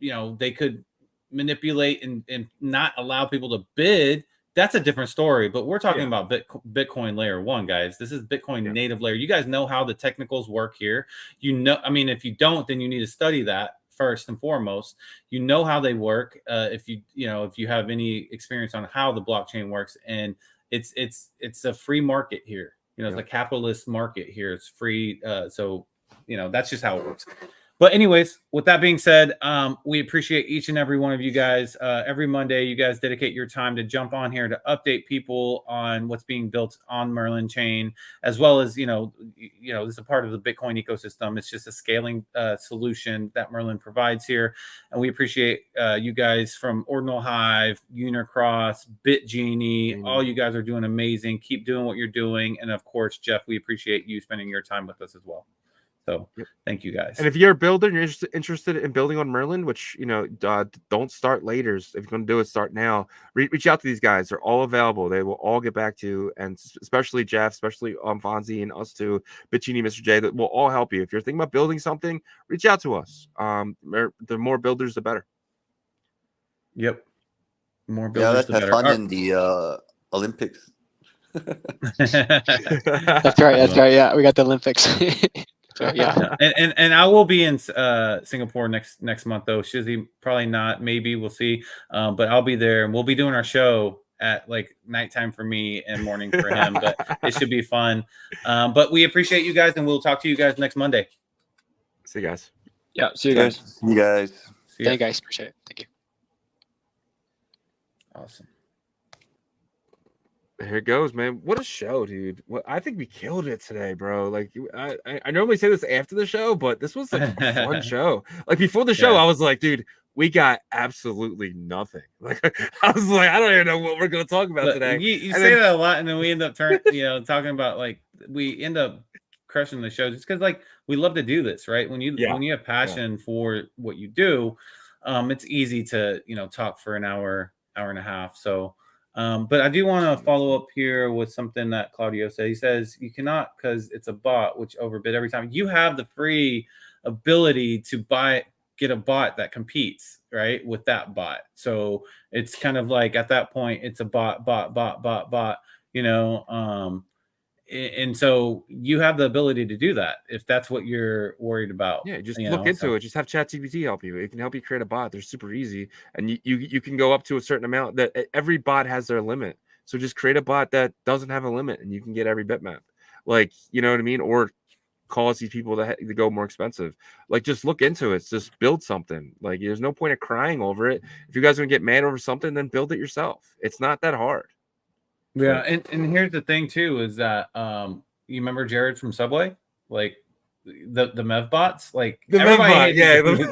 they could manipulate and not allow people to bid, that's a different story. But we're talking about Bitcoin layer 1, guys. This is Bitcoin native layer. You guys know how the technicals work here. I mean, if you don't, then you need to study that. First and foremost, how they work. If you have any experience on how the blockchain works, and it's a free market here. It's a capitalist market here. It's free. So that's just how it works. But anyways, with that being said, we appreciate each and every one of you guys. Every Monday, you guys dedicate your time to jump on here to update people on what's being built on Merlin chain, as well as, this is a part of the Bitcoin ecosystem. It's just a scaling solution that Merlin provides here. And we appreciate you guys from Ordinal Hive, Unicross, BitGenie. All you guys are doing amazing. Keep doing what you're doing. And of course, Jeff, we appreciate you spending your time with us as well. So thank you guys. And if you're a builder and you're interested in building on Merlin, which, don't start later. If you're going to do it, start now. Reach out to these guys. They're all available. They will all get back to you. And especially Jeff, especially Fonzie and us too, Bitchini, Mr. J, that will all help you. If you're thinking about building something, reach out to us. The more builders, the better. Yep. More builders, let's the have better. fun in the Olympics. That's right. Yeah, we got the Olympics. So, yeah. And I will be in Singapore next month though. Shizzy probably not, maybe we'll see. But I'll be there, and we'll be doing our show at like nighttime for me and morning for him. But it should be fun. But we appreciate you guys, and we'll talk to you guys next Monday. See you guys. Yeah, see you guys. See you guys. Thank you guys. Appreciate it. Thank you. Awesome. Here it goes, man. What a show, dude. I think we killed it today, bro. Like, I normally say this after the show, but this was like a fun show. Like, before the show, I was like, dude, we got absolutely nothing. Like, I was like, I don't even know what we're going to talk about today. You say that a lot, and then we end up talking about, like, we end up crushing the show just because, like, we love to do this, right? When you have passion for what you do, it's easy to, talk for an hour and a half. So, but I do want to follow up here with something that Claudio said. He says you cannot, because it's a bot which overbid every time. You have the free ability to get a bot that competes, right, with that bot. So it's kind of like at that point it's a bot, and so you have the ability to do that if that's what you're worried about. Yeah, just look into it. Just have ChatGPT help you. It can help you create a bot. They're super easy, and you can go up to a certain amount. That every bot has their limit. So just create a bot that doesn't have a limit, and you can get every bitmap. Like, you know what I mean? Or cause these people to go more expensive. Like, just look into it. Just build something. Like, there's no point of crying over it. If you guys are gonna get mad over something, then build it yourself. It's not that hard. Yeah, and here's the thing too, is that you remember Jared from Subway, like the Mev bots, like the Mevbot,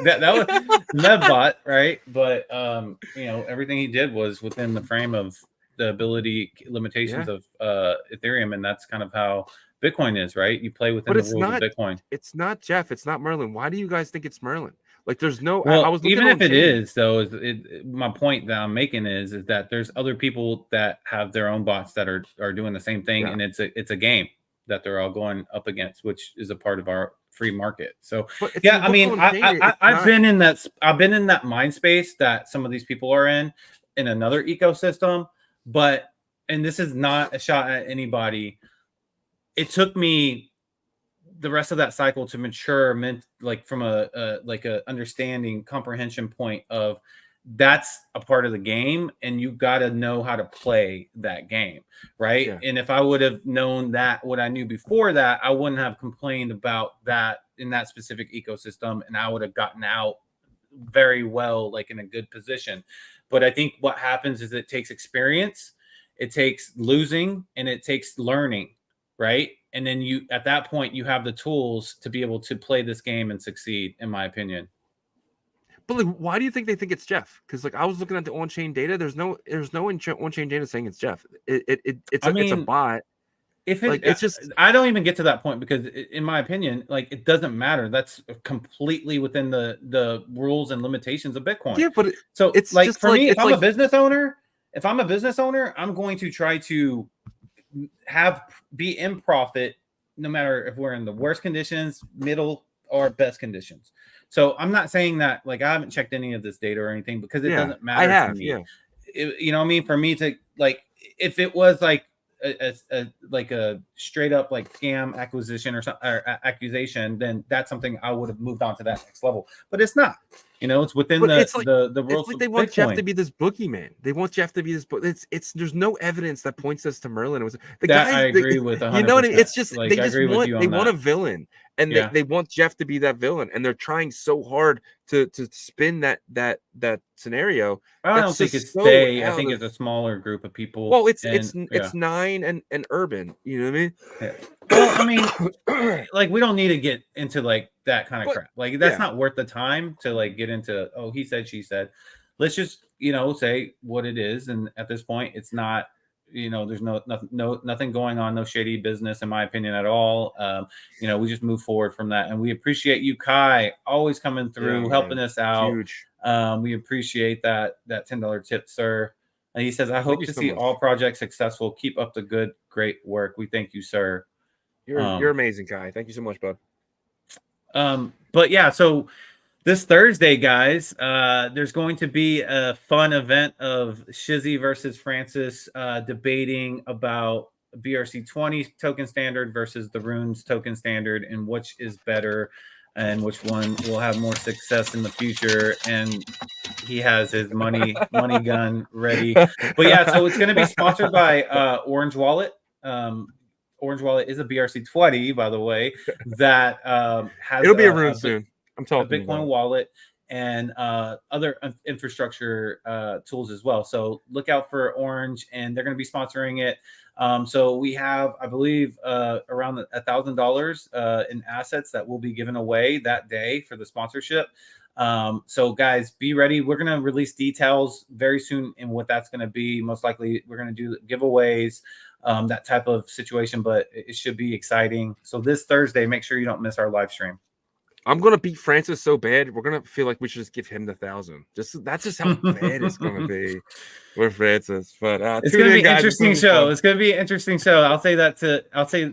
that was Mevbot, right? But everything he did was within the frame of the ability limitations of Ethereum, and that's kind of how Bitcoin is, right? You play within the rules of Bitcoin. It's not Jeff. It's not Merlin. Why do you guys think it's Merlin? Like, there's no. Well, I was even if it is, though, my point that I'm making is that there's other people that have their own bots that are doing the same thing, and it's a game that they're all going up against, which is a part of our free market. So yeah, I mean, I've been in that mind space that some of these people are in another ecosystem, But, and this is not a shot at anybody, it took me the rest of that cycle to mature, like from a understanding comprehension point of that's a part of the game, and you got to know how to play that game, right? Yeah. And if I would have known that what I knew before that, I wouldn't have complained about that in that specific ecosystem, and I would have gotten out very well, like in a good position. But I think what happens is it takes experience, it takes losing, and it takes learning, right? And then you, at that point, you have the tools to be able to play this game and succeed, in my opinion. But like, why do you think they think it's Jeff? Because like I was looking at the on-chain data. There's no on-chain data saying it's Jeff. It's a bot. If like it's just, I don't even get to that point because, in my opinion, like it doesn't matter. That's completely within the rules and limitations of Bitcoin. Yeah, but so it's like just for me, if I'm like, a business owner, I'm going to try to be in profit, no matter if we're in the worst conditions, middle, or best conditions. So I'm not saying that like I haven't checked any of this data or anything because it doesn't matter to me. Yeah. You know what I mean? For me to like, if it was like a straight up like scam acquisition or something, or accusation, then that's something I would have moved on to that next level. But it's not. You know, it's within the rules. It's like they want Jeff to be this boogeyman. They want Jeff to be this. It's there's no evidence that points us to Merlin. It was the guy. I agree with 100%. You know what I mean? It's just like, they just want a villain, and they want Jeff to be that villain, and they're trying so hard to spin that scenario. I don't think it's they. I think it's a smaller group of people. Well, it's Nine and Urban. You know what I mean? Yeah. Well, I mean, like we don't need to get into like that kind of crap. Like that's not worth the time to like get into. Oh, he said, she said. Let's just say what it is. And at this point, it's not. There's nothing going on, no shady business, in my opinion, at all. We just move forward from that, and we appreciate you, Kai, always coming through, helping us out. Huge. We appreciate that $10 tip, sir. And he says, I hope to see much. all projects successful. Keep up the great work. We thank you, sir. You're amazing, Kai. Thank you so much, bud. But yeah, so this Thursday, guys, there's going to be a fun event of Shizzy versus Francis debating about BRC20 token standard versus the Runes token standard, and which is better and which one will have more success in the future. And he has his money gun ready. But yeah, so it's going to be sponsored by Orange Wallet. Orange Wallet is a BRC20, by the way, that has it'll be a Rune soon. I'm talking a Bitcoin wallet and other infrastructure tools as well. So look out for Orange, and they're going to be sponsoring it. So we have, I believe, around $1,000 in assets that will be given away that day for the sponsorship. So guys, be ready. We're going to release details very soon in what that's going to be. Most likely we're going to do giveaways, that type of situation, but it should be exciting. So this Thursday, make sure you don't miss our live stream. I'm gonna beat Francis so bad. We're gonna feel like we should just give him the 1,000. That's just how bad it's gonna be with Francis. But it's gonna be an interesting show. It's gonna be an interesting show. I'll say that to say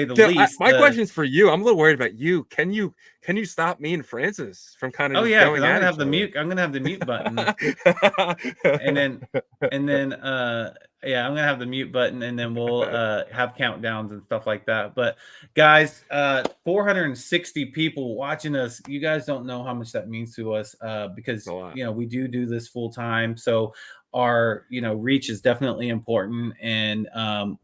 the least. My question is for you. I'm a little worried about you. Can you stop me and Francis from kind of? Oh yeah, because I'm gonna have the mute. I'm gonna have the mute button, and then I'm gonna have the mute button, and then we'll have countdowns and stuff like that. But guys, 460 people watching us. You guys don't know how much that means to us, because we do this full time. So our reach is definitely important, and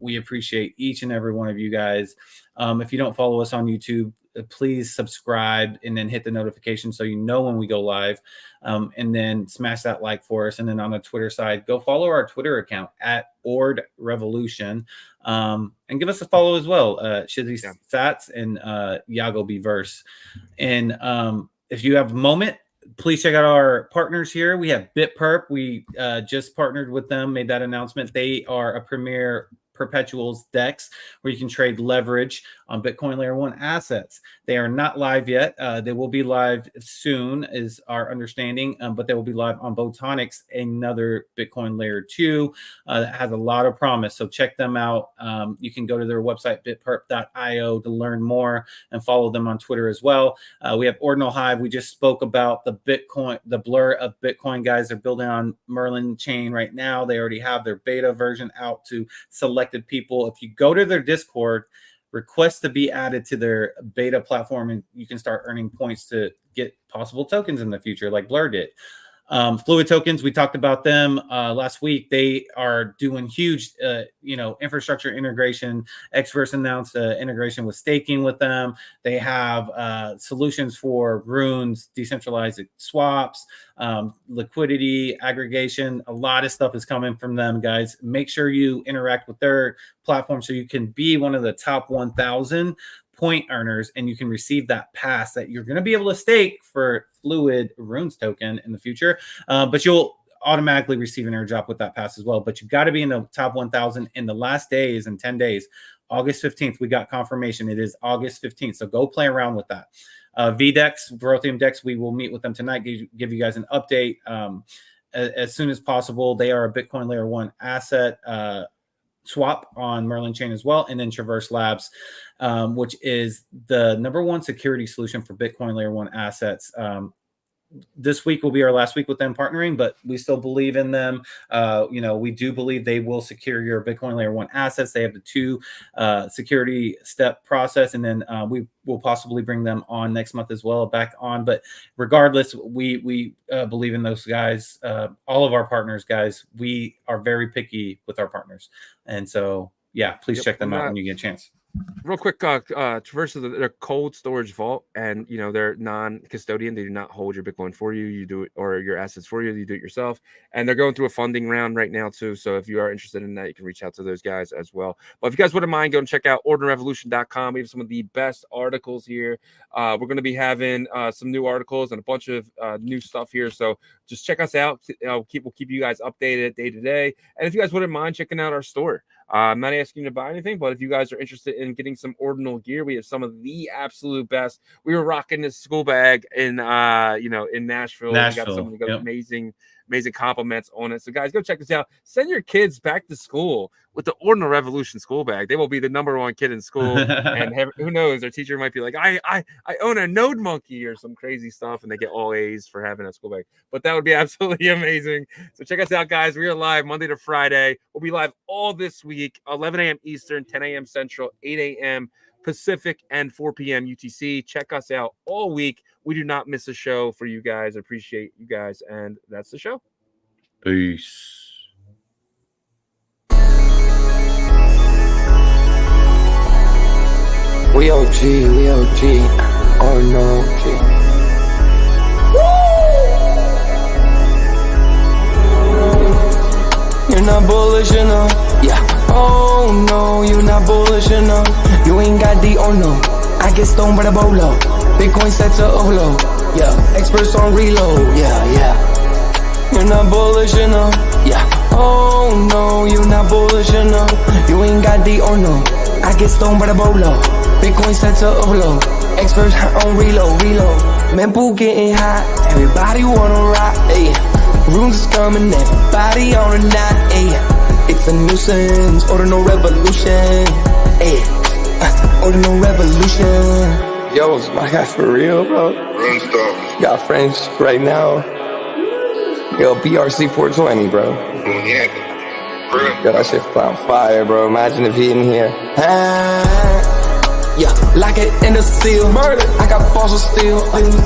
we appreciate each and every one of you guys. If you don't follow us on YouTube, please subscribe and then hit the notification so you know when we go live, and then smash that like for us. And then on the Twitter side, go follow our Twitter account at Ord Revolution, and give us a follow as well, Shizzy Sats and Yagobi Verse. And if you have a moment, please check out our partners here. We have BitPerp. We just partnered with them, made that announcement. They are a premier Perpetuals DEX, where you can trade leverage on Bitcoin Layer 1 assets. They are not live yet. They will be live soon, is our understanding, but they will be live on Botonix, another Bitcoin Layer 2 that has a lot of promise. So check them out. You can go to their website, bitperp.io, to learn more, and follow them on Twitter as well. We have Ordinal Hive. We just spoke about the blur of Bitcoin guys. They're building on Merlin chain right now. They already have their beta version out to selected people. If you go to their Discord, request to be added to their beta platform, and you can start earning points to get possible tokens in the future, like Blur did. Fluid tokens, we talked about them last week. They are doing huge, infrastructure integration. Xverse announced integration with staking with them. They have solutions for runes, decentralized swaps, liquidity, aggregation. A lot of stuff is coming from them, guys. Make sure you interact with their platform so you can be one of the top 1,000 point earners, and you can receive that pass that you're going to be able to stake for Fluid Runes token in the future. But you'll automatically receive an airdrop with that pass as well. But you got to be in the top 1,000 in the last days, in 10 days. August 15th, we got confirmation. It is August 15th. So go play around with that. VDEX, Growthium DEX, we will meet with them tonight, give you guys an update as soon as possible. They are a Bitcoin Layer 1 asset swap on Merlin chain as well. And then Traverse Labs, which is the #1 security solution for Bitcoin Layer 1 assets. This week will be our last week with them partnering, but we still believe in them. We do believe they will secure your Bitcoin Layer 1 assets. They have the 2 security step process, and then we will possibly bring them on next month as well, back on. But regardless, we believe in those guys. All of our partners, guys, we are very picky with our partners. And so, yeah, please check them out when you get a chance. Real quick, Traverse is their cold storage vault, and they're non-custodian. They do not hold your Bitcoin for you. You do it, or your assets for you. You do it yourself. And they're going through a funding round right now too. So if you are interested in that, you can reach out to those guys as well. But if you guys wouldn't mind, go and check out ordinalrevolution.com. We have some of the best articles here. We're going to be having some new articles and a bunch of new stuff here. So just check us out. We'll keep you guys updated day to day. And if you guys wouldn't mind checking out our store. I'm not asking you to buy anything, but if you guys are interested in getting some ordinal gear, we have some of the absolute best. We were rocking this school bag in Nashville. We got some amazing compliments on it. So guys, go check this out. Send your kids back to school with the Ordinal Revolution school bag. They will be the #1 kid in school. And who knows, their teacher might be like, I own a Node Monkey or some crazy stuff, and they get all A's for having a school bag. But that would be absolutely amazing. So check us out, guys. We are live Monday to Friday. We'll be live all this week, 11 a.m. Eastern, 10 a.m. Central, 8 a.m. Pacific, and 4 p.m. UTC. Check us out all week. We do not miss a show for you guys. Appreciate you guys. And that's the show. Peace. We OG, or no OG. You're not bullish enough, yeah. Oh no, you're not bullish enough. You ain't got the oh no. I get stoned by the bolo. Bitcoin set to overload, yeah. Experts on reload, yeah. You're not bullish enough, yeah. Oh no, you're not bullish enough. You ain't got the oh no. I get stoned by the bolo. Bitcoin set to overload. Experts on reload. Mempool getting hot. Everybody wanna rock, ayy. Runes is coming, everybody on a knot, ayy. It's a nuisance, Ordinal Revolution, ayy. Ordinal Revolution. Yo, it's my guy for real, bro. Rune stuff. Got friends right now. Yo, BRC 420, bro. Yo, that shit on fire, bro. Imagine if he in here. Yeah, like it in the seal. Murder. I got balls of steel.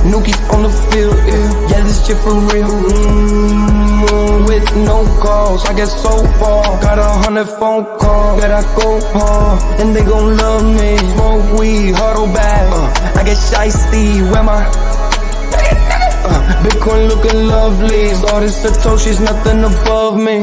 Nuki on the field. Yeah, this shit for real. With no calls, I get so far. Got 100 phone calls that I go hard, and they gon' love me. Smoke weed, huddle back. I get shiesty. Where my Bitcoin looking lovely. All this Satoshi's nothing above me.